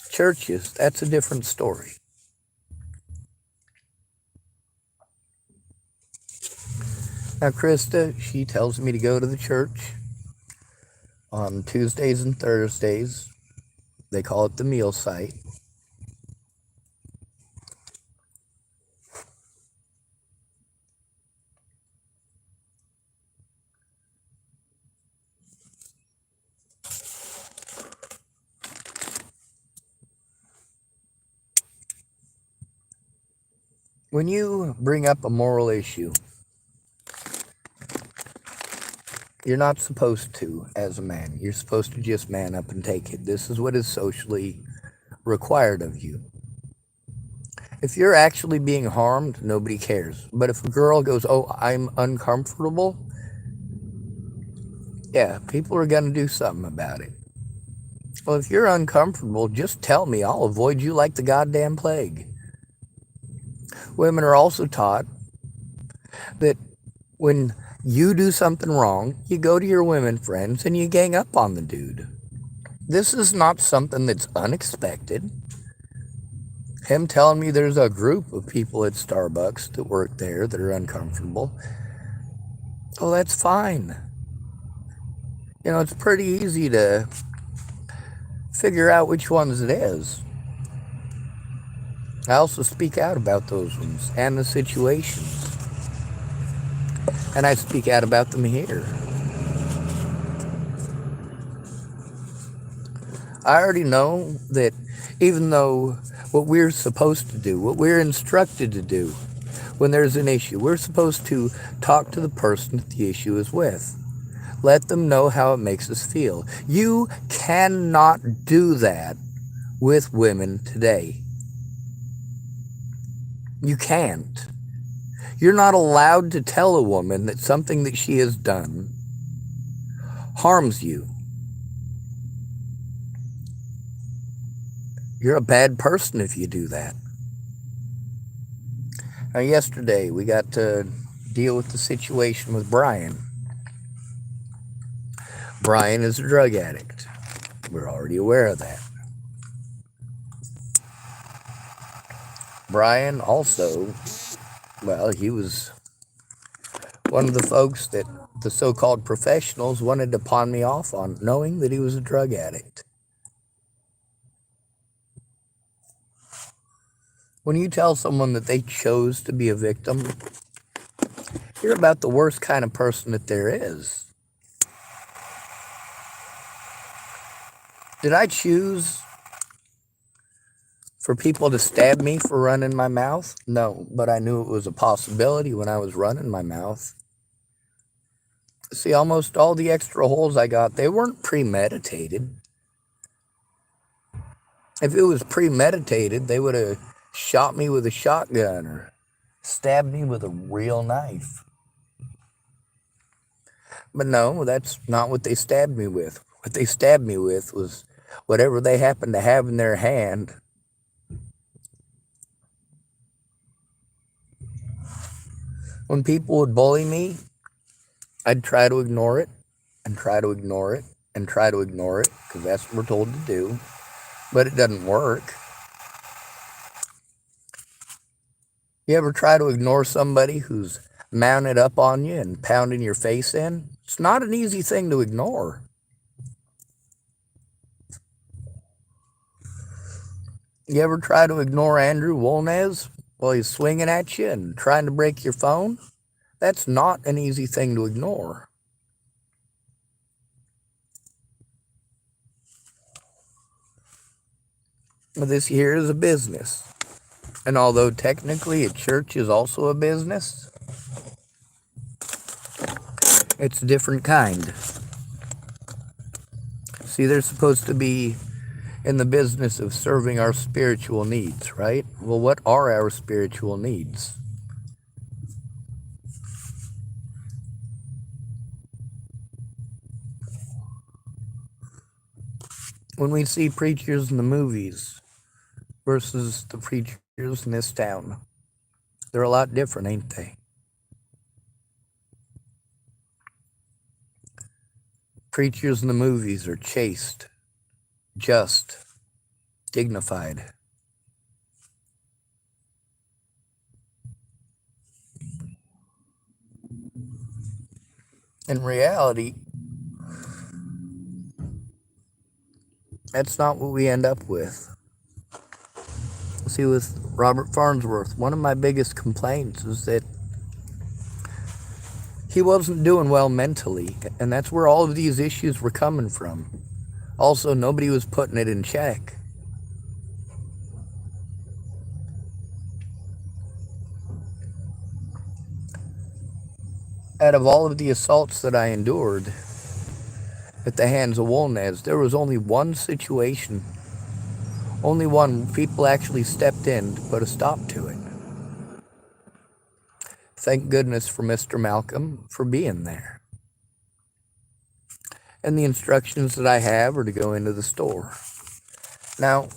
churches, that's a different story. Now, Krista, she tells me to go to the church on Tuesdays and Thursdays. They call it the meal site. When you bring up a moral issue, you're not supposed to, as a man. You're supposed to just man up and take it. This is what is socially required of you. If you're actually being harmed, nobody cares. But if a girl goes, oh, I'm uncomfortable, yeah, people are going to do something about it. Well, if you're uncomfortable, just tell me. I'll avoid you like the goddamn plague. Women are also taught that when you do something wrong, you go to your women friends and you gang up on the dude. This is not something that's unexpected. Him telling me there's a group of people at Starbucks that work there that are uncomfortable. Oh, that's fine. You know, it's pretty easy to figure out which ones it is. I also speak out about those ones and the situations. And I speak out about them here. I already know that even though what we're supposed to do, what we're instructed to do when there's an issue, we're supposed to talk to the person that the issue is with. Let them know how it makes us feel. You cannot do that with women today. You can't. You're not allowed to tell a woman that something that she has done harms you. You're a bad person if you do that. Now, yesterday we got to deal with the situation with Brian. Brian is a drug addict. We're already aware of that. Brian also, well, he was one of the folks that the so-called professionals wanted to pawn me off on, knowing that he was a drug addict. When you tell someone that they chose to be a victim, you're about the worst kind of person that there is. Did I choose for people to stab me for running my mouth? No, but I knew it was a possibility when I was running my mouth. See, almost all the extra holes I got, they weren't premeditated. If it was premeditated, they would have shot me with a shotgun or stabbed me with a real knife. But no, that's not what they stabbed me with. What they stabbed me with was whatever they happened to have in their hand. When people would bully me, I'd try to ignore it and try to ignore it and try to ignore it because that's what we're told to do. But it doesn't work. You ever try to ignore somebody who's mounted up on you and pounding your face in? It's not an easy thing to ignore. You ever try to ignore Andrew Wolnez while he's swinging at you and trying to break your phone? That's not an easy thing to ignore. This here is a business. And although technically a church is also a business, it's a different kind. See, they're supposed to be in the business of serving our spiritual needs, right? Well, what are our spiritual needs? When we see preachers in the movies versus the preachers in this town, they're a lot different, ain't they? Preachers in the movies are chaste, just, dignified. In reality, that's not what we end up with. See, with Robert Farnsworth, one of my biggest complaints is that he wasn't doing well mentally, and that's where all of these issues were coming from. Also, nobody was putting it in check. Out of all of the assaults that I endured at the hands of wolnez, there was only one situation, only one people actually stepped in to put a stop to it. Thank goodness for Mr. Malcolm for being there. And the instructions that I have are to go into the store. Now,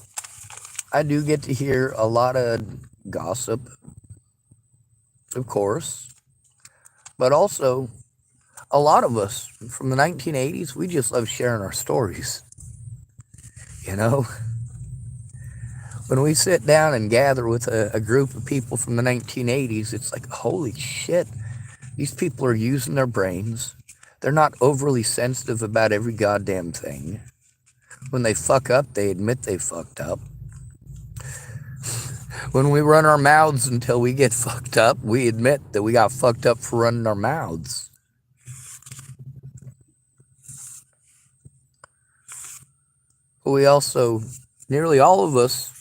I do get to hear a lot of gossip, of course, but also a lot of us from the 1980s, we just love sharing our stories. you know? When we sit down and gather with a group of people from the 1980s, it's like, holy shit, these people are using their brains. They're not overly sensitive about every goddamn thing. When they fuck up, they admit they fucked up. When we run our mouths until we get fucked up, we admit that we got fucked up for running our mouths. But we also, nearly all of us,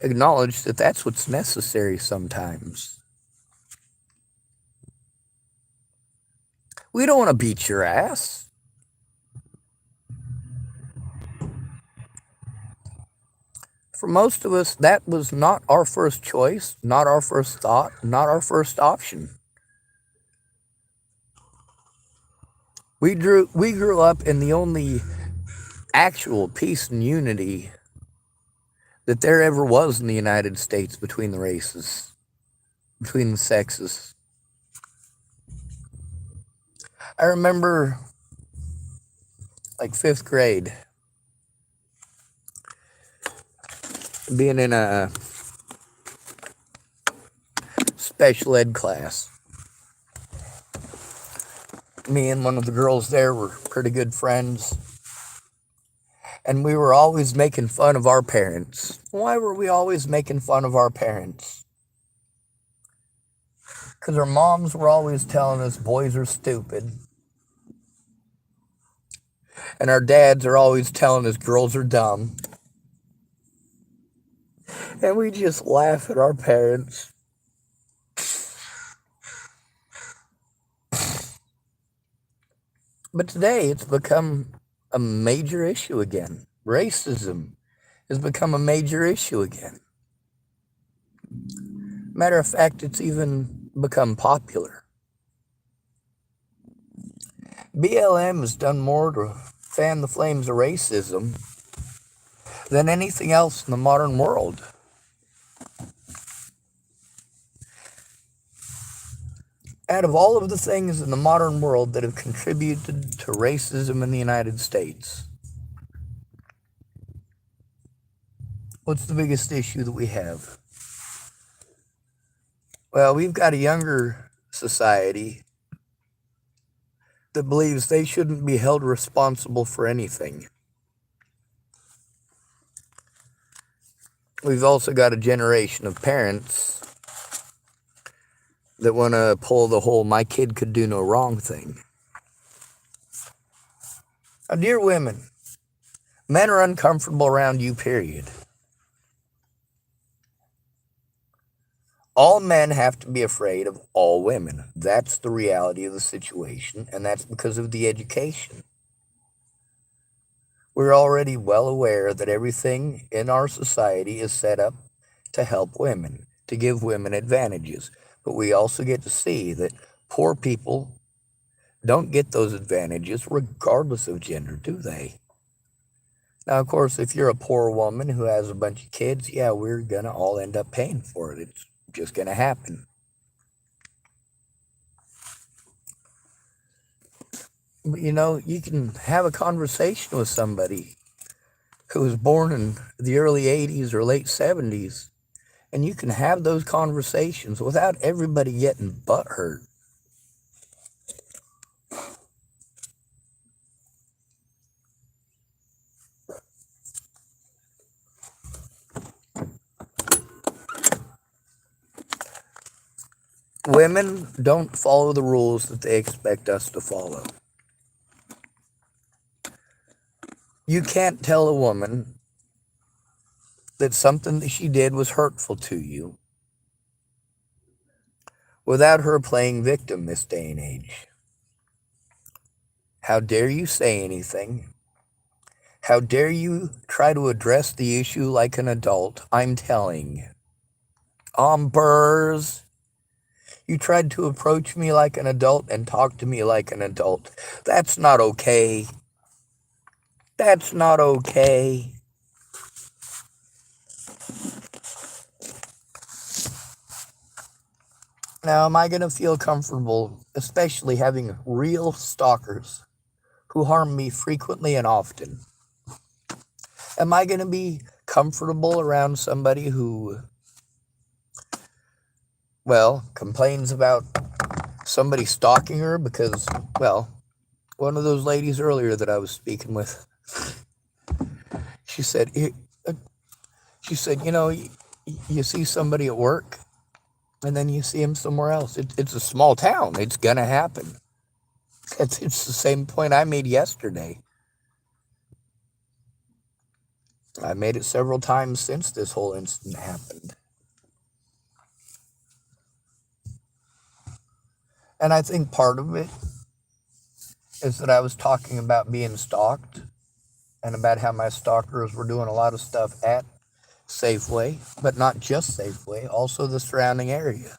acknowledge that that's what's necessary sometimes. We don't want to beat your ass. For most of us, that was not our first choice, not our first thought, not our first option. We grew up in the only actual peace and unity that there ever was in the United States between the races, between the sexes. I remember, like 5th grade, being in a special ed class. Me and one of the girls there were pretty good friends. And we were always making fun of our parents. Why were we always making fun of our parents? Because our moms were always telling us boys are stupid. And our dads are always telling us girls are dumb. And we just laugh at our parents. But today it's become a major issue again. Racism has become a major issue again. Matter of fact, it's even become popular. BLM has done more to fan the flames of racism than anything else in the modern world. Out of all of the things in the modern world that have contributed to racism in the United States, what's the biggest issue that we have? Well, we've got a younger society that believes they shouldn't be held responsible for anything. We've also got a generation of parents that want to pull the whole "my kid could do no wrong" thing. Now, dear women, men are uncomfortable around you, period. All men have to be afraid of all women. That's the reality of the situation, and that's because of the education. We're already well aware that everything in our society is set up to help women, to give women advantages. But we also get to see that poor people don't get those advantages regardless of gender, do they? Now, of course, if you're a poor woman who has a bunch of kids, yeah, we're going to all end up paying for it. It's just going to happen. But, you know, you can have a conversation with somebody who was born in the early 80s or late 70s, and you can have those conversations without everybody getting butthurt. Women don't follow the rules that they expect us to follow. You can't tell a woman that something that she did was hurtful to you without her playing victim this day and age. How dare you say anything? How dare you try to address the issue like an adult? I'm telling. Burrs. You tried to approach me like an adult and talk to me like an adult. That's not okay. That's not okay. Now, am I going to feel comfortable, especially having real stalkers who harm me frequently and often? Am I going to be comfortable around somebody who, well, complains about somebody stalking her because, well, one of those ladies earlier that I was speaking with, she said, uh, you know, you see somebody at work and then you see him somewhere else. It's a small town. It's going to happen. It's the same point I made yesterday. I made it several times since this whole incident happened. And I think part of it is that I was talking about being stalked and about how my stalkers were doing a lot of stuff at Safeway, but not just Safeway, also the surrounding area.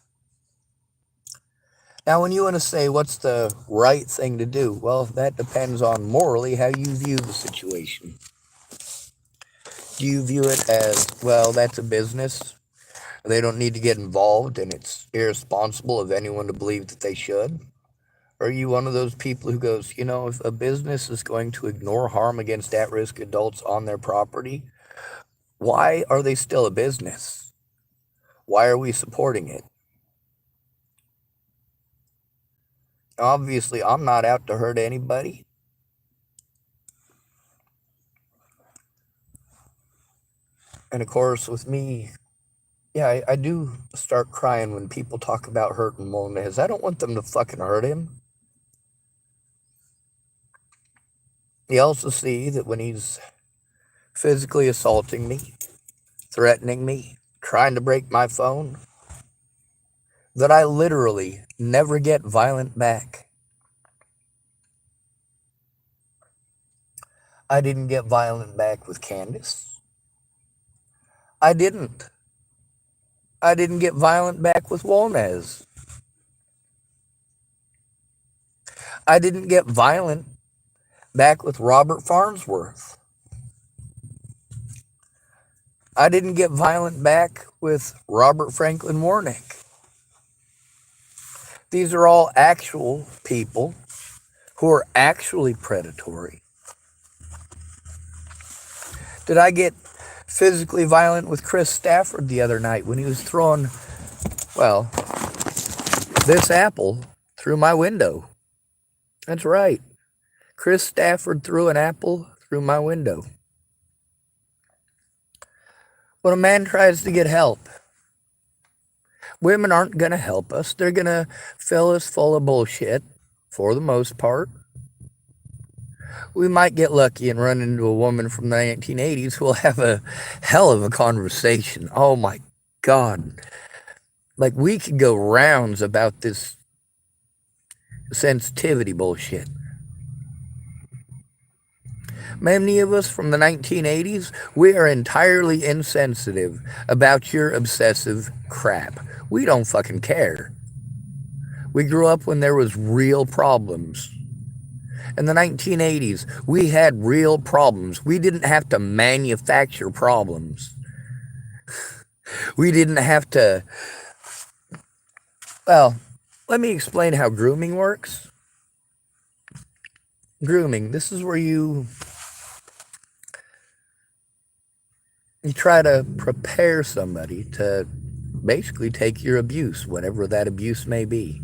Now, when you want to say what's the right thing to do, well, that depends on morally how you view the situation. Do you view it as, well, that's a business, they don't need to get involved, and it's irresponsible of anyone to believe that they should? Or are you one of those people who goes, you know, if a business is going to ignore harm against at-risk adults on their property, why are they still a business? Why are we supporting it? Obviously, I'm not out to hurt anybody. And of course, with me, yeah, I do start crying when people talk about hurting Wolnez. I don't want them to fucking hurt him. You also see that when he's physically assaulting me, threatening me, trying to break my phone, that I literally never get violent back. I didn't get violent back with Candace. I didn't get violent back with Wolnez. I didn't get violent back with Robert Farnsworth. I didn't get violent back with Robert Franklin Warnick. These are all actual people who are actually predatory. Did I get physically violent with Chris Stafford the other night when he was throwing, well, this apple through my window? That's right. Chris Stafford threw an apple through my window. When a man tries to get help, women aren't going to help us. They're going to fill us full of bullshit, for the most part. We might get lucky and run into a woman from the 1980s who will have a hell of a conversation. Oh my God. Like, we could go rounds about this sensitivity bullshit. Many of us from the 1980s, we are entirely insensitive about your obsessive crap. We don't fucking care. We grew up when there was real problems. In the 1980s, we had real problems. We didn't have to manufacture problems. We didn't have to... Well, let me explain how grooming works. Grooming, this is where you try to prepare somebody to basically take your abuse, whatever that abuse may be.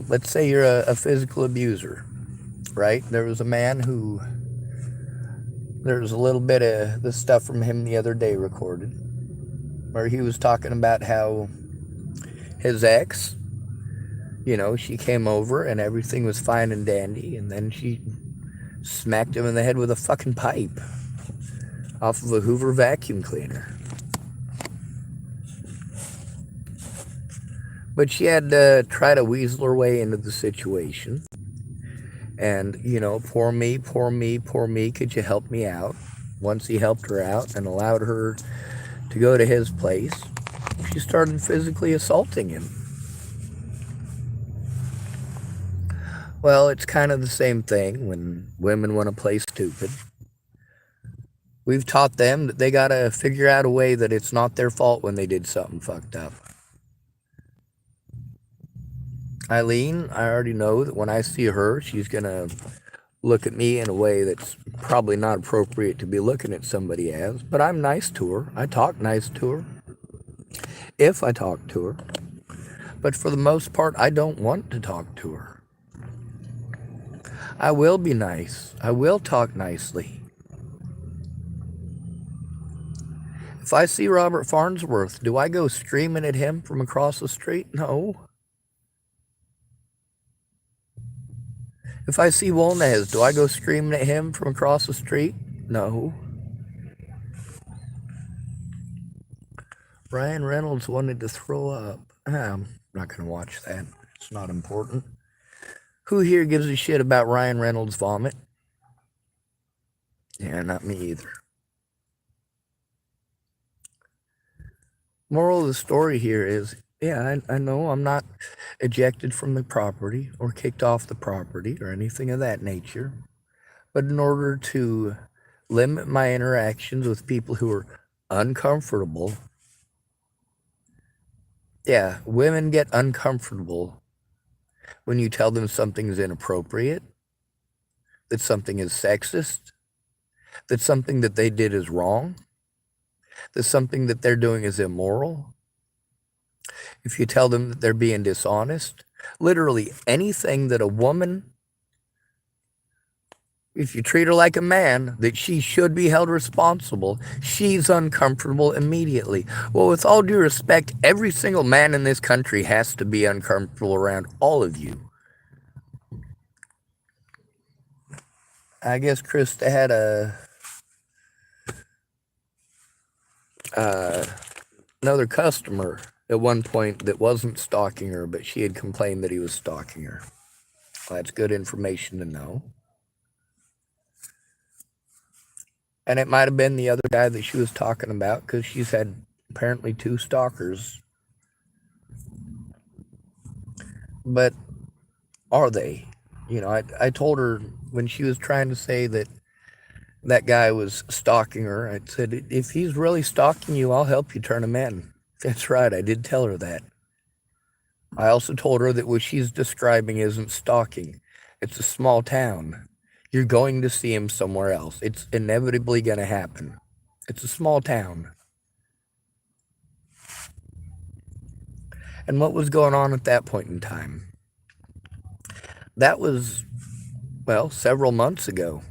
Let's say you're a physical abuser, right? There was a man who, there was a little bit of the stuff from him the other day recorded, where he was talking about how his ex, you know, she came over and everything was fine and dandy, and then she smacked him in the head with a fucking pipe off of a Hoover vacuum cleaner. But she had to try to weasel her way into the situation. And, you know, poor me, could you help me out? Once he helped her out and allowed her to go to his place, she started physically assaulting him. Well, it's kind of the same thing when women want to play stupid. We've taught them that they got to figure out a way that it's not their fault when they did something fucked up. Eileen, I already know that when I see her, she's going to look at me in a way that's probably not appropriate to be looking at somebody as, but I'm nice to her. I talk nice to her if I talk to her. But for the most part, I don't want to talk to her. I will be nice. I will talk nicely. If I see Robert Farnsworth, do I go screaming at him from across the street? No. If I see Wolnez, do I go screaming at him from across the street? No. Ryan Reynolds wanted to throw up. I'm not going to watch that. It's not important. Who here gives a shit about Ryan Reynolds' vomit? Yeah, not me either. Moral of the story here is, yeah, I know I'm not ejected from the property or kicked off the property or anything of that nature. But in order to limit my interactions with people who are uncomfortable, yeah, women get uncomfortable when you tell them something's inappropriate, that something is sexist, that something that they did is wrong, that something that they're doing is immoral. If you tell them that they're being dishonest, literally anything that a woman, if you treat her like a man, that she should be held responsible, she's uncomfortable immediately. Well, with all due respect, every single man in this country has to be uncomfortable around all of you. I guess Krista had another customer at one point that wasn't stalking her, but she had complained that he was stalking her. Well, that's good information to know. And it might have been the other guy that she was talking about, because she's had apparently 2 stalkers. But are they? You know, I told her when she was trying to say that that guy was stalking her, I said, if he's really stalking you, I'll help you turn him in. That's right, I did tell her that. I also told her that what she's describing isn't stalking. It's a small town. You're going to see him somewhere else. It's inevitably going to happen. It's a small town. And what was going on at that point in time? That was, well, several months ago.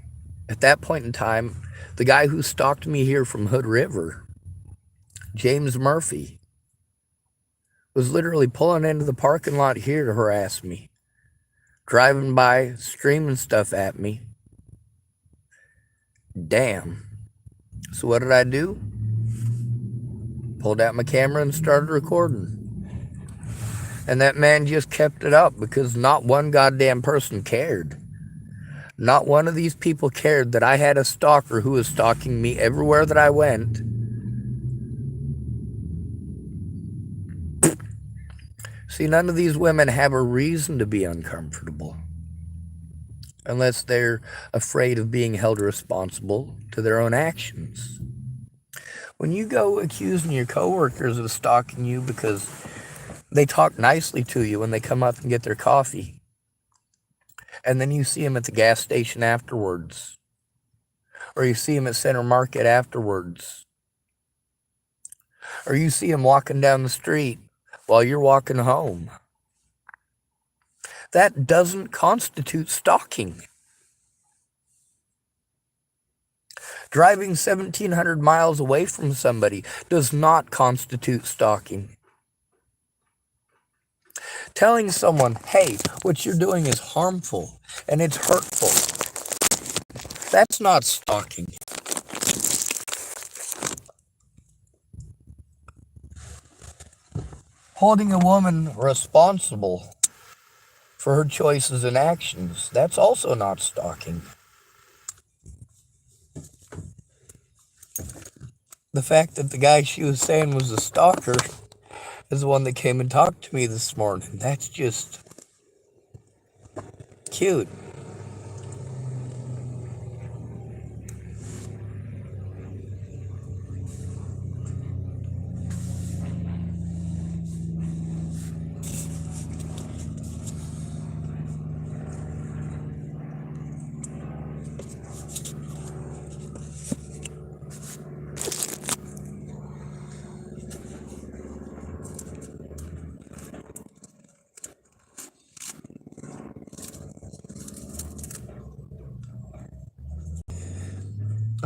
At that point in time, the guy who stalked me here from Hood River, James Murphy, was literally pulling into the parking lot here to harass me, driving by, screaming stuff at me. Damn. So what did I do? Pulled out my camera and started recording. And that man just kept it up because not one goddamn person cared. Not one of these people cared that I had a stalker who was stalking me everywhere that I went. See, none of these women have a reason to be uncomfortable unless they're afraid of being held responsible to their own actions. When you go accusing your coworkers of stalking you because they talk nicely to you when they come up and get their coffee, and then you see them at the gas station afterwards, or you see them at Center Market afterwards, or you see them walking down the street while you're walking home, that doesn't constitute stalking. Driving 1,700 miles away from somebody does not constitute stalking. Telling someone, hey, what you're doing is harmful and it's hurtful, that's not stalking. Holding a woman responsible for her choices and actions, that's also not stalking. The fact that the guy she was saying was a stalker is the one that came and talked to me this morning. That's just cute.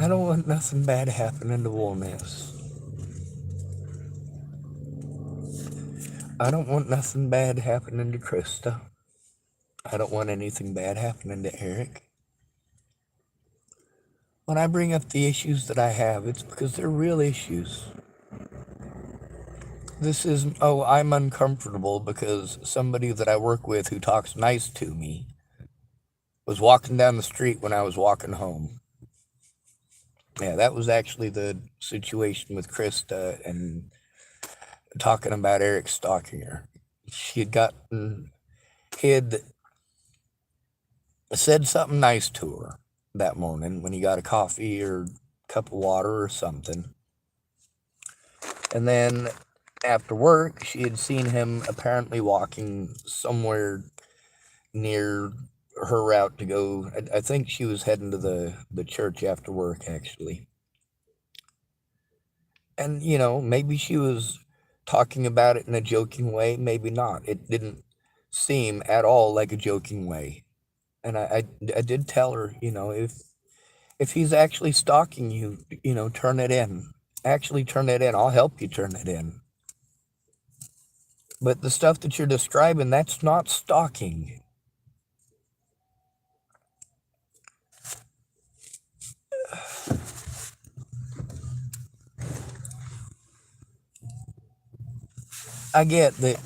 I don't want nothing bad happening to wolnez. I don't want nothing bad happening to Krista. I don't want anything bad happening to Eric. When I bring up the issues that I have, it's because they're real issues. This isn't, oh, I'm uncomfortable because somebody that I work with who talks nice to me was walking down the street when I was walking home. Yeah, that was actually the situation with Krista and talking about Eric stalking her. He had said something nice to her that morning when he got a coffee or cup of water or something. And then after work, she had seen him apparently walking somewhere near her route to go. I think she was heading to the church after work, actually. And, maybe she was talking about it in a joking way, maybe not. It didn't seem at all like a joking way. And I did tell her, if he's actually stalking you, turn it in. Actually turn it in. I'll help you turn it in. But the stuff that you're describing, that's not stalking. I get that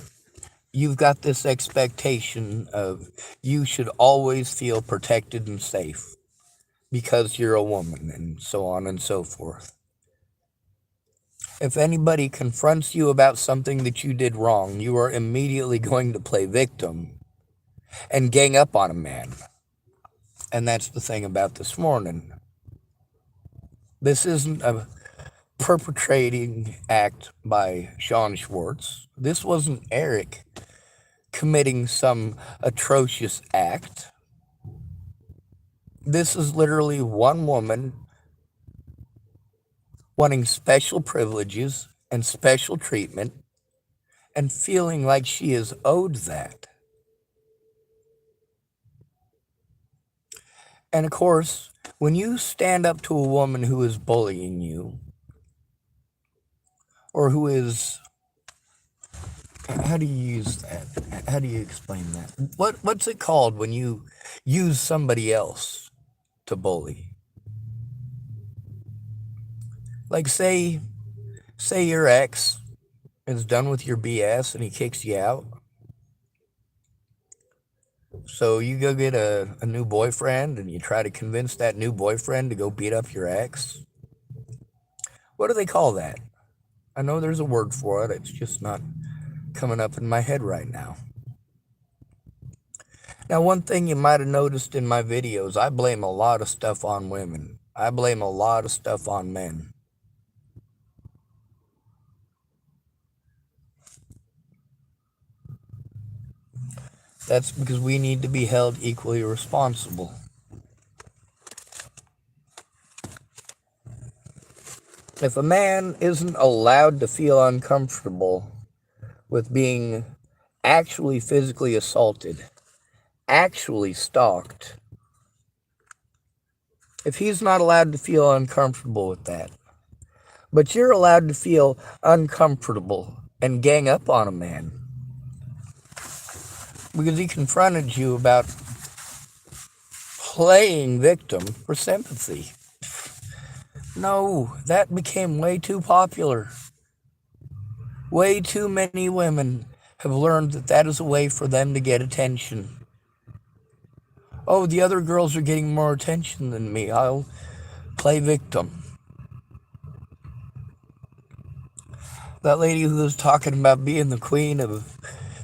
you've got this expectation of you should always feel protected and safe because you're a woman and so on and so forth. If anybody confronts you about something that you did wrong, you are immediately going to play victim and gang up on a man. And that's the thing about this morning. This isn't a perpetrating act by Sean Schwartz. This wasn't Eric committing some atrocious act. This is literally one woman wanting special privileges and special treatment and feeling like she is owed that. And of course, when you stand up to a woman who is bullying you, or who is, how do you use that? How do you explain that? What's it called when you use somebody else to bully? Like say your ex is done with your BS and he kicks you out. So you go get a new boyfriend and you try to convince that new boyfriend to go beat up your ex. What do they call that? I know there's a word for it. It's just not coming up in my head right now. Now, one thing you might have noticed in my videos, I blame a lot of stuff on women. I blame a lot of stuff on men. That's because we need to be held equally responsible. If a man isn't allowed to feel uncomfortable with being actually physically assaulted, actually stalked, if he's not allowed to feel uncomfortable with that, but you're allowed to feel uncomfortable and gang up on a man because he confronted you about playing victim for sympathy. No, that became way too popular. Way too many women have learned that that is a way for them to get attention. Oh, the other girls are getting more attention than me. I'll play victim. That lady who was talking about being the queen of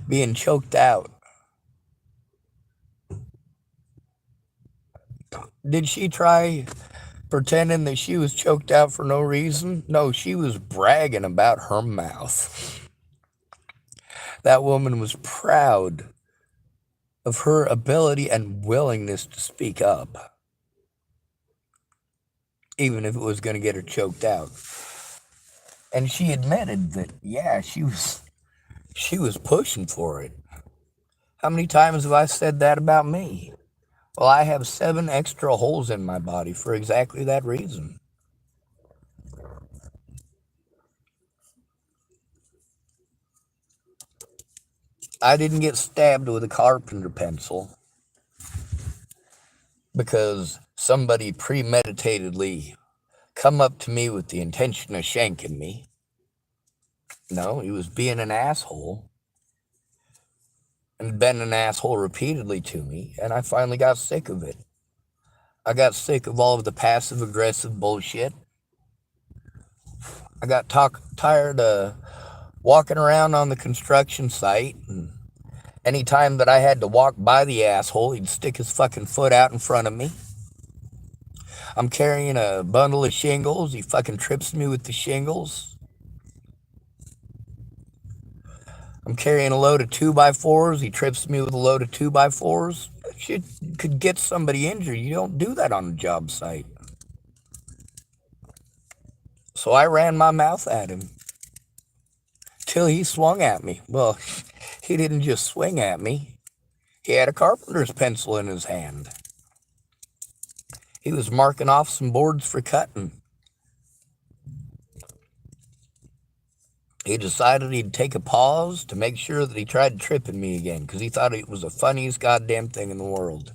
being choked out. Did she try pretending that she was choked out for no reason? No, she was bragging about her mouth. That woman was proud of her ability and willingness to speak up, even if it was going to get her choked out. And she admitted that, yeah, she was pushing for it. How many times have I said that about me? Well, I have 7 extra holes in my body for exactly that reason. I didn't get stabbed with a carpenter pencil because somebody premeditatedly come up to me with the intention of shanking me. No, he was being an asshole and been an asshole repeatedly to me, and I finally got sick of it. I got sick of all of the passive aggressive bullshit. I got tired of walking around on the construction site, and anytime that I had to walk by the asshole, he'd stick his fucking foot out in front of me. I'm carrying a bundle of shingles. He fucking trips me with the shingles. I'm carrying a load of 2x4s. He trips me with a load of 2x4s. That shit could get somebody injured. You don't do that on a job site. So I ran my mouth at him till he swung at me. Well, he didn't just swing at me. He had a carpenter's pencil in his hand. He was marking off some boards for cutting. He decided he'd take a pause to make sure that he tried tripping me again because he thought it was the funniest goddamn thing in the world.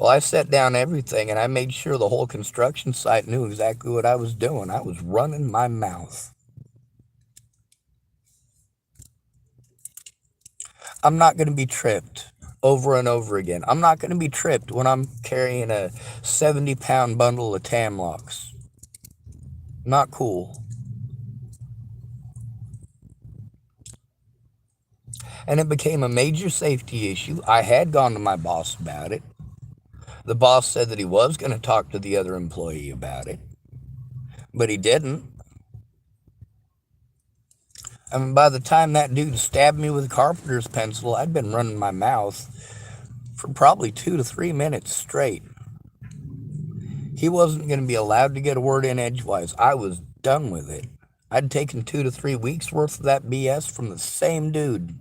Well, I set down everything and I made sure the whole construction site knew exactly what I was doing. I was running my mouth. I'm not going to be tripped over and over again. I'm not going to be tripped when I'm carrying a 70-pound bundle of Tamlocks. Not cool. And it became a major safety issue. I had gone to my boss about it. The boss said that he was going to talk to the other employee about it, but he didn't. I mean, by the time that dude stabbed me with a carpenter's pencil, I'd been running my mouth for probably 2 to 3 minutes straight. He wasn't going to be allowed to get a word in edgewise. I was done with it. I'd taken 2 to 3 weeks worth of that BS from the same dude.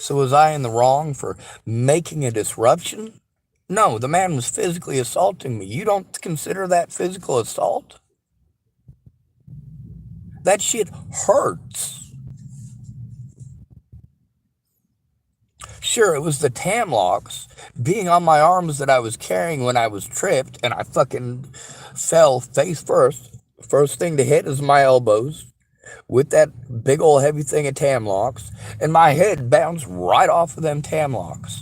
So was I in the wrong for making a disruption? No, the man was physically assaulting me. You don't consider that physical assault? That shit hurts. Sure, it was the Tamlocks being on my arms that I was carrying when I was tripped, and I fucking fell face first. First thing to hit is my elbows with that big old heavy thing of Tamlocks, and my head bounced right off of them Tamlocks.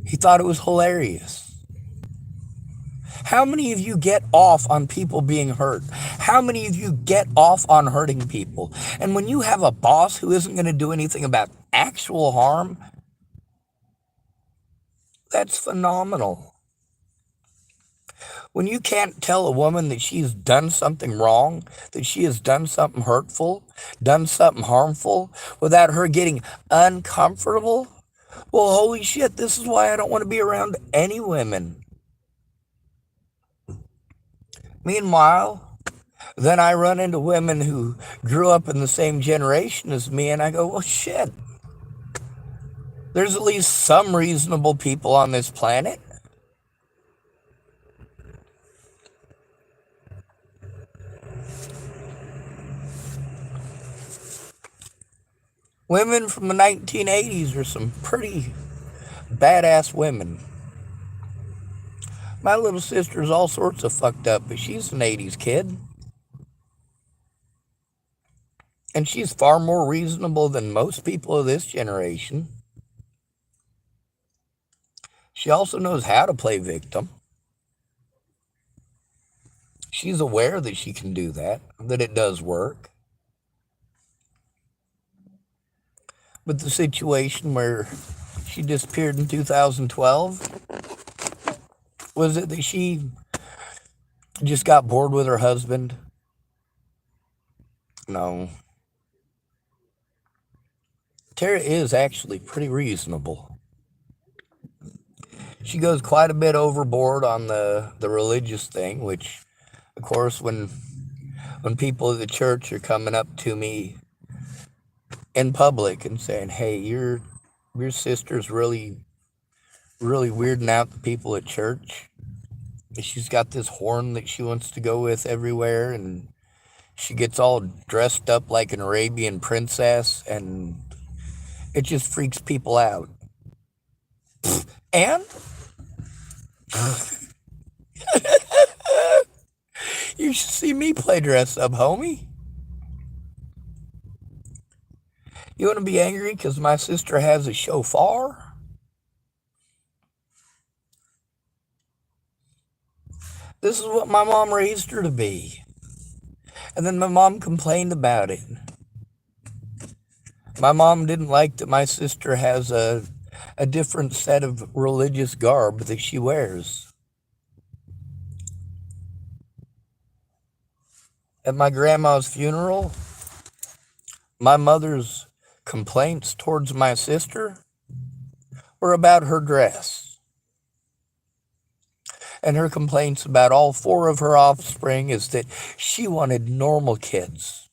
He thought it was hilarious. How many of you get off on people being hurt? How many of you get off on hurting people? And when you have a boss who isn't going to do anything about actual harm, that's phenomenal. When you can't tell a woman that she's done something wrong, that she has done something hurtful, done something harmful, without her getting uncomfortable, well, holy shit, this is why I don't want to be around any women. Meanwhile, then I run into women who grew up in the same generation as me, and I go, well, shit. There's at least some reasonable people on this planet. Women from the 1980s are some pretty badass women. My little sister's all sorts of fucked up, but she's an 80s kid. And she's far more reasonable than most people of this generation. She also knows how to play victim. She's aware that she can do that it does work. But the situation where she disappeared in 2012, was it that she just got bored with her husband? No. Tara is actually pretty reasonable. She goes quite a bit overboard on the religious thing, which, of course, when people at the church are coming up to me in public and saying, hey, your sister's really weirding out the people at church, She's got this horn that she wants to go with everywhere, and she gets all dressed up like an Arabian princess, and it just freaks people out. And you should see me play dress up, homie. You want to be angry because my sister has a shofar? This is what my mom raised her to be. And then my mom complained about it. My mom didn't like that my sister has a different set of religious garb that she wears. At my grandma's funeral, my mother's complaints towards my sister were about her dress. And her complaints about all four of her offspring is that she wanted normal kids.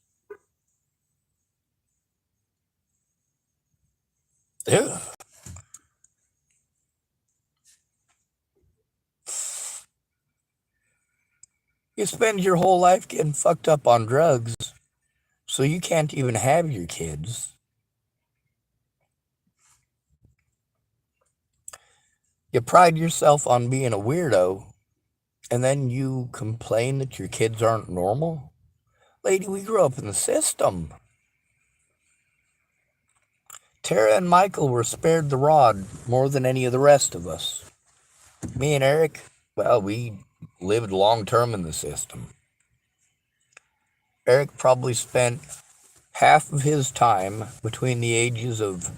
Ew. You spend your whole life getting fucked up on drugs, so you can't even have your kids. You pride yourself on being a weirdo, and then you complain that your kids aren't normal? Lady, we grew up in the system. Tara and Michael were spared the rod more than any of the rest of us. Me and Eric, well, we lived long term in the system. Eric probably spent half of his time between the ages of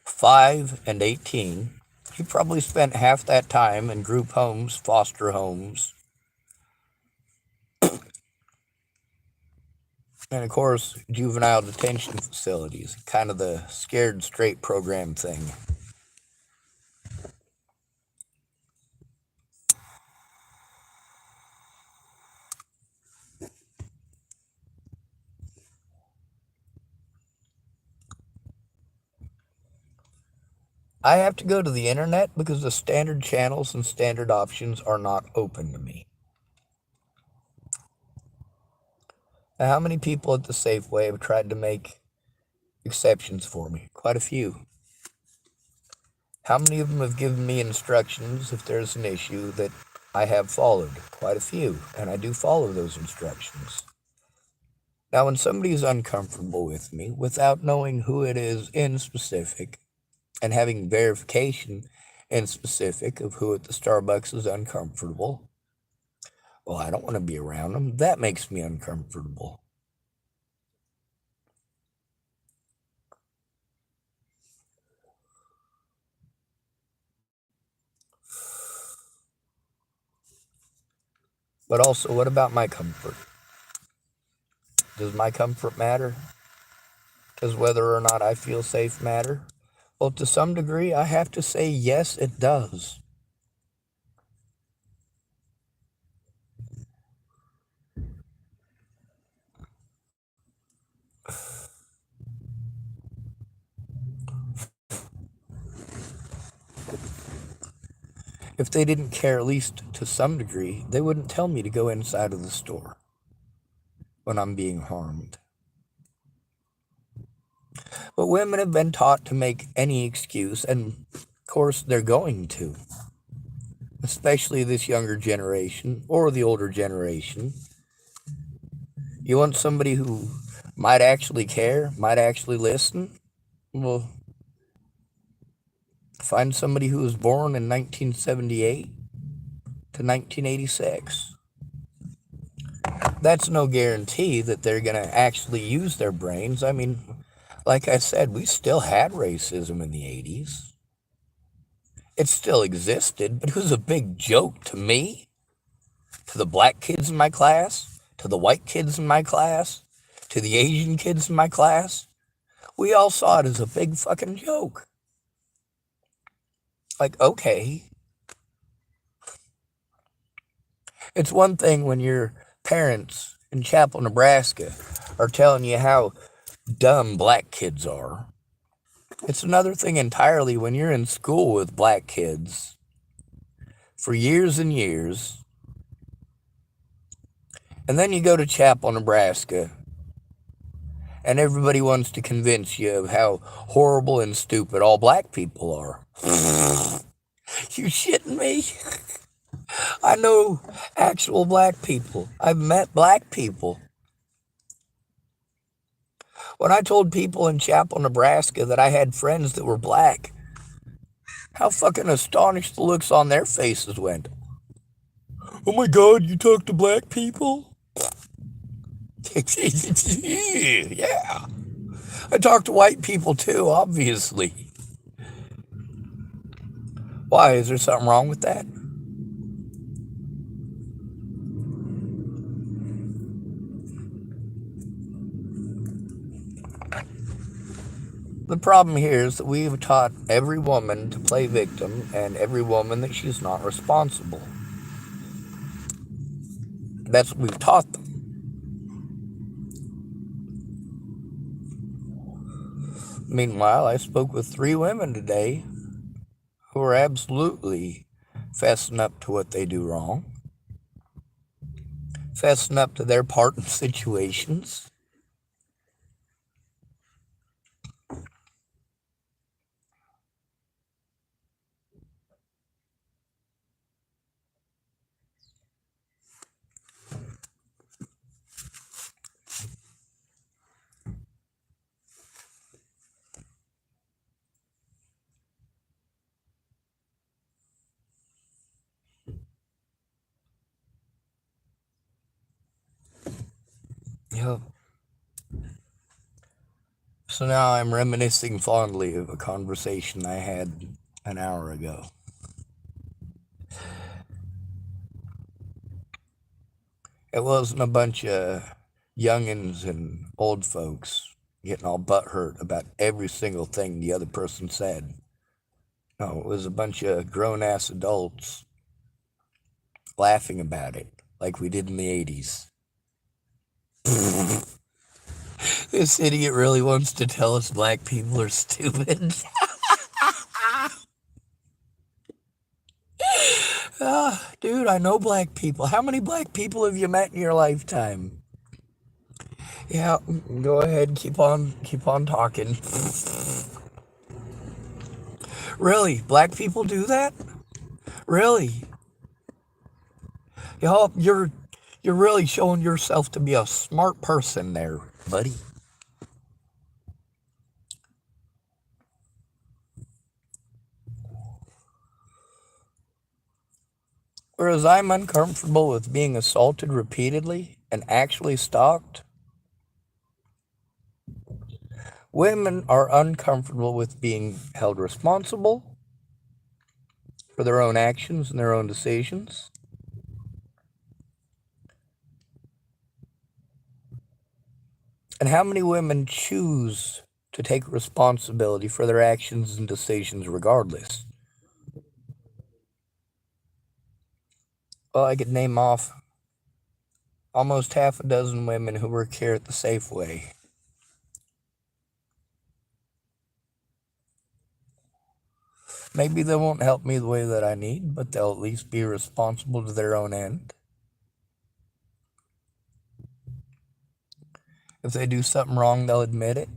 5 and 18. He probably spent half that time in group homes, foster homes, and of course, juvenile detention facilities, kind of the scared straight program thing. I have to go to the internet because the standard channels and standard options are not open to me. Now, how many people at the Safeway have tried to make exceptions for me? Quite a few. How many of them have given me instructions if there's an issue that I have followed? Quite a few, and I do follow those instructions. Now, when somebody is uncomfortable with me, without knowing who it is in specific, and having verification in specific of who at the Starbucks is uncomfortable, well, I don't want to be around them. That makes me uncomfortable. But also, what about my comfort? Does my comfort matter? Does whether or not I feel safe matter? Well, to some degree, I have to say yes, it does. If they didn't care, at least to some degree, they wouldn't tell me to go inside of the store when I'm being harmed. But women have been taught to make any excuse, and of course they're going to, especially this younger generation or the older generation. You want somebody who might actually care, might actually listen? Well, find somebody who was born in 1978 to 1986. That's no guarantee that they're going to actually use their brains. I mean, like I said, we still had racism in the 80s. It still existed, but it was a big joke to me, to the black kids in my class, to the white kids in my class, to the Asian kids in my class. We all saw it as a big fucking joke. Like, okay. It's one thing when your parents in Chapel, Nebraska are telling you how dumb black kids are. It's another thing entirely when you're in school with black kids for years and years, And then you go to Chapel, Nebraska, and everybody wants to convince you of how horrible and stupid all black people are. You shitting me? I know actual black people. I've met black people. When I told people in Chapel, Nebraska that I had friends that were black, how fucking astonished the looks on their faces went. Oh my god, you talk to black people? Yeah. I talk to white people too, obviously. Why? Is there something wrong with that? The problem here is that we've taught every woman to play victim and every woman that she's not responsible. That's what we've taught them. Meanwhile, I spoke with 3 women today who are absolutely fessing up to what they do wrong, fessing up to their part in situations. Yep. So now I'm reminiscing fondly of a conversation I had an hour ago. It wasn't a bunch of youngins and old folks getting all butthurt about every single thing the other person said. No, it was a bunch of grown-ass adults laughing about it like we did in the 80s. This idiot really wants to tell us black people are stupid. Dude, I know black people. How many black people have you met in your lifetime? Yeah, go ahead, keep on talking. Really, black people do that? Really? You're really showing yourself to be a smart person there, buddy. Whereas I'm uncomfortable with being assaulted repeatedly and actually stalked, women are uncomfortable with being held responsible for their own actions and their own decisions. And how many women choose to take responsibility for their actions and decisions regardless? Well, I could name off almost half a dozen women who work here at the Safeway. Maybe they won't help me the way that I need, but they'll at least be responsible to their own end. If they do something wrong, they'll admit it.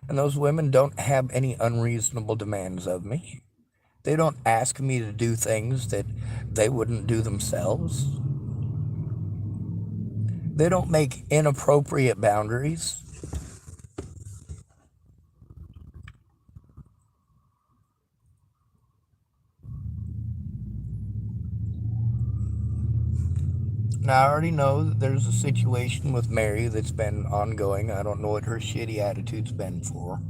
And those women don't have any unreasonable demands of me. They don't ask me to do things that they wouldn't do themselves. They don't make inappropriate boundaries. Now, I already know that there's a situation with Mary that's been ongoing. I don't know what her shitty attitude's been for.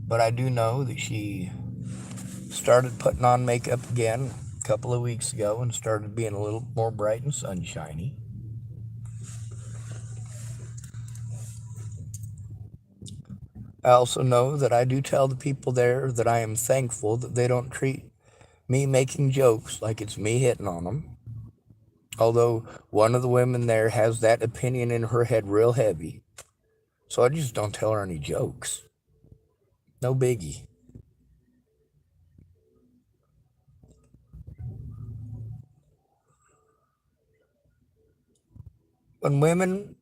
But I do know that she started putting on makeup again a couple of weeks ago and started being a little more bright and sunshiny. I also know that I do tell the people there that I am thankful that they don't treat me making jokes like it's me hitting on them. Although one of the women there has that opinion in her head real heavy. So I just don't tell her any jokes. No biggie. When women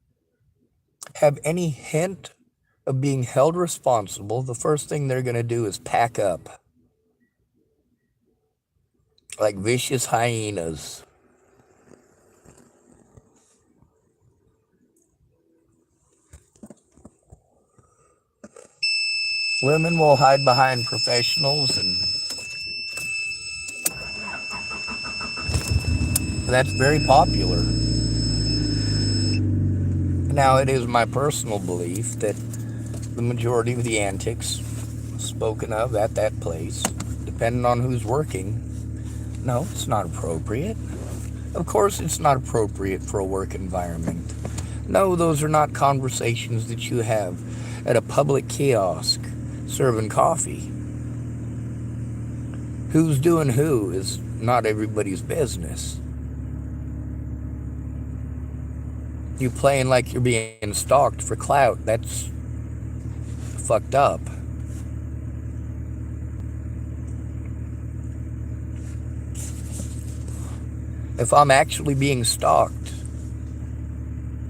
have any hint of being held responsible, the first thing they're going to do is pack up like vicious hyenas. Women will hide behind professionals, and that's very popular. Now, it is my personal belief that the majority of the antics spoken of at that place, depending on who's working, no, it's not appropriate. Of course, it's not appropriate for a work environment. No, those are not conversations that you have at a public kiosk serving coffee. Who's doing who is not everybody's business. You playing like you're being stalked for clout, that's fucked up. If I'm actually being stalked,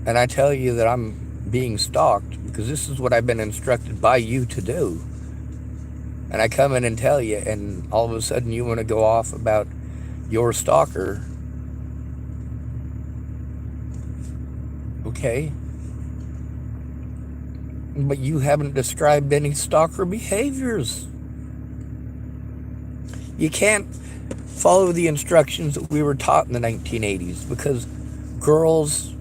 and I tell you that I'm being stalked because this is what I've been instructed by you to do, and I come in and tell you, and all of a sudden you want to go off about your stalker, okay, but you haven't described any stalker behaviors. You can't follow the instructions that we were taught in the 1980s because girls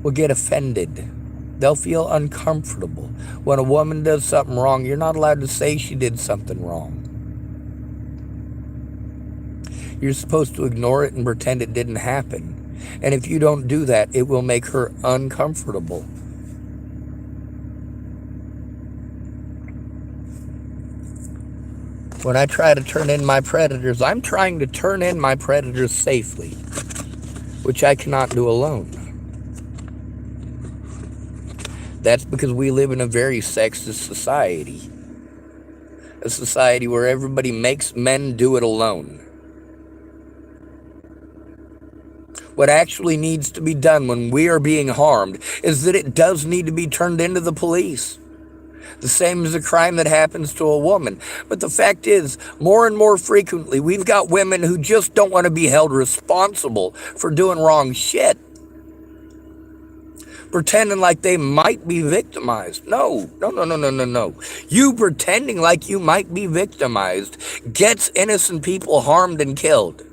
will get offended. They'll feel uncomfortable. When a woman does something wrong, you're not allowed to say she did something wrong. You're supposed to ignore it and pretend it didn't happen. And if you don't do that, it will make her uncomfortable. When I try to turn in my predators, I'm trying to turn in my predators safely, which I cannot do alone. That's because we live in a very sexist society. A society where everybody makes men do it alone. What actually needs to be done when we are being harmed is that it does need to be turned into the police. The same as a crime that happens to a woman. But the fact is, more and more frequently, we've got women who just don't want to be held responsible for doing wrong shit. Pretending like they might be victimized. No. You pretending like you might be victimized gets innocent people harmed and killed.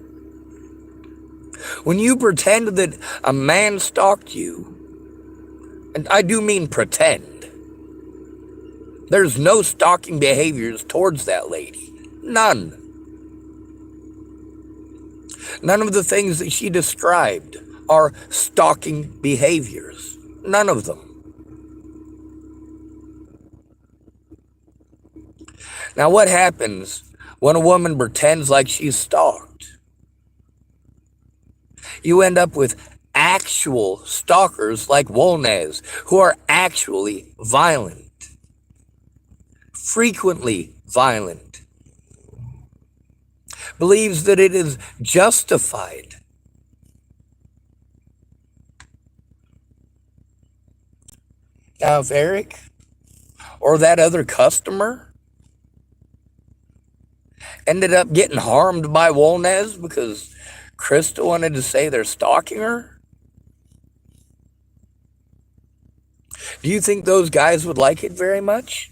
When you pretend that a man stalked you, and I do mean pretend, there's no stalking behaviors towards that lady. None. None of the things that she described are stalking behaviors. None of them. Now, what happens when a woman pretends like she's stalked? You end up with actual stalkers like Wolnez, who are actually violent. Frequently violent. Believes that it is justified. Now, if Eric or that other customer ended up getting harmed by Wolnez because Krista wanted to say they're stalking her, do you think those guys would like it very much?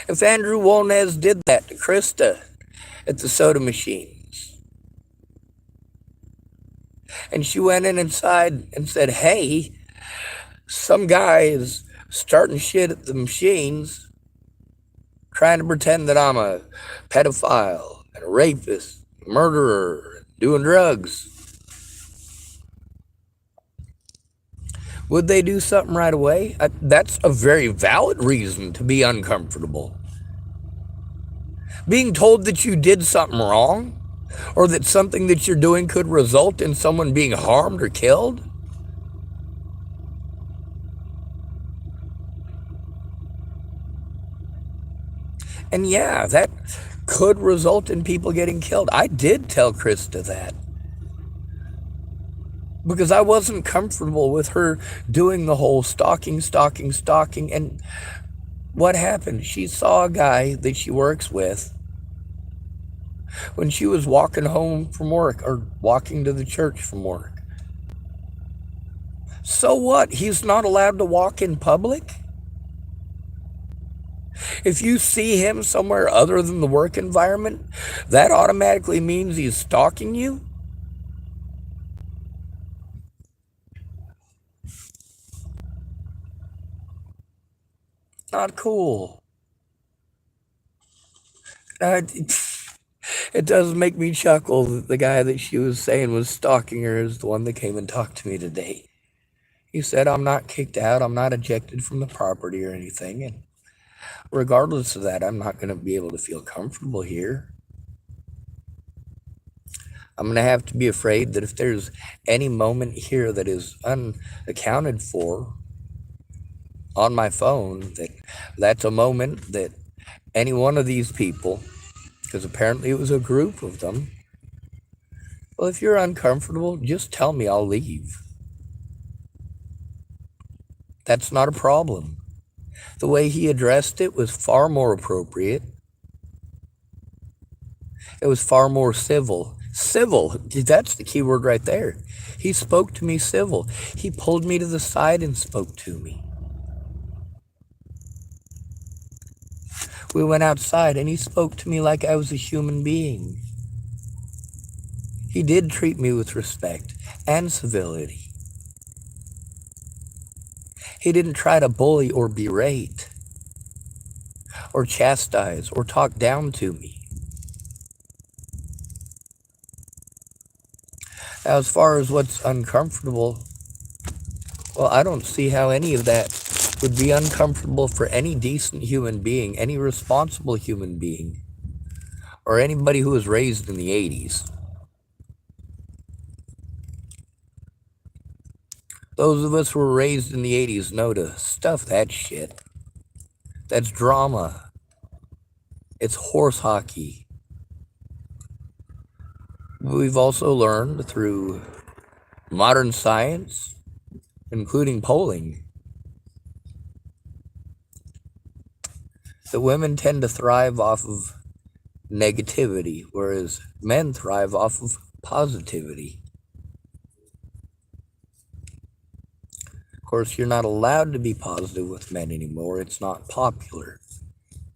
If Andrew Wolnez did that to Krista at the soda machines, and she went in inside and said, hey, some guy is starting shit at the machines, trying to pretend that I'm a pedophile and a rapist, a murderer, doing drugs, would they do something right away? That's a very valid reason to be uncomfortable. Being told that you did something wrong, or that something that you're doing could result in someone being harmed or killed. And yeah, that could result in people getting killed. I did tell Krista that. because I wasn't comfortable with her doing the whole stalking. And what happened? She saw a guy that she works with when she was walking home from work or walking to the church from work. So what? He's not allowed to walk in public? If you see him somewhere other than the work environment, that automatically means he's stalking you? Not cool. It does make me chuckle that the guy that she was saying was stalking her is the one that came and talked to me today. He said, I'm not kicked out, I'm not ejected from the property or anything, and regardless of that, I'm not going to be able to feel comfortable here. I'm going to have to be afraid that if there's any moment here that is unaccounted for on my phone, that's a moment that any one of these people, because apparently it was a group of them, well, if you're uncomfortable, just tell me, I'll leave. That's not a problem. The way he addressed it was far more appropriate. It was far more civil. Civil, that's the key word right there. He spoke to me civil. He pulled me to the side and spoke to me. We went outside and he spoke to me like I was a human being. He did treat me with respect and civility. He didn't try to bully or berate or chastise or talk down to me. Now, as far as what's uncomfortable, well, I don't see how any of that would be uncomfortable for any decent human being, any responsible human being, or anybody who was raised in the 80s. Those of us who were raised in the 80s know to stuff that shit. That's drama. It's horse hockey. We've also learned through modern science, including polling, that women tend to thrive off of negativity, whereas men thrive off of positivity. Of course, you're not allowed to be positive with men anymore. It's not popular.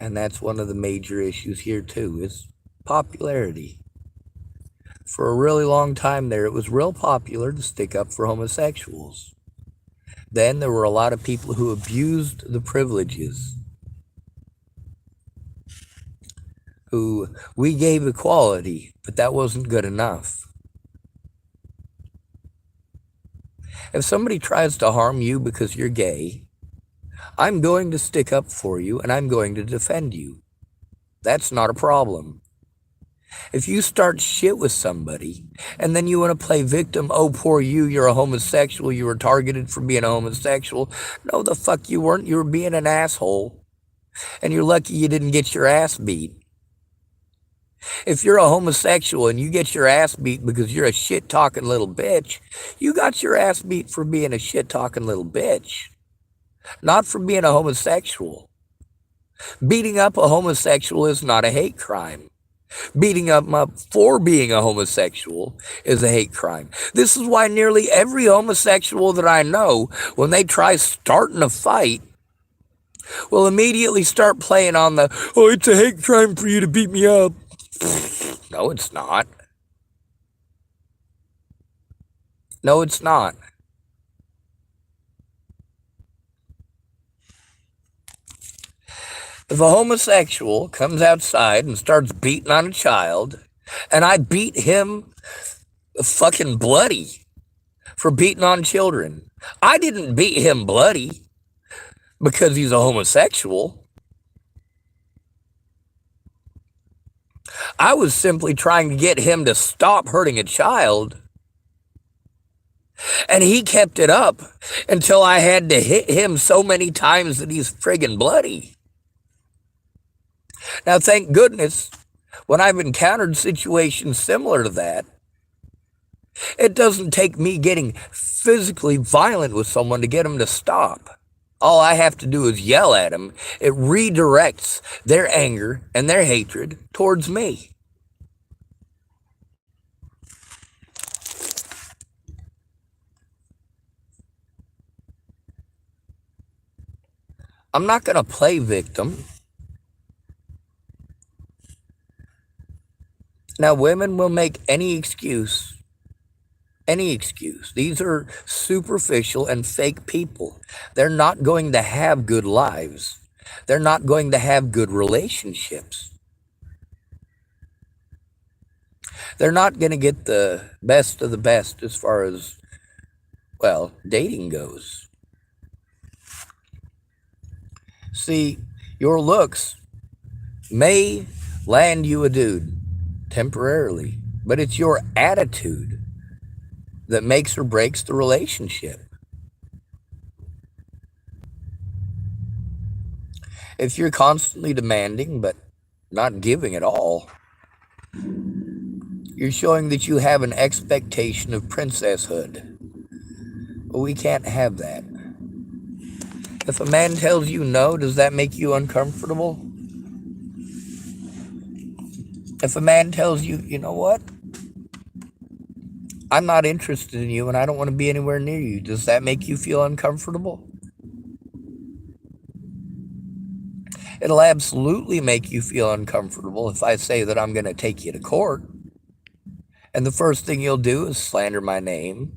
And that's one of the major issues here too, is popularity. For a really long time there, it was real popular to stick up for homosexuals. Then there were a lot of people who abused the privileges, who we gave equality, but that wasn't good enough. If somebody tries to harm you because you're gay, I'm going to stick up for you and I'm going to defend you. That's not a problem. If you start shit with somebody and then you want to play victim, oh, poor you, you're a homosexual, you were targeted for being a homosexual. No, the fuck you weren't. You were being an asshole. And you're lucky you didn't get your ass beat. If you're a homosexual and you get your ass beat because you're a shit-talking little bitch, you got your ass beat for being a shit-talking little bitch, not for being a homosexual. Beating up a homosexual is not a hate crime. Beating up for being a homosexual is a hate crime. This is why nearly every homosexual that I know, when they try starting a fight, will immediately start playing on the, oh, it's a hate crime for you to beat me up. No, it's not. No, it's not. If a homosexual comes outside and starts beating on a child, and I beat him fucking bloody for beating on children, I didn't beat him bloody because he's a homosexual. I was simply trying to get him to stop hurting a child. And he kept it up until I had to hit him so many times that he's friggin' bloody. Now, thank goodness, when I've encountered situations similar to that, It doesn't take me getting physically violent with someone to get them to stop. All I have to do is yell at them. It redirects their anger and their hatred towards me. I'm not going to play victim. Now, women will make any excuse. Any excuse. These are superficial and fake people. They're not going to have good lives. They're not going to have good relationships. They're not going to get the best of the best as far as, well, dating goes. See, your looks may land you a dude temporarily, but it's your attitude that makes or breaks the relationship. If you're constantly demanding but not giving at all, you're showing that you have an expectation of princesshood. But we can't have that. If a man tells you no, does that make you uncomfortable? If a man tells you, you know what? I'm not interested in you and I don't want to be anywhere near you, does that make you feel uncomfortable? It'll absolutely make you feel uncomfortable if I say that I'm going to take you to court. And the first thing you'll do is slander my name.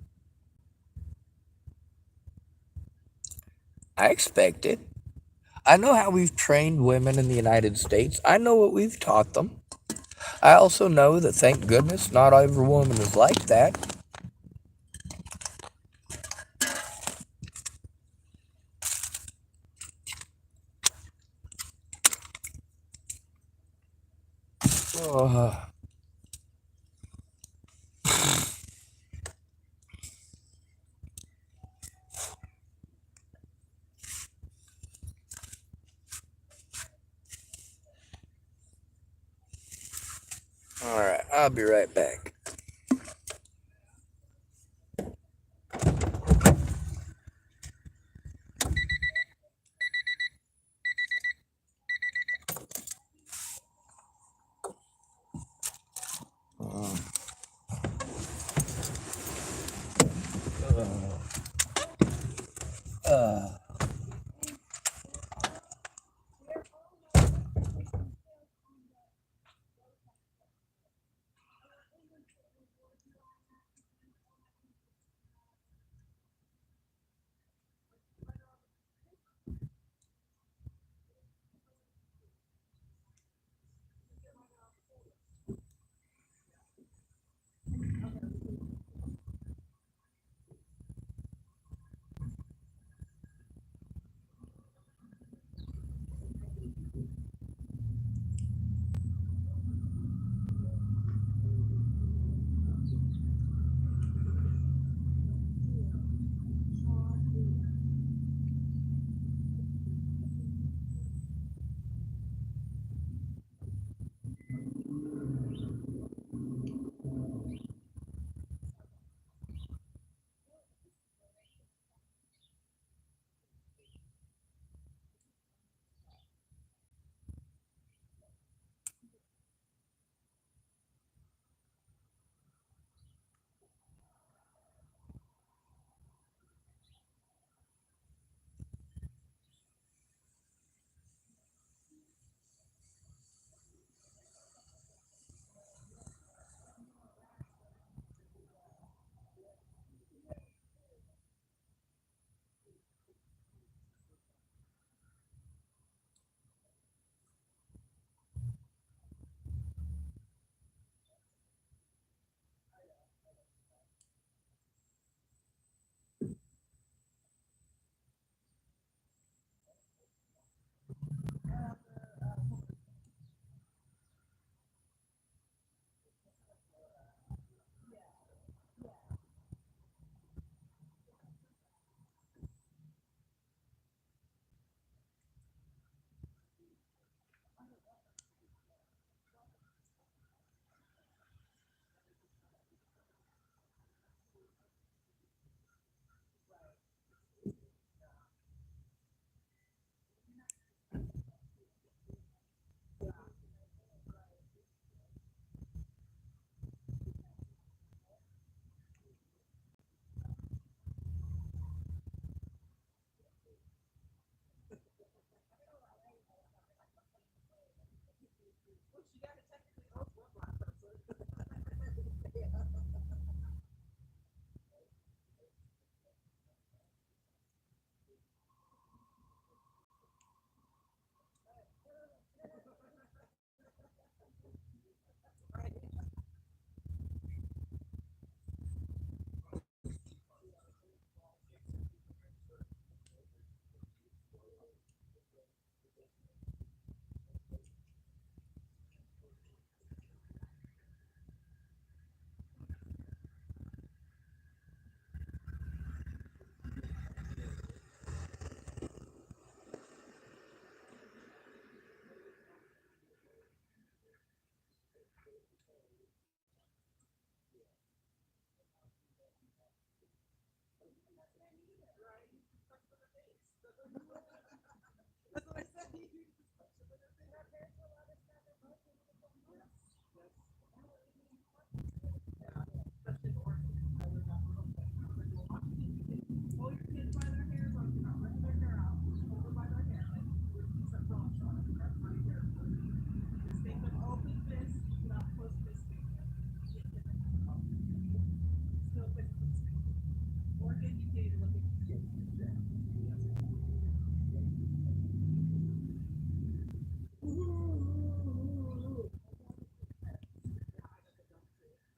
I expect it. I know how we've trained women in the United States. I know what we've taught them. I also know that, thank goodness, not every woman is like that. Oh, all right, I'll be right back.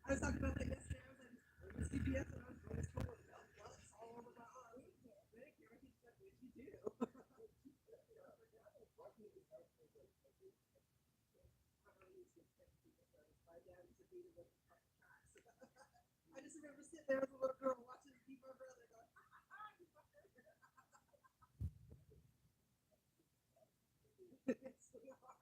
I was talking about that yesterday. I was like, CBS and I was going to school with them. Well, it's all over my Medicare. He's like, what did you do? I just remember sitting there as a little girl watching Keep My Brother going, it's so hard.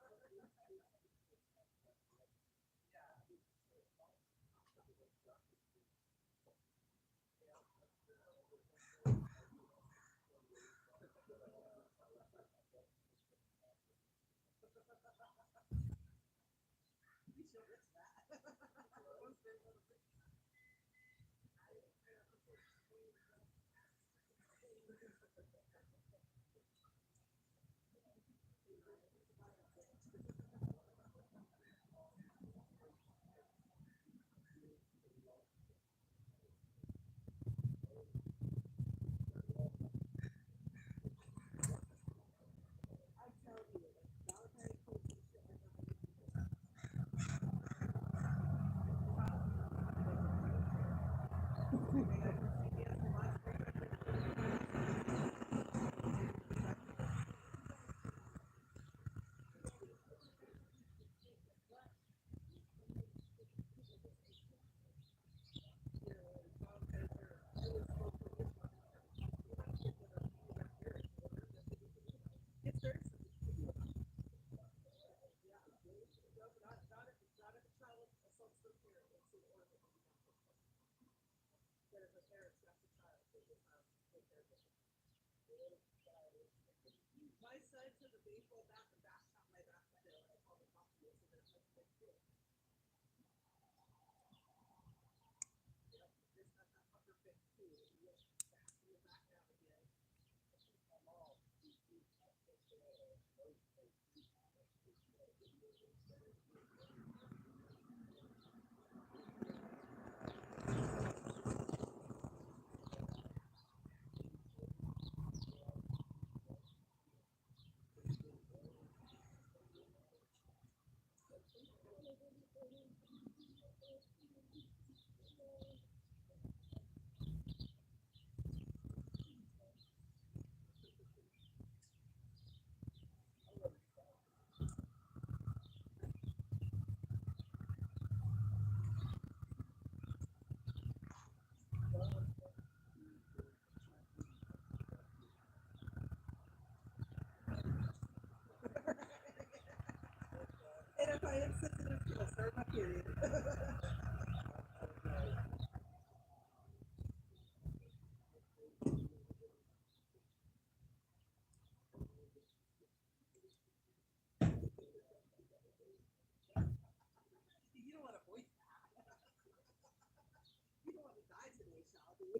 My son took a baseball bat and tapped my back with it. I called the hospital, so there's like a big deal. There's that upper bit too. You get back in the back down again. And if I am sensitive to a start my period. You don't want to voice that. You don't want to die today, shall we?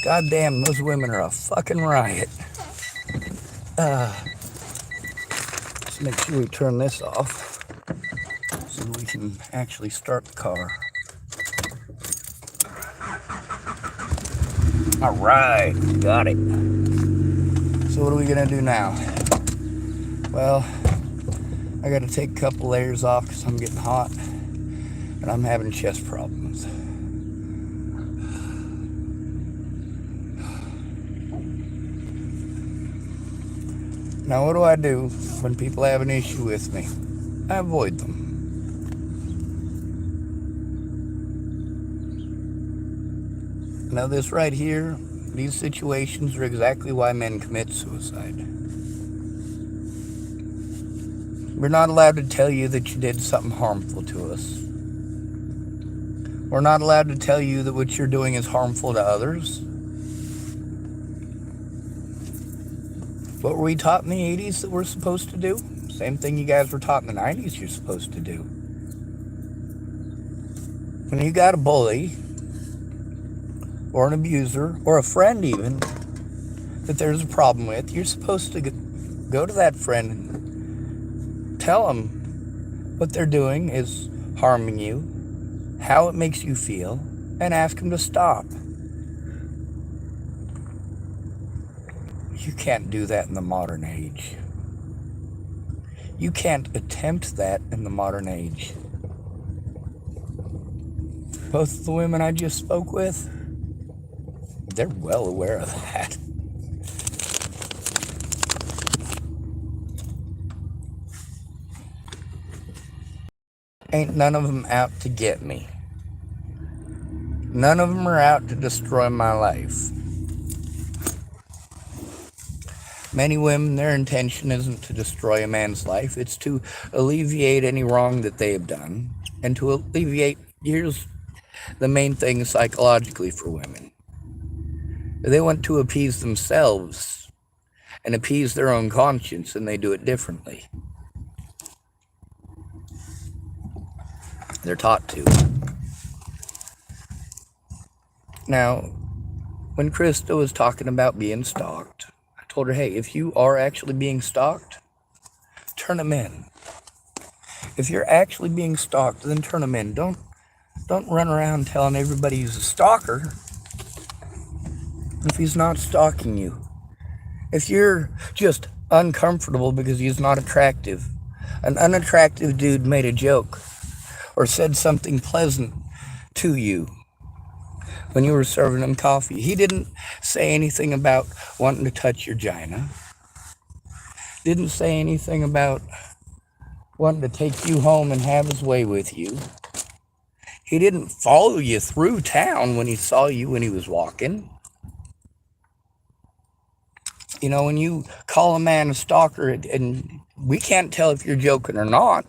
Goddamn, those women are a fucking riot. Let's make sure we turn this off so we can actually start the car. All right, got it. So what are we gonna do now? Well, I gotta take a couple layers off because I'm getting hot and I'm having chest problems. Now, what do I do when people have an issue with me? I avoid them. Now, this right here, these situations are exactly why men commit suicide. We're not allowed to tell you that you did something harmful to us. We're not allowed to tell you that what you're doing is harmful to others. What were we taught in the 80s that we're supposed to do? Same thing you guys were taught in the 90s you're supposed to do. When you got a bully, or an abuser, or a friend even, that there's a problem with, you're supposed to go to that friend and tell them what they're doing is harming you, how it makes you feel, and ask them to stop. You can't do that in the modern age. You can't attempt that in the modern age. Both of the women I just spoke with, they're well aware of that. Ain't none of them out to get me. None of them are out to destroy my life. Many women, their intention isn't to destroy a man's life. It's to alleviate any wrong that they have done. And to alleviate, here's the main thing psychologically for women. They want to appease themselves and appease their own conscience, and they do it differently. They're taught to. Now, when Krista was talking about being stalked, I told her, hey, if you are actually being stalked, turn them in. If you're actually being stalked, then turn them in. Don't run around telling everybody he's a stalker if he's not stalking you. If you're just uncomfortable because he's not attractive, an unattractive dude made a joke or said something pleasant to you when you were serving him coffee. He didn't say anything about wanting to touch your vagina. Didn't say anything about wanting to take you home and have his way with you. He didn't follow you through town when he saw you when he was walking. You know, when you call a man a stalker, and we can't tell if you're joking or not,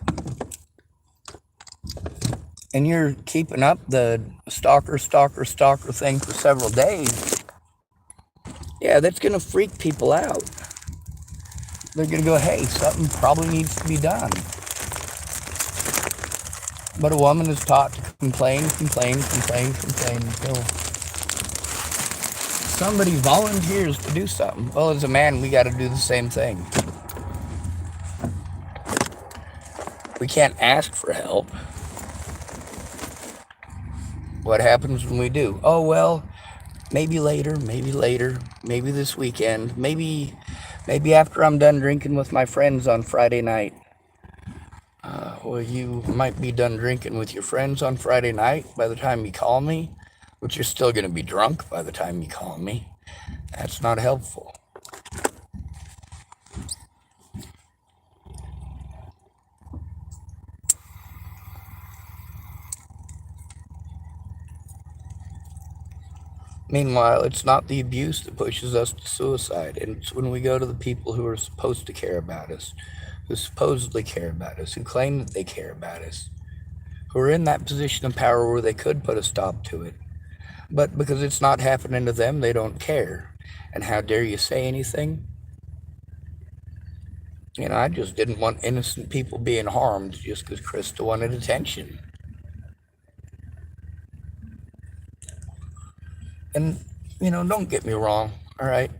and you're keeping up the stalker thing for several days, yeah, that's going to freak people out. They're going to go, hey, something probably needs to be done. But a woman is taught to complain until somebody volunteers to do something. Well, as a man, we got to do the same thing. We can't ask for help. What happens when we do? Oh, well, maybe later, maybe this weekend, maybe after I'm done drinking with my friends on Friday night. Well, you might be done drinking with your friends on Friday night by the time you call me, but you're still going to be drunk by the time you call me. That's not helpful. Meanwhile, it's not the abuse that pushes us to suicide. It's when we go to the people who are supposed to care about us, who supposedly care about us, who claim that they care about us, who are in that position of power where they could put a stop to it. But because it's not happening to them, they don't care. And how dare you say anything? You know, I just didn't want innocent people being harmed just because Krista wanted attention. And, you know, don't get me wrong, all right?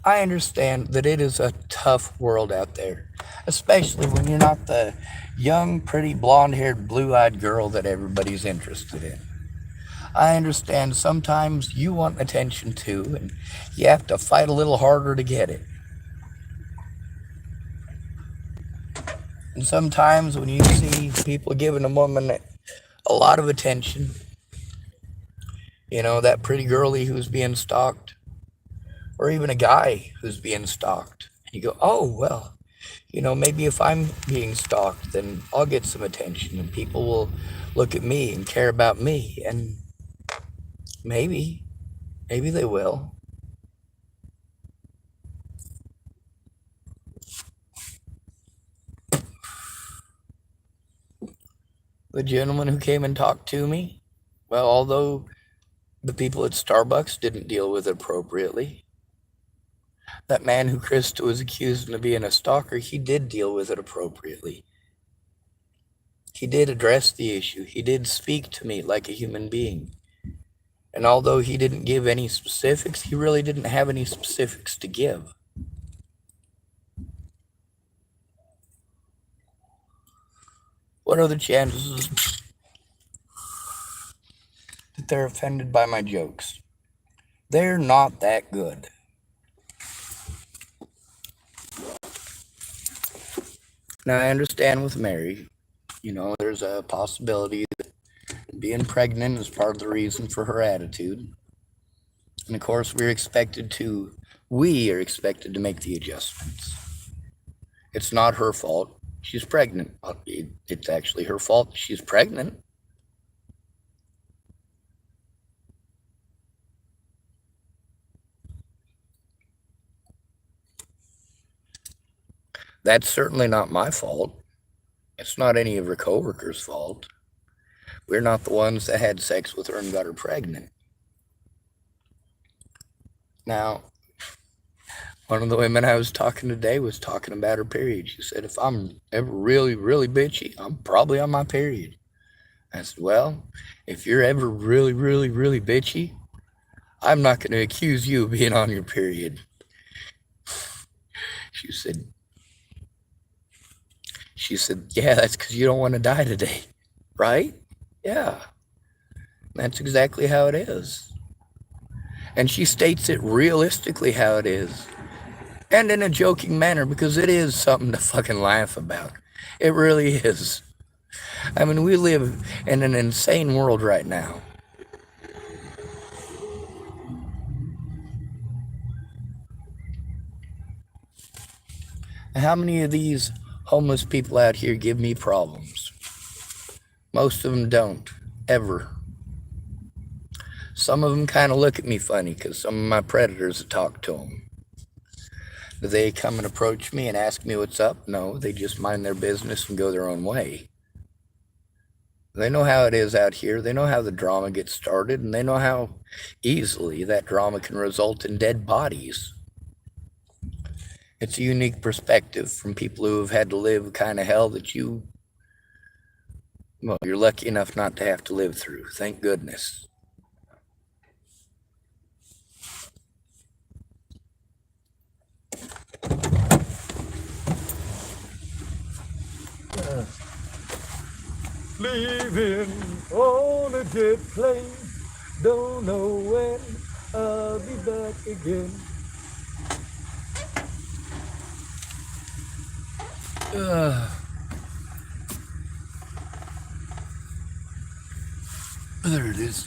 I understand that it is a tough world out there, especially when you're not the young, pretty, blonde-haired, blue-eyed girl that everybody's interested in. I understand sometimes you want attention too, and you have to fight a little harder to get it. And sometimes when you see people giving a woman a lot of attention, you know, that pretty girlie who's being stalked, or even a guy who's being stalked, you go, oh, well, you know, maybe if I'm being stalked, then I'll get some attention and people will look at me and care about me. And maybe they will. The gentleman who came and talked to me, well, although the people at Starbucks didn't deal with it appropriately, that man who Krista was accusing of being a stalker, he did deal with it appropriately. He did address the issue. He did speak to me like a human being. And although he didn't give any specifics, he really didn't have any specifics to give. What are the chances that they're offended by my jokes? They're not that good. Now, I understand with Mary, you know, there's a possibility that being pregnant is part of the reason for her attitude. And of course, we are expected to make the adjustments. It's not her fault. She's pregnant. It's actually her fault. She's pregnant. That's certainly not my fault. It's not any of her coworkers' fault. We're not the ones that had sex with her and got her pregnant. Now, one of the women I was talking today was talking about her period. She said, if I'm ever really, really bitchy, I'm probably on my period. I said, well, if you're ever really, really, really bitchy, I'm not going to accuse you of being on your period. She said, yeah, that's because you don't want to die today, right? Yeah, that's exactly how it is. And she states it realistically how it is. And in a joking manner, because it is something to fucking laugh about. It really is. I mean, we live in an insane world right now. How many of these homeless people out here give me problems? Most of them don't, ever. Some of them kind of look at me funny because some of my predators have talked to them. Do they come and approach me and ask me what's up? No, they just mind their business and go their own way. They know how it is out here. They know how the drama gets started, and they know how easily that drama can result in dead bodies. It's a unique perspective from people who have had to live a kind of hell that well, you're lucky enough not to have to live through. Thank goodness. Leaving on a jet plane, don't know when I'll be back again. There it is.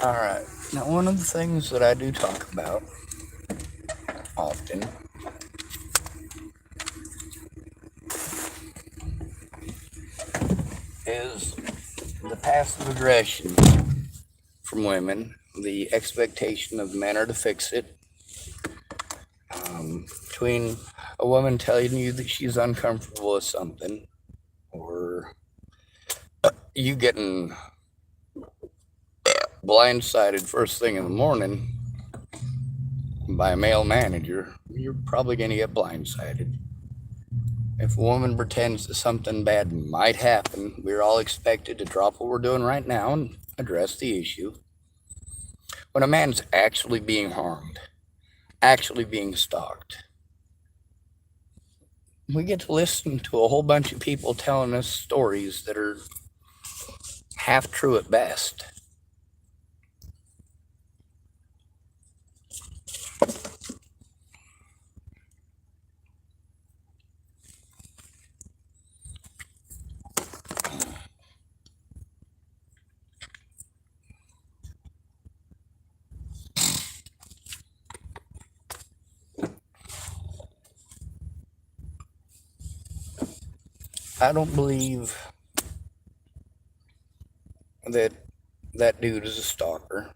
All right. Now, one of the things that I do talk about often is the passive aggression from women, the expectation of men are to fix it. Between a woman telling you that she's uncomfortable with something, or you getting blindsided first thing in the morning by a male manager, you're probably going to get blindsided. If a woman pretends that something bad might happen, we're all expected to drop what we're doing right now and address the issue. When a man's actually being harmed, actually being stalked, we get to listen to a whole bunch of people telling us stories that are half true at best. I don't believe that that dude is a stalker.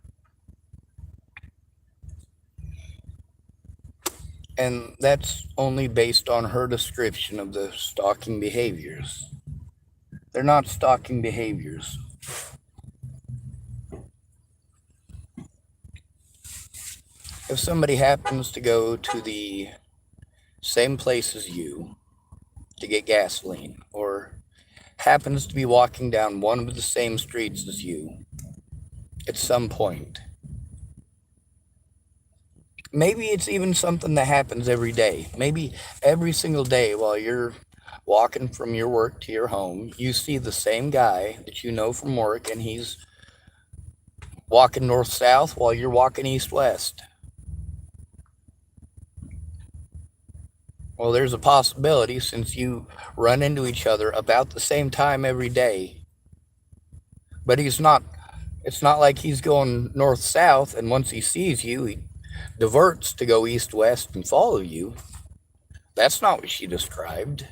And that's only based on her description of the stalking behaviors. They're not stalking behaviors. If somebody happens to go to the same place as you to get gasoline, or happens to be walking down one of the same streets as you at some point, maybe it's even something that happens every day. Maybe every single day while you're walking from your work to your home, you see the same guy that you know from work, and he's walking north-south while you're walking east-west. Well, there's a possibility, since you run into each other about the same time every day, but it's not like he's going north-south, and once he sees you, he diverts to go east-west and follow you. That's not what she described.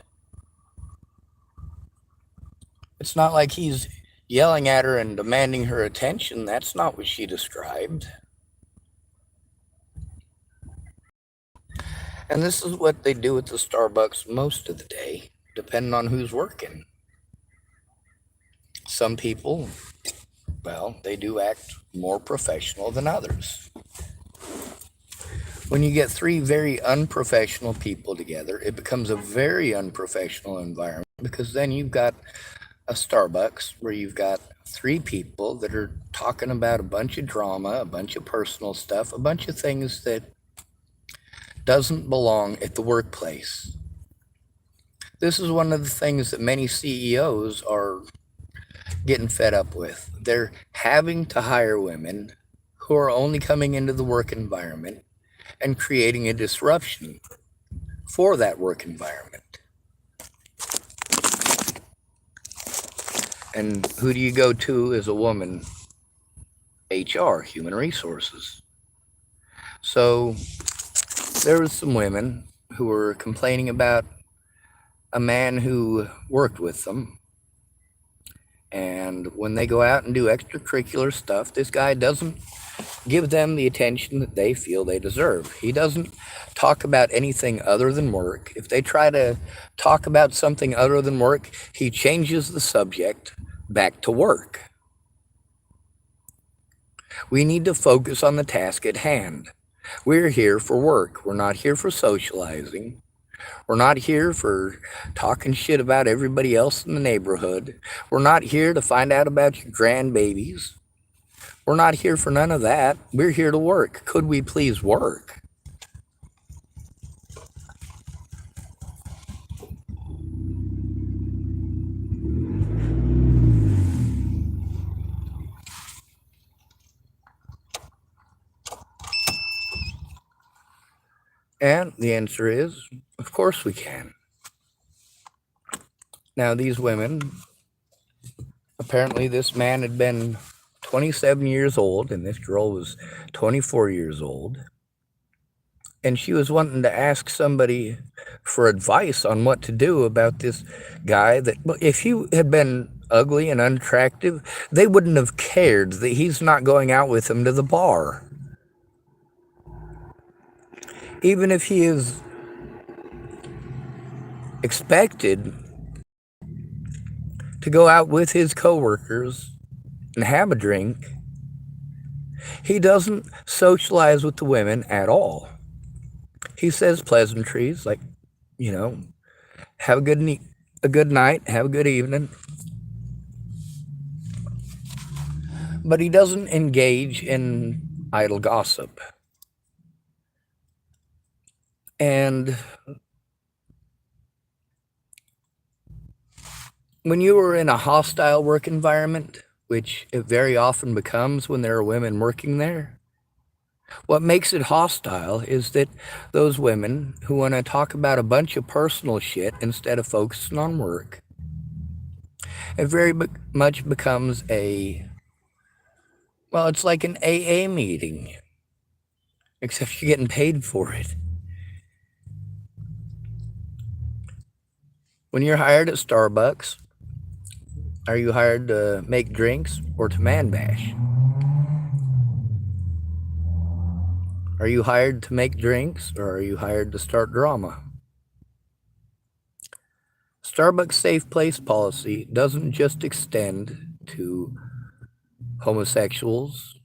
It's not like he's yelling at her and demanding her attention. That's not what she described. And this is what they do at the Starbucks most of the day, depending on who's working. Some people, well, they do act more professional than others. When you get three very unprofessional people together, it becomes a very unprofessional environment, because then you've got a Starbucks where you've got three people that are talking about a bunch of drama, a bunch of personal stuff, a bunch of things that doesn't belong at the workplace. This is one of the things that many CEOs are getting fed up with. They're having to hire women who are only coming into the work environment and creating a disruption for that work environment. And who do you go to as a woman? HR, human resources. So there was some women who were complaining about a man who worked with them. And when they go out and do extracurricular stuff, this guy doesn't give them the attention that they feel they deserve. He doesn't talk about anything other than work. If they try to talk about something other than work, he changes the subject back to work. We need to focus on the task at hand. We're here for work. We're not here for socializing. We're not here for talking shit about everybody else in the neighborhood. We're not here to find out about your grandbabies. We're not here for none of that. We're here to work. Could we please work? And the answer is, of course we can. Now, these women, apparently this man had been 27 years old, and this girl was 24 years old. And she was wanting to ask somebody for advice on what to do about this guy that, well, if he had been ugly and unattractive, they wouldn't have cared that he's not going out with them to the bar. Even if he is expected to go out with his coworkers and have a drink, he doesn't socialize with the women at all. He says pleasantries like, you know, have a good night, have a good evening. But he doesn't engage in idle gossip. And when you are in a hostile work environment, which it very often becomes when there are women working there, what makes it hostile is that those women who want to talk about a bunch of personal shit instead of focusing on work, it very much becomes it's like an AA meeting, except you're getting paid for it. When you're hired at Starbucks, are you hired to make drinks or to man bash? Are you hired to make drinks or are you hired to start drama? Starbucks safe place policy doesn't just extend to homosexuals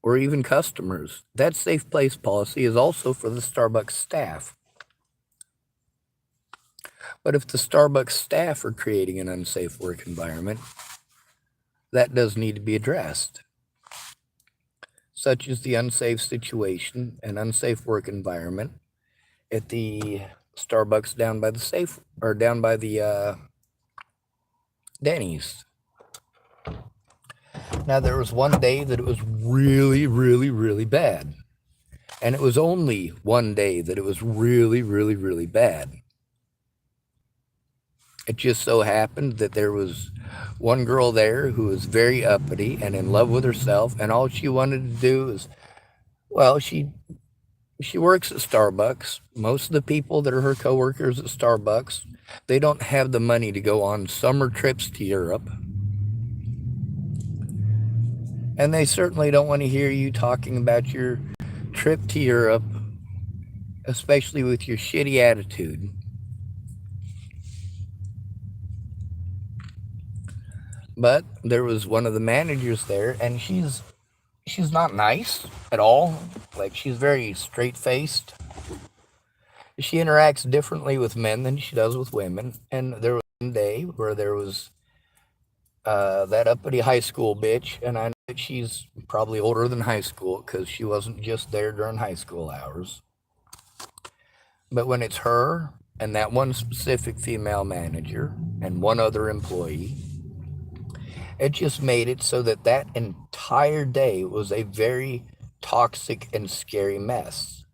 or even customers. That safe place policy is also for the Starbucks staff. But if the Starbucks staff are creating an unsafe work environment, that does need to be addressed, such as the unsafe situation and unsafe work environment at the Starbucks down by the Denny's. Now, there was one day that it was really, really, really bad. And it was only one day that it was really, really, really bad. It just so happened that there was one girl there who was very uppity and in love with herself, and all she wanted to do is, she works at Starbucks. Most of the people that are her coworkers at Starbucks, they don't have the money to go on summer trips to Europe. And they certainly don't want to hear you talking about your trip to Europe, especially with your shitty attitude. But there was one of the managers there, and she's not nice at all. Like, she's very straight-faced. She interacts differently with men than she does with women. And there was one day where there was that uppity high school bitch, and I know that she's probably older than high school because she wasn't just there during high school hours. But when it's her and that one specific female manager and one other employee, it just made it so that that entire day was a very toxic and scary mess.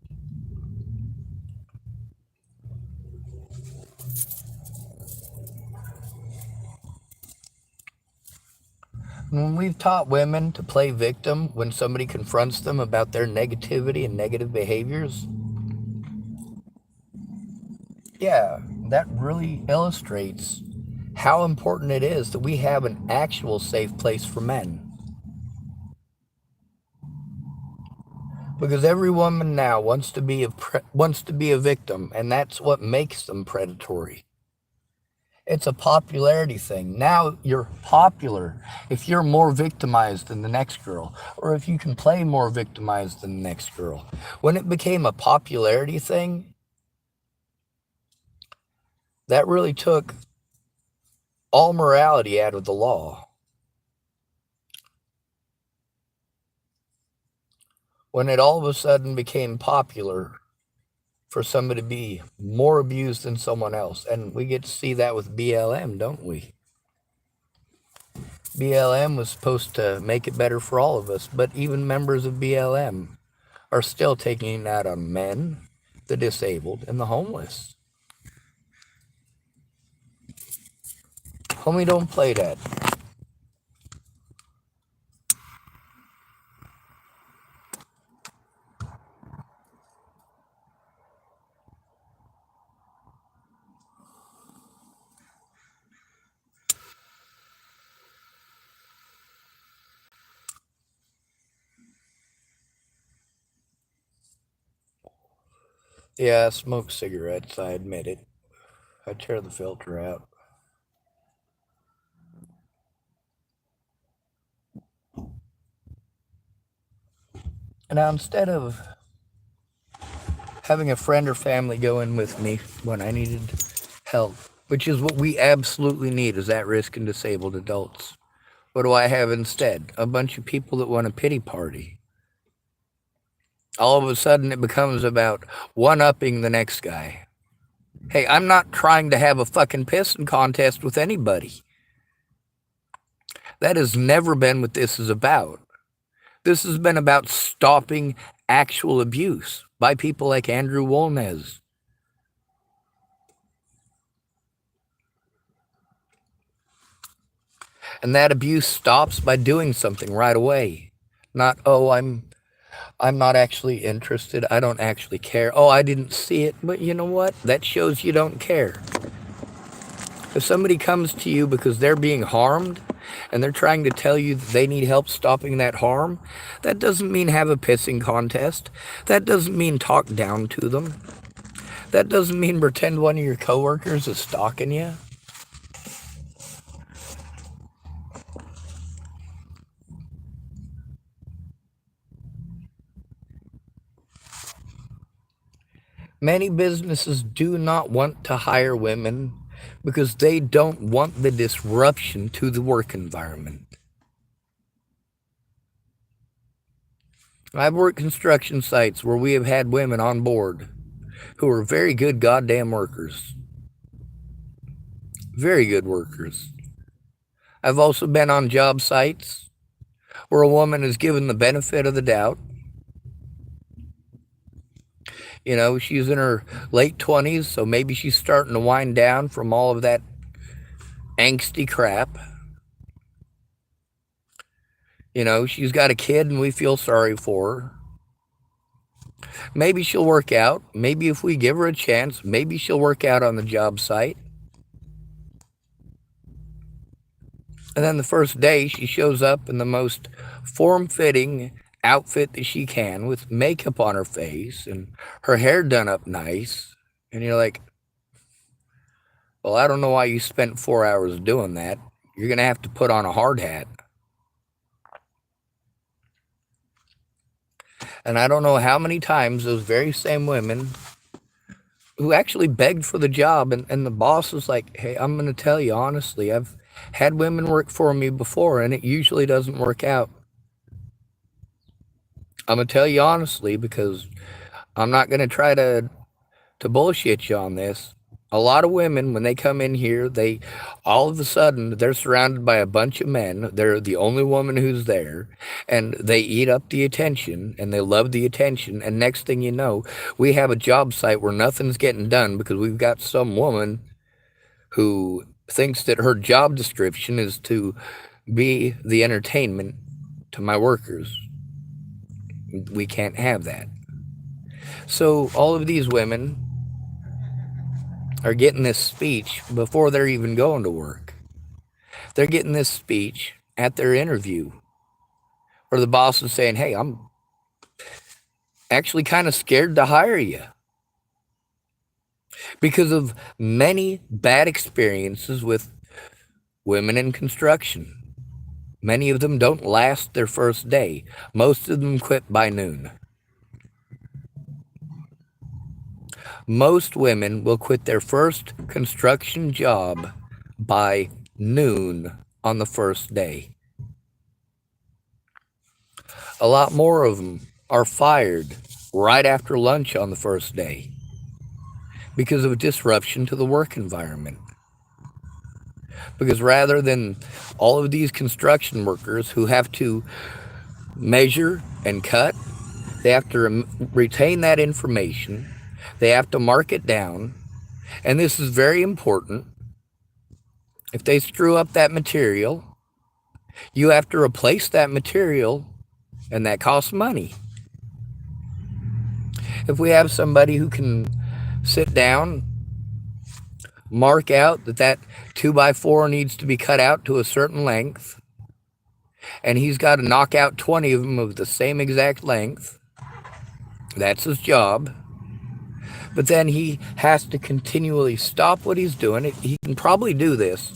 When we've taught women to play victim when somebody confronts them about their negativity and negative behaviors, yeah, that really illustrates how important it is that we have an actual safe place for men. Because every woman now wants to be a victim, and that's what makes them predatory. It's a popularity thing. Now you're popular if you're more victimized than the next girl, or if you can play more victimized than the next girl. When it became a popularity thing, that really took all morality out of the law. When it all of a sudden became popular for somebody to be more abused than someone else, and we get to see that with BLM, don't we? BLM was supposed to make it better for all of us, but even members of BLM are still taking it out on men, the disabled, and the homeless. Homie, don't play that. Yeah, I smoke cigarettes, I admit it. I tear the filter out. Now, instead of having a friend or family go in with me when I needed help, which is what we absolutely need as at-risk and disabled adults, what do I have instead? A bunch of people that want a pity party. All of a sudden, it becomes about one-upping the next guy. Hey, I'm not trying to have a fucking pissing contest with anybody. That has never been what this is about. This has been about stopping actual abuse by people like Andrew Wolnez. And that abuse stops by doing something right away. Not, oh, I'm not actually interested. I don't actually care. Oh, I didn't see it. But you know what? That shows you don't care. If somebody comes to you because they're being harmed and they're trying to tell you that they need help stopping that harm, that doesn't mean have a pissing contest. That doesn't mean talk down to them. That doesn't mean pretend one of your coworkers is stalking you. Many businesses do not want to hire women because they don't want the disruption to the work environment. I've worked construction sites where we have had women on board who are very good goddamn workers. Very good workers. I've also been on job sites where a woman is given the benefit of the doubt. You know, she's in her late 20s, so maybe she's starting to wind down from all of that angsty crap. You know, she's got a kid and we feel sorry for her. Maybe she'll work out. Maybe if we give her a chance, maybe she'll work out on the job site. And then the first day, she shows up in the most form-fitting outfit that she can with makeup on her face and her hair done up nice. And you're like, well, I don't know why you spent 4 hours doing that. You're going to have to put on a hard hat. And I don't know how many times those very same women who actually begged for the job, and the boss was like, hey, I'm going to tell you honestly, I've had women work for me before, and it usually doesn't work out. I'm going to tell you honestly because I'm not going to try to bullshit you on this. A lot of women, when they come in here, they all of a sudden they're surrounded by a bunch of men. They're the only woman who's there, and they eat up the attention and they love the attention. And next thing you know, we have a job site where nothing's getting done because we've got some woman who thinks that her job description is to be the entertainment to my workers. We can't have that. So all of these women are getting this speech before they're even going to work. They're getting this speech at their interview where the boss is saying, hey, I'm actually kind of scared to hire you because of many bad experiences with women in construction. Many of them don't last their first day. Most of them quit by noon. Most women will quit their first construction job by noon on the first day. A lot more of them are fired right after lunch on the first day because of a disruption to the work environment. Because rather than all of these construction workers who have to measure and cut, they have to retain that information. They have to mark it down. And this is very important. If they screw up that material, you have to replace that material, and that costs money. If we have somebody who can sit down, mark out that 2x4 needs to be cut out to a certain length, and he's got to knock out 20 of them of the same exact length, that's his job. But then he has to continually stop what he's doing. He can probably do this.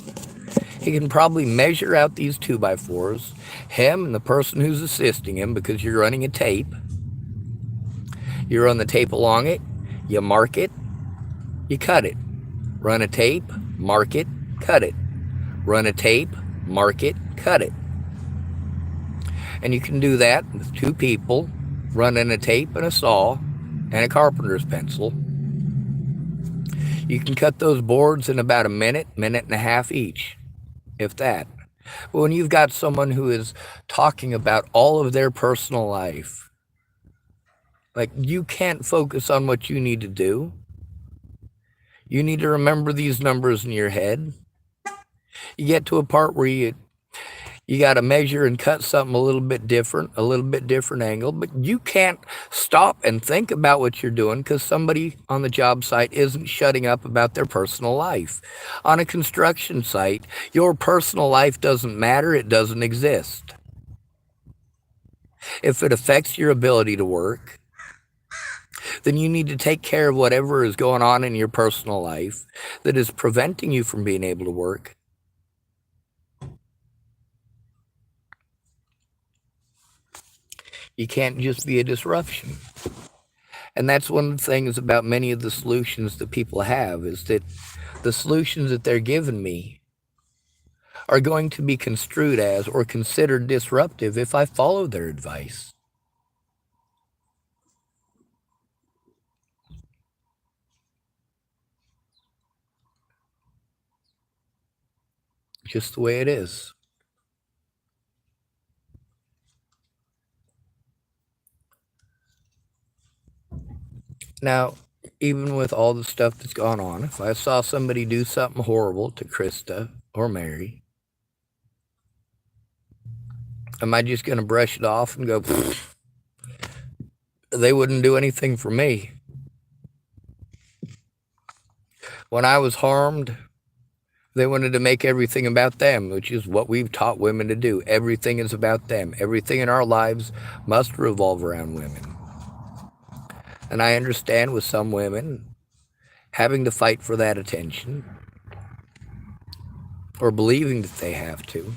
He can probably measure out these 2x4s, him and the person who's assisting him, because you're running a tape. You run the tape along it, you mark it, you cut it. Run a tape, mark it, cut it. Run a tape, mark it, cut it. And you can do that with 2 people running a tape and a saw and a carpenter's pencil. You can cut those boards in about a minute, minute and a half each, if that. But when you've got someone who is talking about all of their personal life, like, you can't focus on what you need to do. You need to remember these numbers in your head. You get to a part where you got to measure and cut something a little bit different angle, but you can't stop and think about what you're doing because somebody on the job site isn't shutting up about their personal life. On a construction site, your personal life doesn't matter, it doesn't exist. If it affects your ability to work, then you need to take care of whatever is going on in your personal life that is preventing you from being able to work. You can't just be a disruption. And that's one of the things about many of the solutions that people have, is that the solutions that they're giving me are going to be construed as or considered disruptive if I follow their advice. Just the way it is. Now, even with all the stuff that's gone on, if I saw somebody do something horrible to Krista or Mary, am I just going to brush it off and go, they wouldn't do anything for me? When I was harmed, they wanted to make everything about them, which is what we've taught women to do. Everything is about them. Everything in our lives must revolve around women. And I understand with some women having to fight for that attention, or believing that they have to.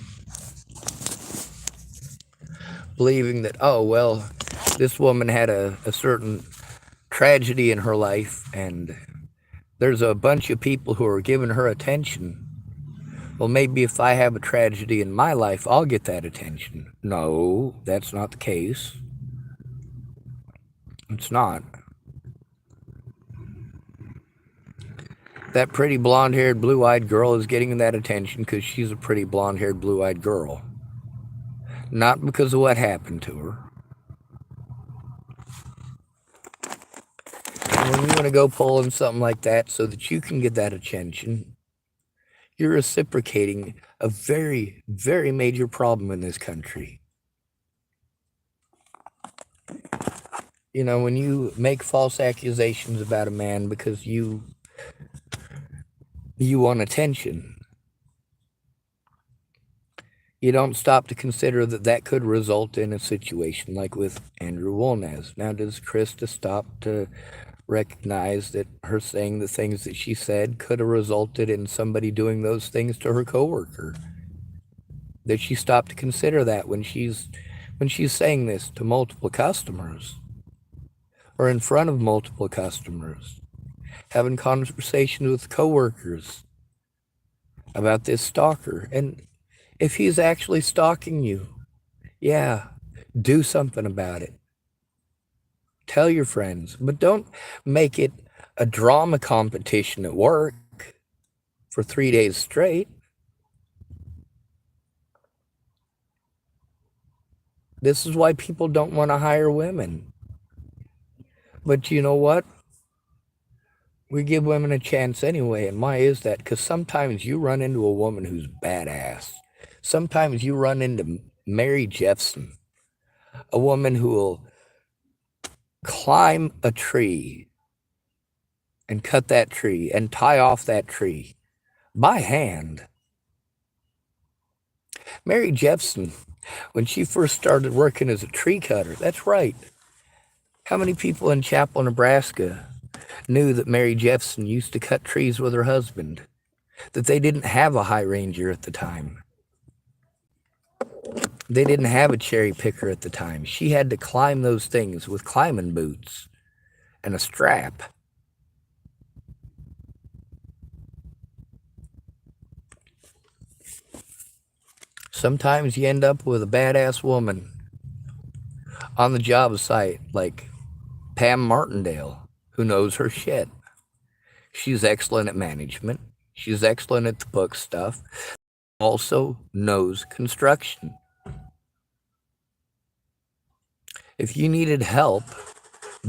Believing that, oh, well, this woman had a certain tragedy in her life, and there's a bunch of people who are giving her attention. Well, maybe if I have a tragedy in my life, I'll get that attention. No, that's not the case. It's not. That pretty blonde-haired, blue-eyed girl is getting that attention because she's a pretty blonde-haired, blue-eyed girl. Not because of what happened to her. And when you want to go pulling something like that so that you can get that attention, you're reciprocating a very, very major problem in this country. You know, when you make false accusations about a man because you want attention, you don't stop to consider that that could result in a situation like with Andrew Wolnez. Now, does Krista stop to recognize that her saying the things that she said could have resulted in somebody doing those things to her coworker? That she stopped to consider that when she's saying this to multiple customers, or in front of multiple customers, having conversations with coworkers about this stalker. And if he's actually stalking you, yeah, do something about it. Tell your friends, but don't make it a drama competition at work for 3 days straight. This is why people don't want to hire women. But you know what? We give women a chance anyway. And why is that? Because sometimes you run into a woman who's badass. Sometimes you run into Mary Jeffson, a woman who will climb a tree and cut that tree and tie off that tree by hand. Mary Jeffson, when she first started working as a tree cutter, that's right. How many people in Chapel, Nebraska knew that Mary Jefferson used to cut trees with her husband, that they didn't have a high ranger at the time. They didn't have a cherry picker at the time. She had to climb those things with climbing boots and a strap. Sometimes you end up with a badass woman on the job site like Pam Martindale, who knows her shit. She's excellent at management. She's excellent at the book stuff. Also knows construction. If you needed help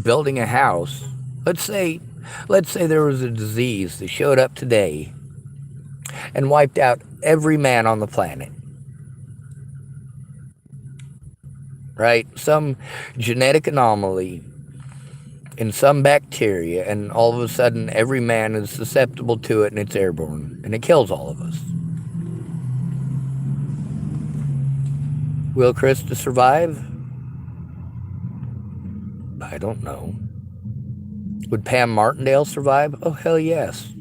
building a house, let's say there was a disease that showed up today and wiped out every man on the planet. Right? Some genetic anomaly in some bacteria, and all of a sudden every man is susceptible to it and it's airborne and it kills all of us. Will Krista survive? I don't know. Would Pam Martindale survive? Oh, hell yes.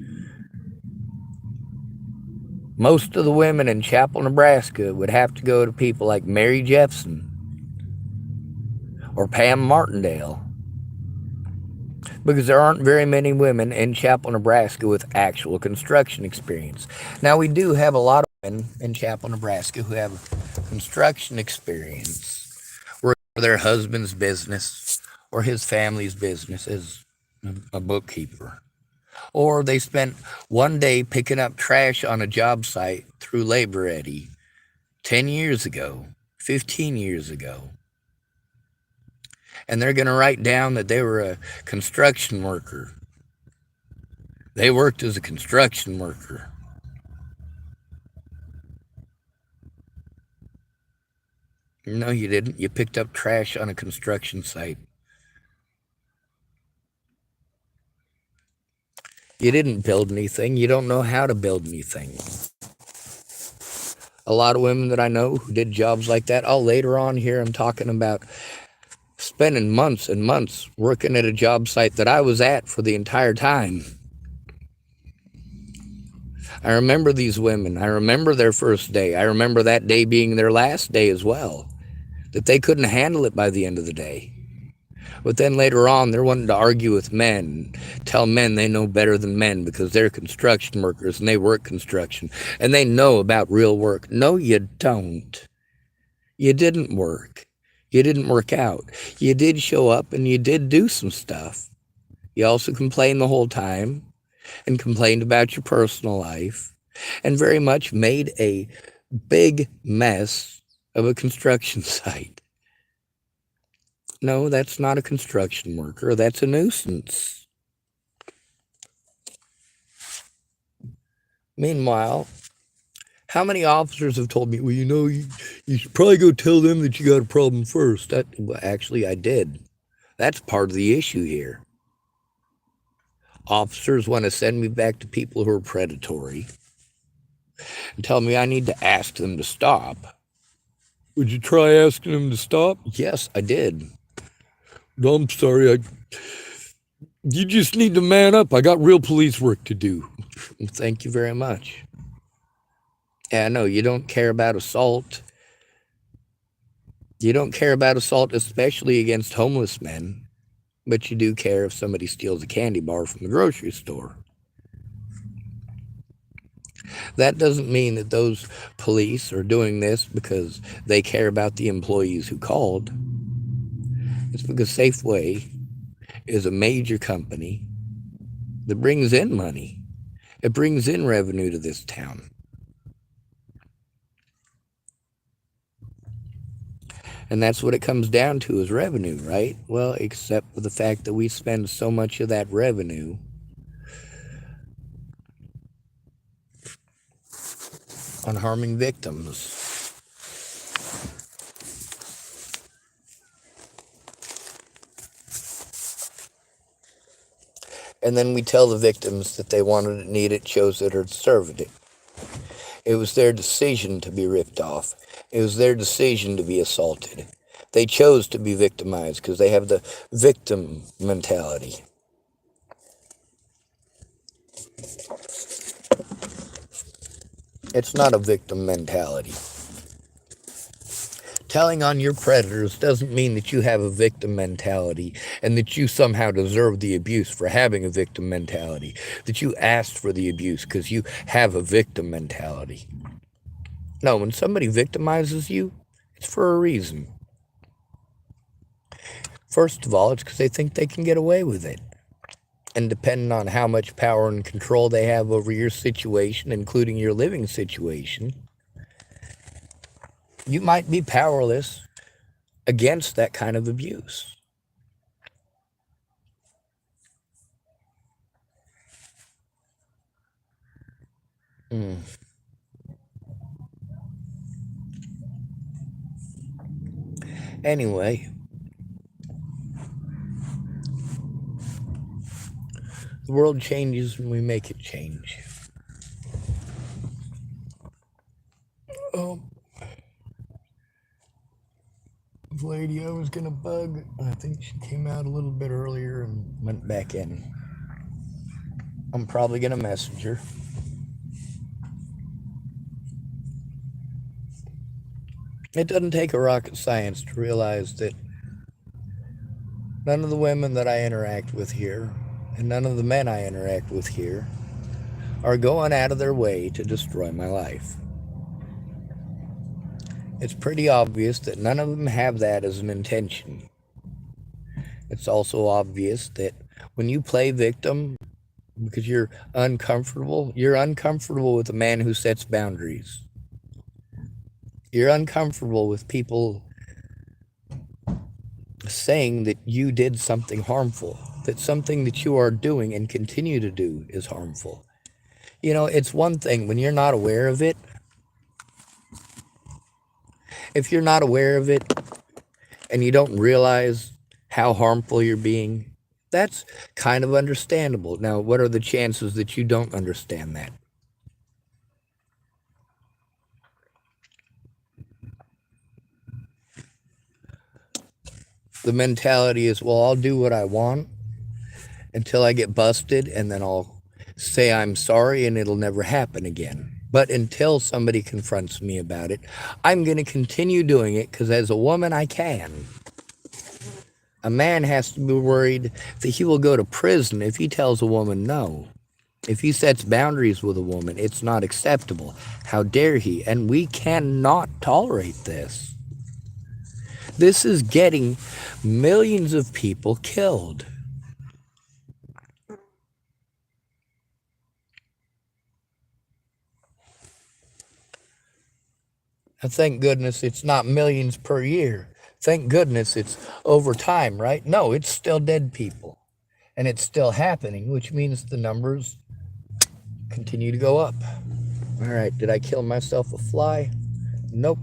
Most of the women in Chapel, Nebraska would have to go to people like Mary Jefferson or Pam Martindale, because there aren't very many women in Chapel, Nebraska with actual construction experience. Now, we do have a lot of women in Chapel, Nebraska who have construction experience, working for their husband's business or his family's business as a bookkeeper. Or they spent one day picking up trash on a job site through Labor Ready 10 years ago, 15 years ago. And they're going to write down that they were a construction worker. They worked as a construction worker. No, you didn't. You picked up trash on a construction site. You didn't build anything. You don't know how to build anything. A lot of women that I know who did jobs like that, I'll later on hear them talking about spending months and months working at a job site that I was at for the entire time. I remember these women. I remember their first day. I remember that day being their last day as well, that they couldn't handle it by the end of the day. But then later on, they're wanting to argue with men, tell men they know better than men because they're construction workers and they work construction and they know about real work. No, you don't. You didn't work. You didn't work out. You did show up and you did do some stuff. You also complained the whole time and complained about your personal life and very much made a big mess of a construction site. No, that's not a construction worker. That's a nuisance. Meanwhile, how many officers have told me, well, you should probably go tell them that you got a problem first? Well, actually, I did. That's part of the issue here. Officers want to send me back to people who are predatory and tell me I need to ask them to stop. Would you try asking them to stop? Yes, I did. No, I'm sorry. You just need to man up. I got real police work to do. Thank you very much. Yeah, no, you don't care about assault. You don't care about assault, especially against homeless men. But you do care if somebody steals a candy bar from the grocery store. That doesn't mean that those police are doing this because they care about the employees who called. It's because Safeway is a major company that brings in money. It brings in revenue to this town. And that's what it comes down to, is revenue, right? Well, except for the fact that we spend so much of that revenue on harming victims. And then we tell the victims that they wanted it, need it, chose it, or deserved it. It was their decision to be ripped off. It was their decision to be assaulted. They chose to be victimized because they have the victim mentality. It's not a victim mentality. Telling on your predators doesn't mean that you have a victim mentality and that you somehow deserve the abuse for having a victim mentality, that you asked for the abuse because you have a victim mentality. No, when somebody victimizes you, it's for a reason. First of all, it's because they think they can get away with it. And depending on how much power and control they have over your situation, including your living situation, you might be powerless against that kind of abuse. Anyway, the world changes when we make it change. Oh, the lady I was gonna bug, I think she came out a little bit earlier and went back in. I'm probably gonna message her. It doesn't take a rocket science to realize that none of the women that I interact with here, and none of the men I interact with here, are going out of their way to destroy my life. It's pretty obvious that none of them have that as an intention. It's also obvious that when you play victim because you're uncomfortable with a man who sets boundaries. You're uncomfortable with people saying that you did something harmful, that something that you are doing and continue to do is harmful. You know, it's one thing when you're not aware of it. If you're not aware of it and you don't realize how harmful you're being, that's kind of understandable. Now, what are the chances that you don't understand that? The mentality is, well, I'll do what I want until I get busted, and then I'll say I'm sorry and it'll never happen again. But until somebody confronts me about it, I'm going to continue doing it because as a woman, I can. A man has to be worried that he will go to prison if he tells a woman no. If he sets boundaries with a woman, it's not acceptable. How dare he? And we cannot tolerate this. This is getting millions of people killed. And thank goodness it's not millions per year. Thank goodness it's over time, right? No, it's still dead people. And it's still happening, which means the numbers continue to go up. All right, did I kill myself a fly? Nope.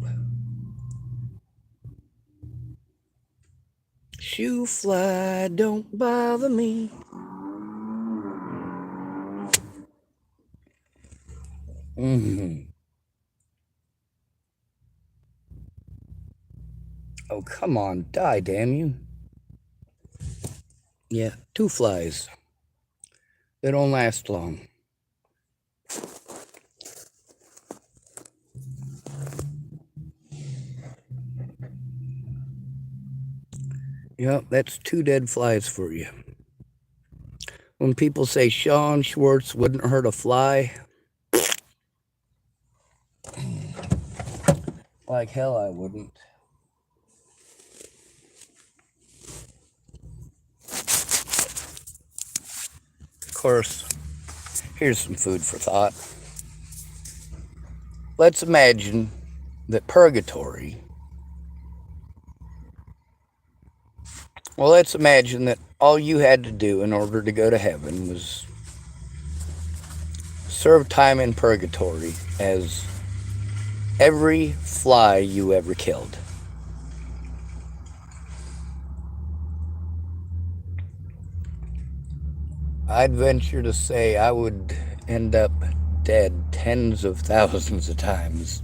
Shoo fly, don't bother me. Oh, come on, die, damn you. Yeah, 2 flies. They don't last long. Yep, that's 2 dead flies for you. When people say Sean Schwartz wouldn't hurt a fly, like hell I wouldn't. Of course, here's some food for thought. Let's imagine that purgatory. Well, let's imagine that all you had to do in order to go to heaven was serve time in purgatory as every fly you ever killed. I'd venture to say I would end up dead tens of thousands of times.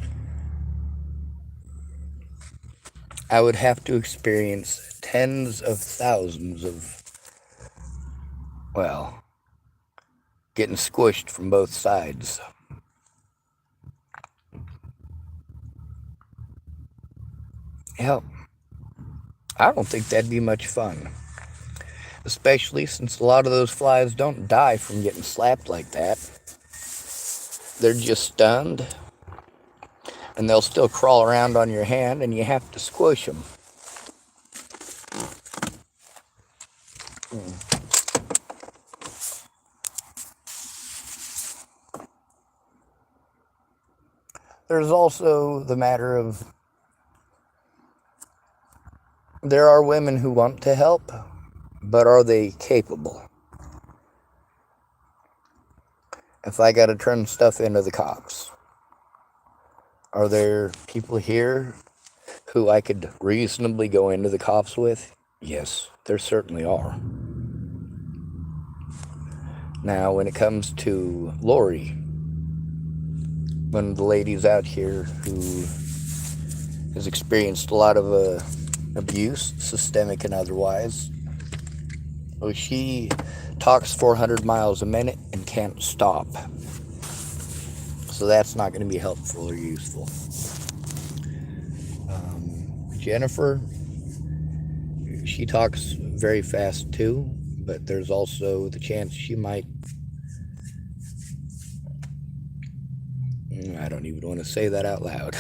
I would have to experience tens of thousands of, well, getting squished from both sides. Hell, I don't think that'd be much fun. Especially since a lot of those flies don't die from getting slapped like that. They're just stunned, and they'll still crawl around on your hand, and you have to squish them. There's also the matter of there are women who want to help, but are they capable? If I got to turn stuff into the cops, are there people here who I could reasonably go into the cops with? Yes, there certainly are. Now, when it comes to Lori, one of the ladies out here who has experienced a lot of abuse, systemic and otherwise, well, she talks 400 miles a minute and can't stop. So that's not going to be helpful or useful. Jennifer, she talks very fast too, but there's also the chance she might, I don't even want to say that out loud.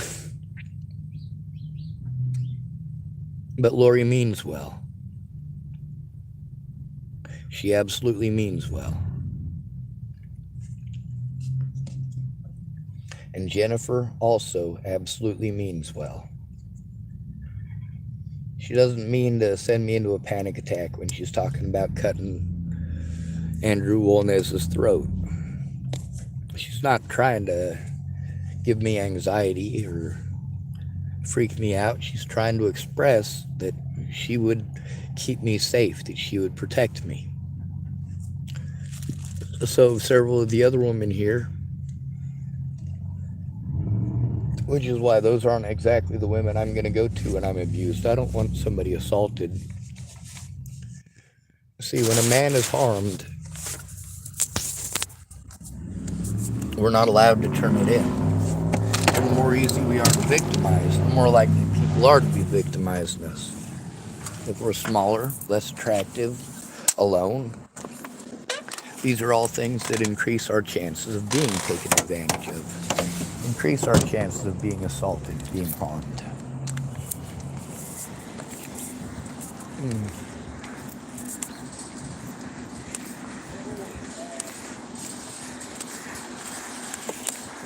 But Lori means well. She absolutely means well. And Jennifer also absolutely means well. She doesn't mean to send me into a panic attack when she's talking about cutting Andrew Wolnez's throat. She's not trying to give me anxiety or freak me out. She's trying to express that she would keep me safe, that she would protect me. So several of the other women here, which is why those aren't exactly the women I'm going to go to when I'm abused. I don't want somebody assaulted. See, when a man is harmed, we're not allowed to turn it in. And the more easy we are to victimize, the more likely people are to be victimizing us. If we're smaller, less attractive, alone, these are all things that increase our chances of being taken advantage of, increase our chances of being assaulted, being harmed.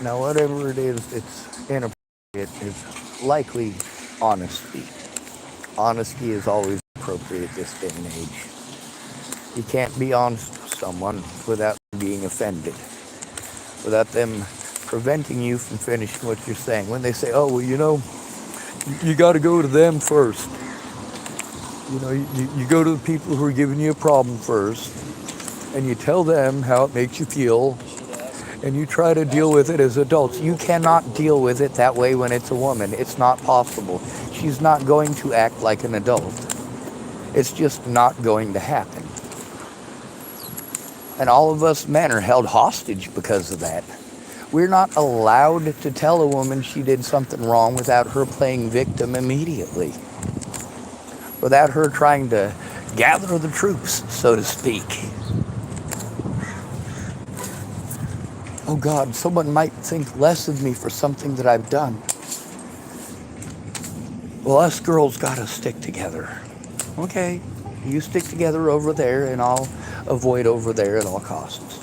Now, whatever it is that's inappropriate is likely honesty. Honesty is always appropriate this day and age. You can't be honest with someone without being offended, without them preventing you from finishing what you're saying. When they say, oh, well, you got to go to them first. You go to the people who are giving you a problem first, and you tell them how it makes you feel, and you try to deal with it as adults. You cannot deal with it that way when it's a woman. It's not possible. She's not going to act like an adult. It's just not going to happen. And all of us men are held hostage because of that. We're not allowed to tell a woman she did something wrong without her playing victim immediately. Without her trying to gather the troops, so to speak. Oh God, someone might think less of me for something that I've done. Well, us girls gotta stick together. Okay, you stick together over there and I'll avoid over there at all costs.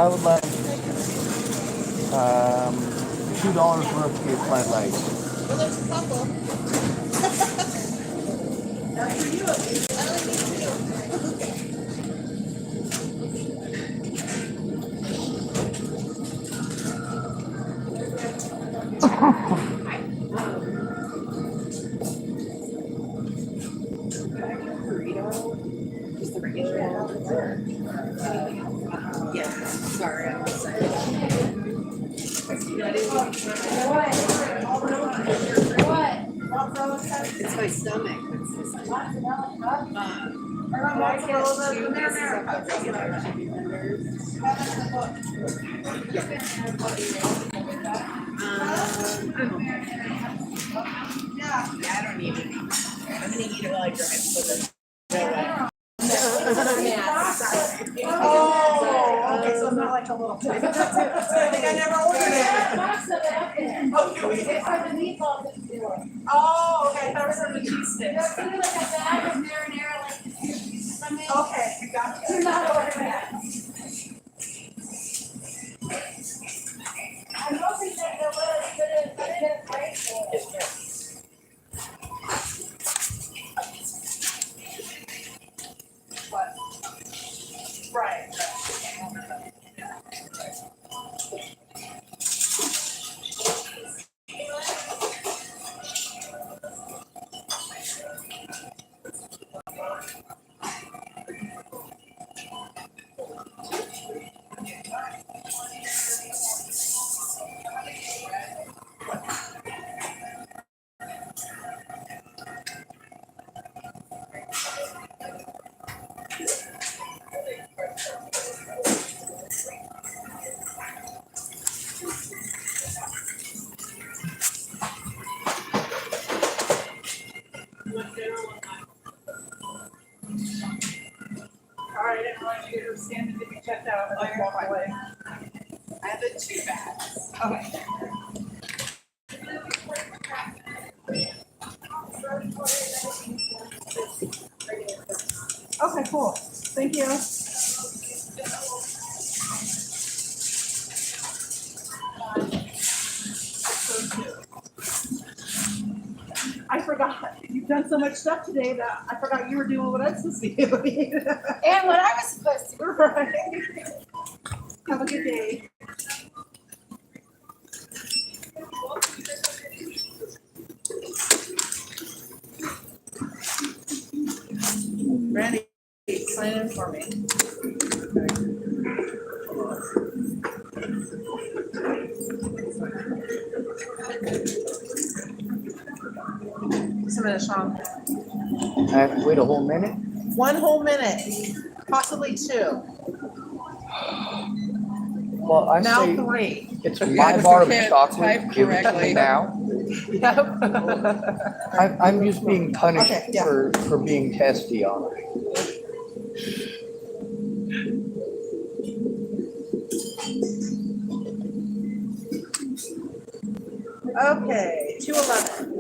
I would like $2 worth of flat lights. Well, there's a couple. Just the regular one. Yeah, sorry, I'm excited. It's my stomach. Yeah, I don't even know. I'm gonna eat it while I drive. So there's no way. Oh, okay, so it's not like a little. I think I never ordered it. Oh, okay, that was from the cheese sticks. Okay, you got it. Right. All right, everyone, you're standing to be checked out. And walk away. I have the 2 bags. Okay. Okay, cool. Thank you. I forgot. You've done so much stuff today that I forgot you were doing what I'm supposed to be doing. And what I was supposed to. Right. Have a good day. Randy, sign in for me. Just a minute, Sean. I have to wait a whole minute. 1 whole minute, possibly 2. Well, I Now say 3. it's a Yeah, my if bar you of can't chocolate. type Give it to me correctly. now. Yep. I'm just being punished Okay, yeah. for being testy on it. Okay, 211.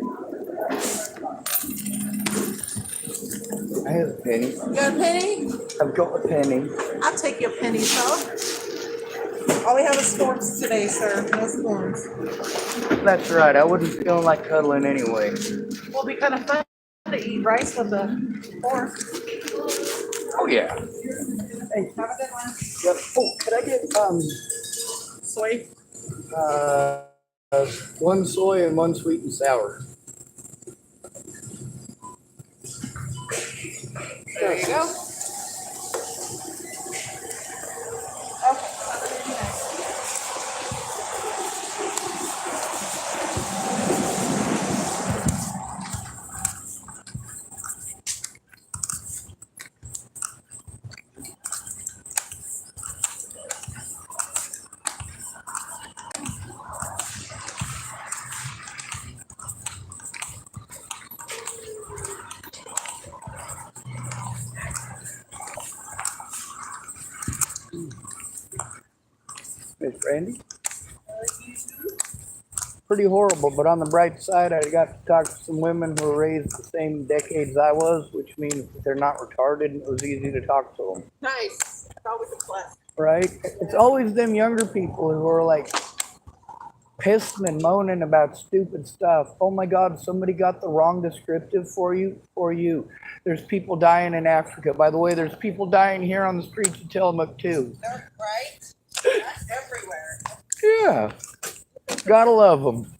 I have a penny. You got a penny? I've got a penny. I'll take your penny, so. All we have is storms today, sir. No storms. That's right. I wasn't feeling like cuddling anyway. Will be kind of fun to eat rice with the pork. Oh yeah. Hey, have a good one. Yep. Oh, could I get Soy. 1 soy and 1 sweet and sour? There you go. Okay. Miss Brandy? Pretty horrible, but on the bright side, I got to talk to some women who were raised the same decades I was, which means that they're not retarded, and it was easy to talk to them. Nice. That's always a plus. right? It's always them younger people who are like pissing and moaning about stupid stuff. Oh my God, somebody got the wrong descriptive for you. There's people dying in Africa. By the way, there's people dying here on the streets of Tillamook too. Right? That's everywhere. Yeah, gotta love them.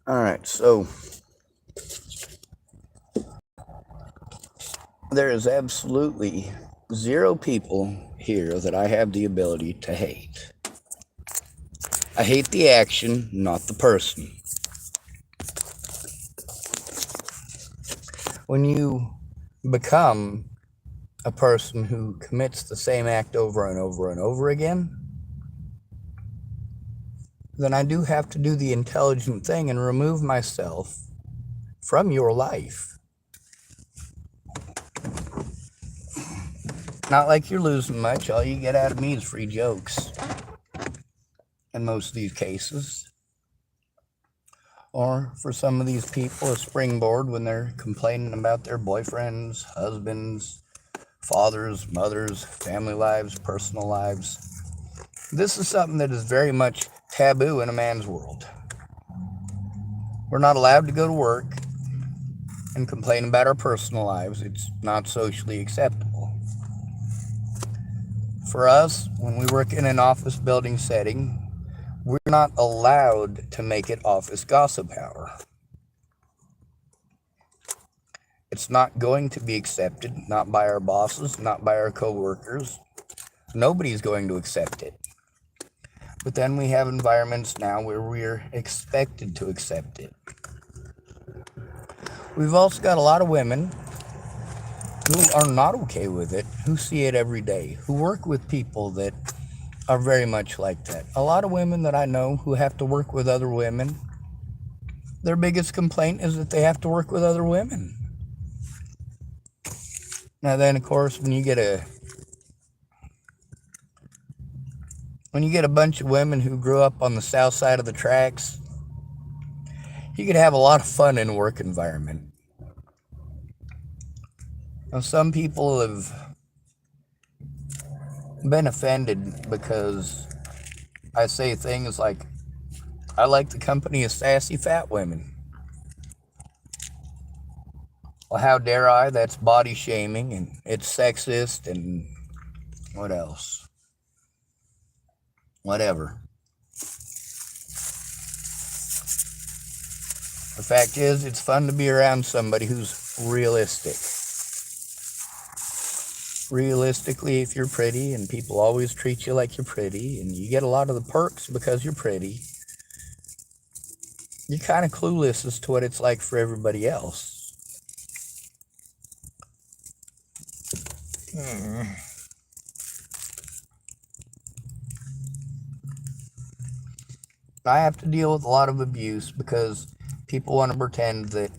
All right, so there is absolutely zero people here that I have the ability to hate. I hate the action, not the person. When you become a person who commits the same act over and over and over again, then I do have to do the intelligent thing and remove myself from your life. Not like you're losing much. All you get out of me is free jokes. In most of these cases. Or for some of these people, a springboard when they're complaining about their boyfriends, husbands, fathers, mothers, family lives, personal lives. This is something that is very much taboo in a man's world. We're not allowed to go to work and complain about our personal lives. It's not socially acceptable. For us, when we work in an office building setting, we're not allowed to make it office gossip hour. It's not going to be accepted, not by our bosses, not by our coworkers. Nobody's going to accept it. But then we have environments now where we're expected to accept it. We've also got a lot of women who are not okay with it, who see it every day, who work with people that are very much like that. A lot of women that I know who have to work with other women, their biggest complaint is that they have to work with other women. Now then, of course, when you get a bunch of women who grew up on the south side of the tracks, you could have a lot of fun in a work environment. Now, some people have been offended because I say things like, I like the company of sassy fat women. Well, how dare I? That's body shaming and it's sexist and what else? Whatever. The fact is, it's fun to be around somebody who's realistic. Realistically, if you're pretty and people always treat you like you're pretty and you get a lot of the perks because you're pretty, you're kind of clueless as to what it's like for everybody else. I have to deal with a lot of abuse because people want to pretend that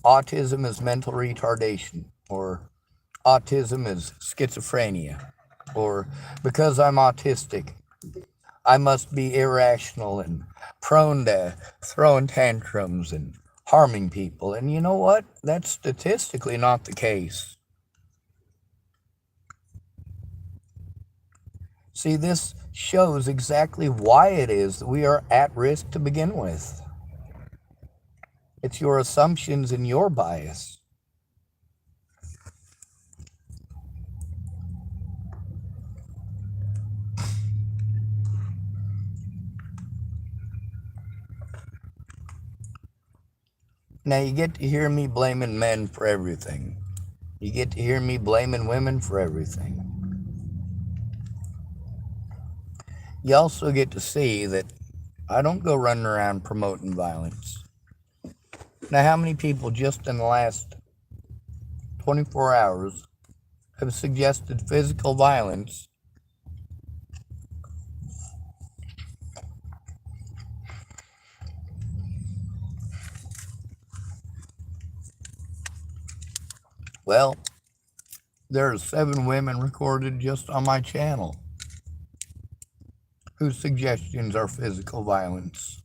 autism is mental retardation, or autism is schizophrenia, or because I'm autistic, I must be irrational and prone to throwing tantrums and harming people. And you know what? That's statistically not the case. See, this shows exactly why it is that we are at risk to begin with. It's your assumptions and your bias. Now, you get to hear me blaming men for everything. You get to hear me blaming women for everything. You also get to see that I don't go running around promoting violence. Now, how many people just in the last 24 hours have suggested physical violence? Well, there are 7 women recorded just on my channel whose suggestions are physical violence.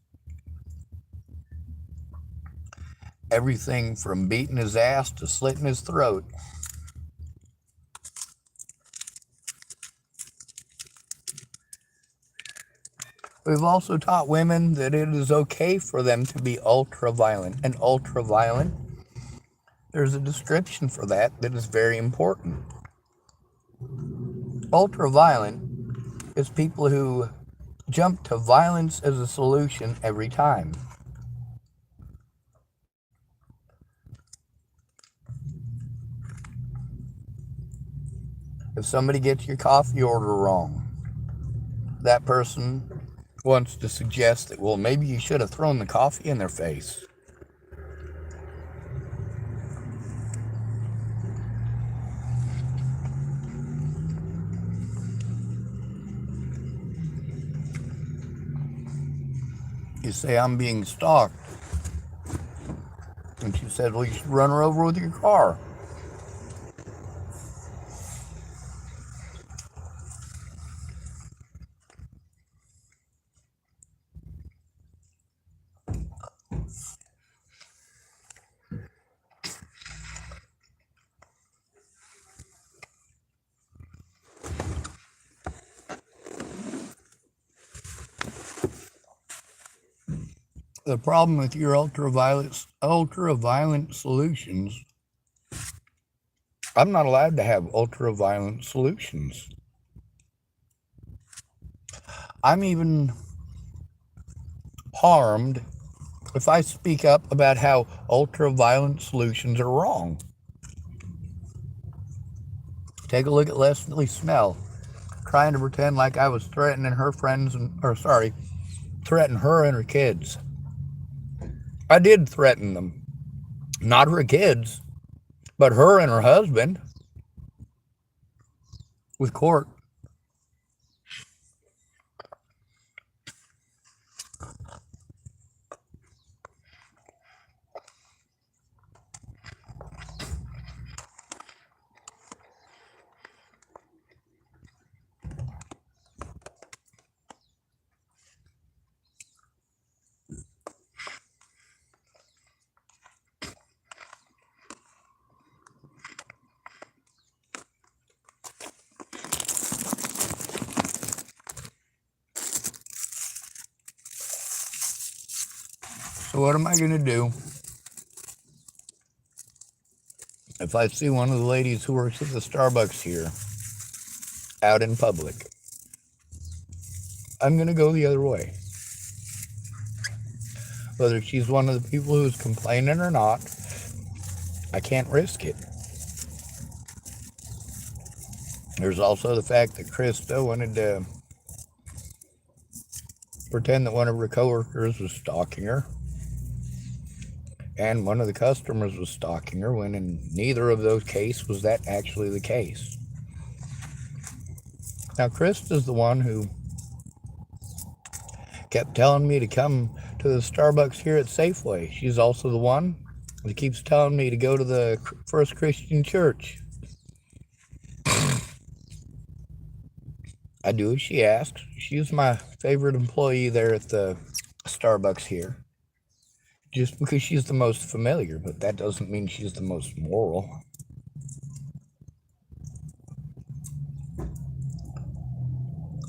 Everything from beating his ass to slitting his throat. We've also taught women that it is okay for them to be ultra-violent. And ultra-violent, there's a description for that is very important. Ultra-violent is people who jump to violence as a solution every time. If somebody gets your coffee order wrong, that person wants to suggest that, well, maybe you should have thrown the coffee in their face. You say, I'm being stalked. And she said, well, you should run her over with your car. The problem with your ultra-violent solutions, I'm not allowed to have ultra-violent solutions. I'm even harmed if I speak up about how ultra-violent solutions are wrong. Take a look at Leslie Snell, trying to pretend like I was threatening her friends, threaten her and her kids. I did threaten them. Not her kids, but her and her husband with court. So what am I going to do if I see one of the ladies who works at the Starbucks here out in public? I'm going to go the other way. Whether she's one of the people who's complaining or not, I can't risk it. There's also the fact that Krista wanted to pretend that one of her coworkers was stalking her, and one of the customers was stalking her, when in neither of those cases was that actually the case. Now, Krista's the one who kept telling me to come to the Starbucks here at Safeway. She's also the one that keeps telling me to go to the First Christian Church. I do as she asks. She's my favorite employee there at the Starbucks here. just because she's the most familiar, but that doesn't mean she's the most moral.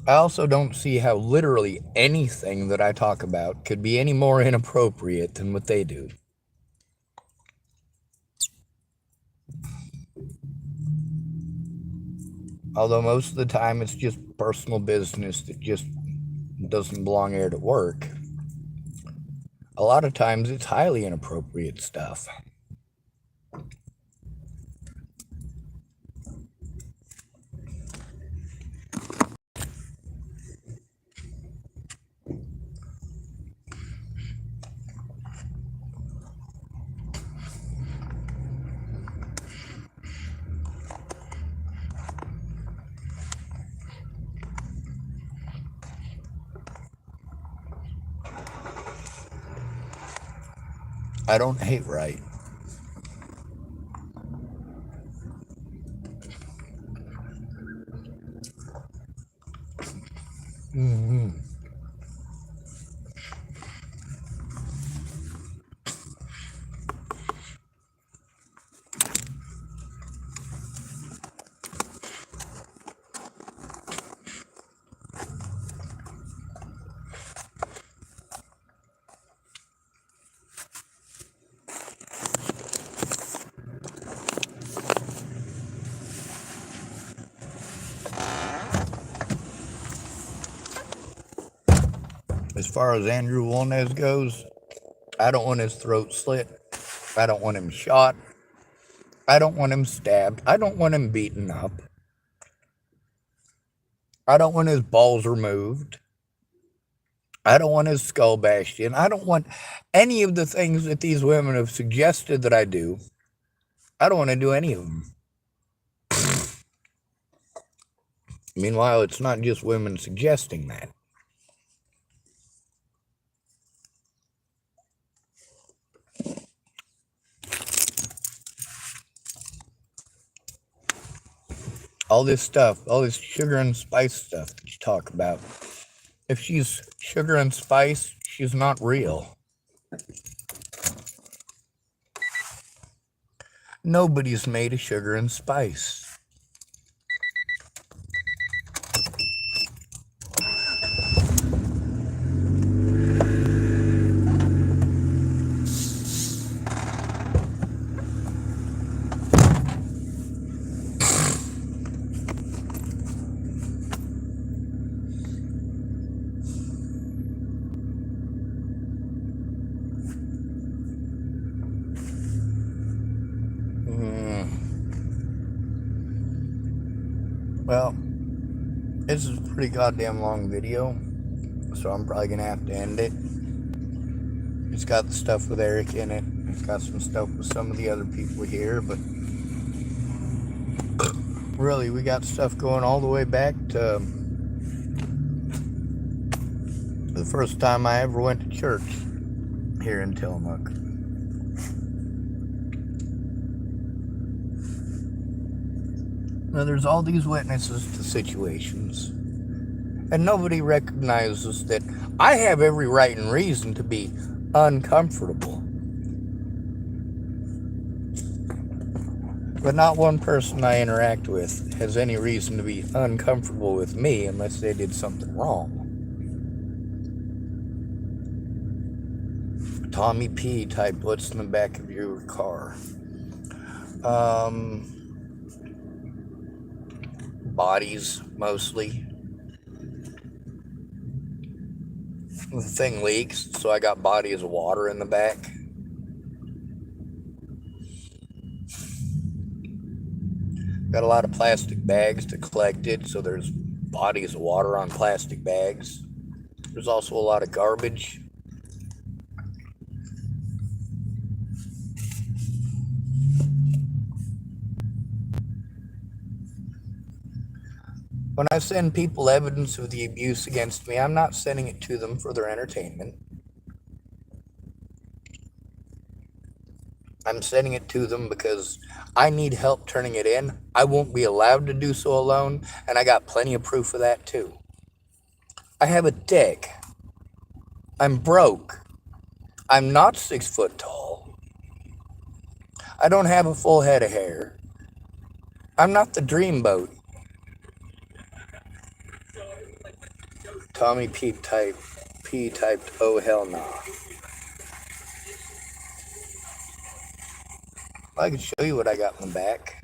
I also don't see how literally anything that I talk about could be any more inappropriate than what they do. Although most of the time it's just personal business that just doesn't belong here to work. A lot of times it's highly inappropriate stuff. I don't hate right. Mm-hmm. As far as Andrew Wolnez goes, I don't want his throat slit. I don't want him shot. I don't want him stabbed. I don't want him beaten up. I don't want his balls removed. I don't want his skull bashed in. I don't want any of the things that these women have suggested that I do. I don't want to do any of them. Meanwhile, it's not just women suggesting that. All this stuff, all this sugar and spice stuff that you talk about. If she's sugar and spice, she's not real. Nobody's made of sugar and spice. Well, this is a pretty goddamn long video, so I'm probably gonna have to end it. It's got the stuff with Eric in it. It's got some stuff with some of the other people here, but really, we got stuff going all the way back to the first time I ever went to church here in Tillamook. Now, there's all these witnesses to situations, and nobody recognizes that I have every right and reason to be uncomfortable. But not one person I interact with has any reason to be uncomfortable with me unless they did something wrong. Tommy P typed, "What's in the back of your car?" Bodies, mostly. The thing leaks, so I got bodies of water in the back. Got a lot of plastic bags to collect it, so there's bodies of water on plastic bags. There's also a lot of garbage. When I send people evidence of the abuse against me, I'm not sending it to them for their entertainment. I'm sending it to them because I need help turning it in. I won't be allowed to do so alone, and I got plenty of proof of that too. I have a dick. I'm broke. I'm not 6 foot tall. I don't have a full head of hair. I'm not the dreamboat. Tommy P typed, oh hell nah. I can show you what I got in the back.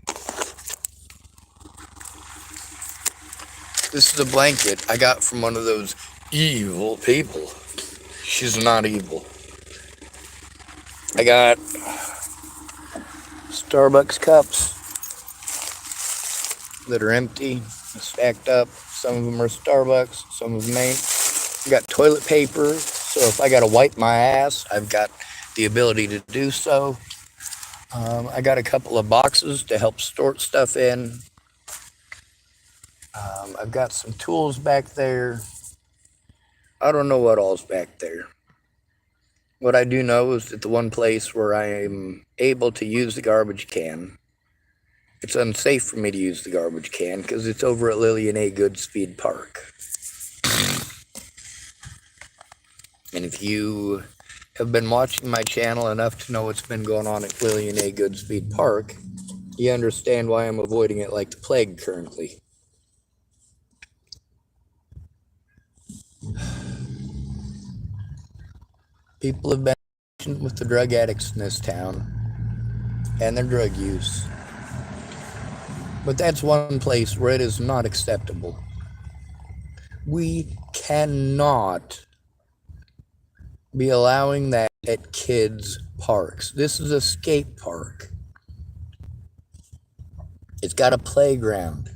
This is a blanket I got from one of those evil people. She's not evil. I got Starbucks cups that are empty, stacked up. Some of them are Starbucks, some of them ain't. I got toilet paper, so if I gotta wipe my ass, I've got the ability to do so. I got a couple of boxes to help store stuff in. I've got some tools back there. I don't know what all's back there. What I do know is that the one place where I am able to use the garbage can, it's unsafe for me to use the garbage can because it's over at Lillian A. Goodspeed Park. And if you have been watching my channel enough to know what's been going on at Lillian A. Goodspeed Park, you understand why I'm avoiding it like the plague currently. People have been patient with the drug addicts in this town and their drug use. But that's one place where it is not acceptable. We cannot be allowing that at kids' parks. This is a skate park. It's got a playground.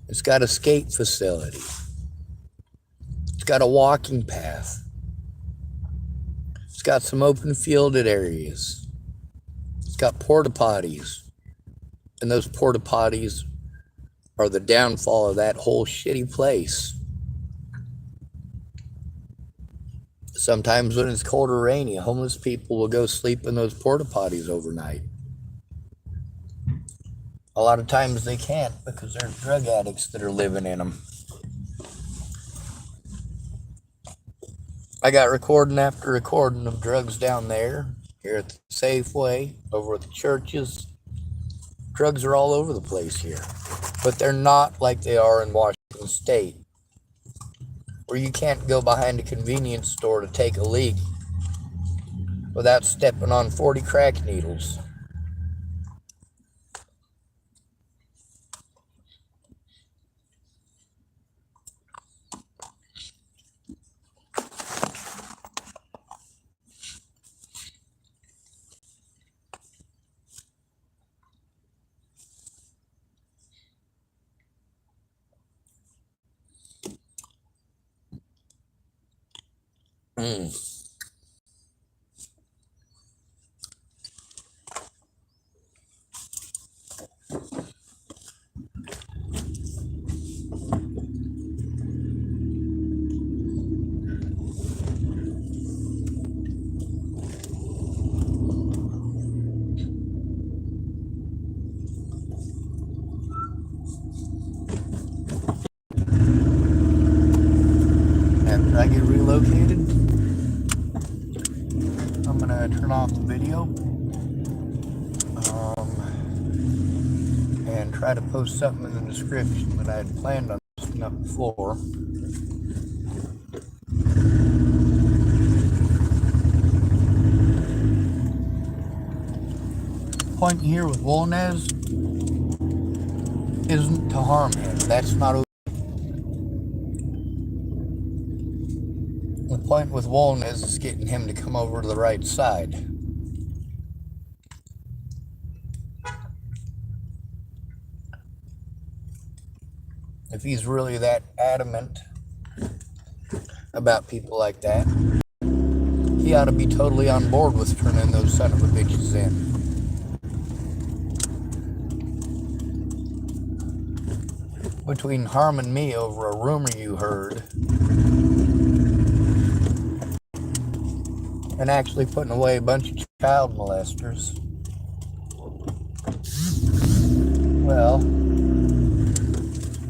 It's got a skate facility. It's got a walking path. It's got some open fielded areas. It's got porta potties. And those porta potties are the downfall of that whole shitty place. Sometimes when it's cold or rainy, homeless people will go sleep in those porta potties overnight. A lot of times they can't because there's drug addicts that are living in them. I got recording after recording of drugs down there, here at the Safeway, over at the churches. Drugs are all over the place here, but they're not like they are in Washington State, where you can't go behind a convenience store to take a leak without stepping on 40 crack needles. After I get relocated, I'm gonna turn off the video and try to post something in the description that I had planned on posting up before. The point here with Wolnez isn't to harm him. That's not. The point with Wolnez is getting him to come over to the right side. If he's really that adamant about people like that, he ought to be totally on board with turning those son of a bitches in. Between harming me over a rumor you heard and actually putting away a bunch of child molesters, well,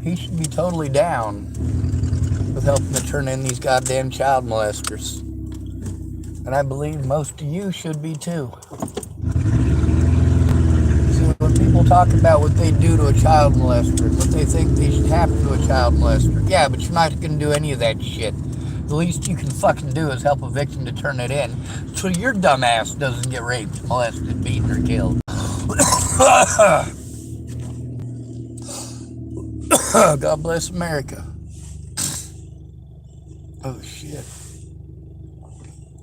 he should be totally down with helping to turn in these goddamn child molesters. And I believe most of you should be too. See, when people talk about what they do to a child molester, what they think they should happen to a child molester, yeah, but you're not going to do any of that shit. The least you can fucking do is help a victim to turn it in so your dumb ass doesn't get raped, molested, beaten, or killed. God bless America. Oh shit.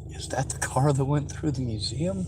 Is that the car that went through the museum?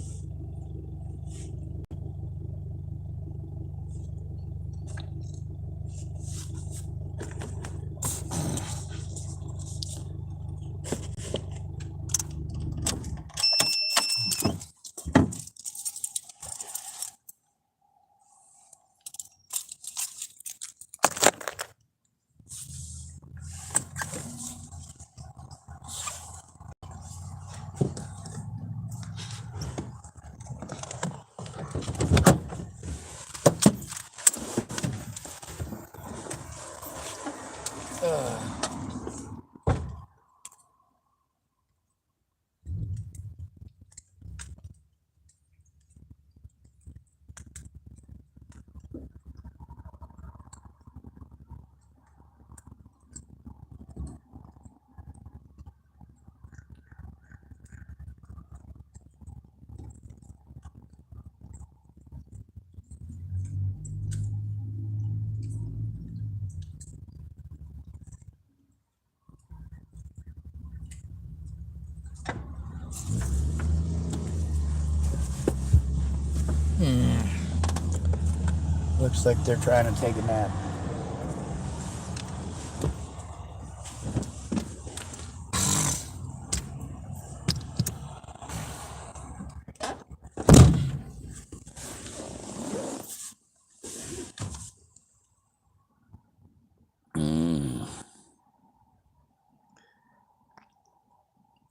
Looks like they're trying to take a nap.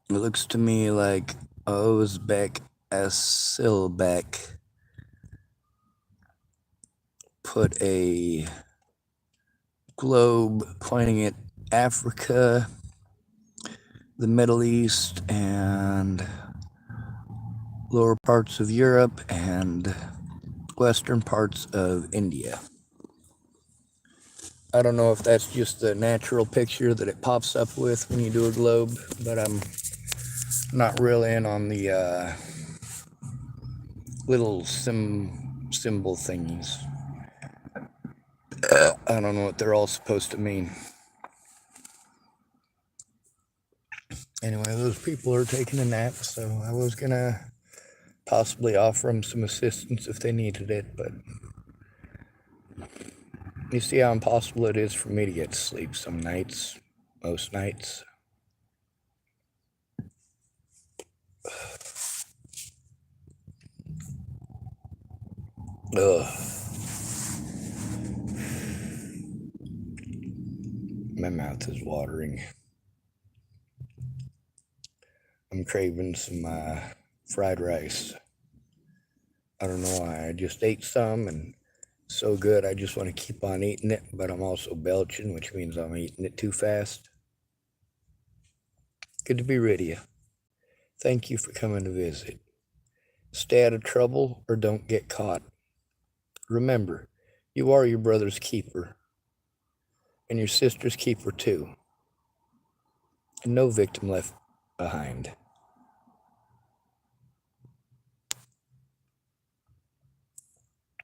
It looks to me like Uzbek Asilbek put a globe pointing at Africa, the Middle East, and lower parts of Europe and western parts of India. I don't know if that's just the natural picture that it pops up with when you do a globe, but I'm not real in on the little symbol thingies. I don't know what they're all supposed to mean. Anyway, those people are taking a nap, so I was gonna possibly offer them some assistance if they needed it, but you see how impossible it is for me to get to sleep some nights, most nights. Ugh. My mouth is watering. I'm craving some fried rice. I don't know why. I just ate some and so good I just want to keep on eating it, but I'm also belching, which means I'm eating it too fast. Good to be rid of you. Thank you for coming to visit. Stay out of trouble or don't get caught. Remember, you are your brother's keeper and your sister's keeper too. And no victim left behind.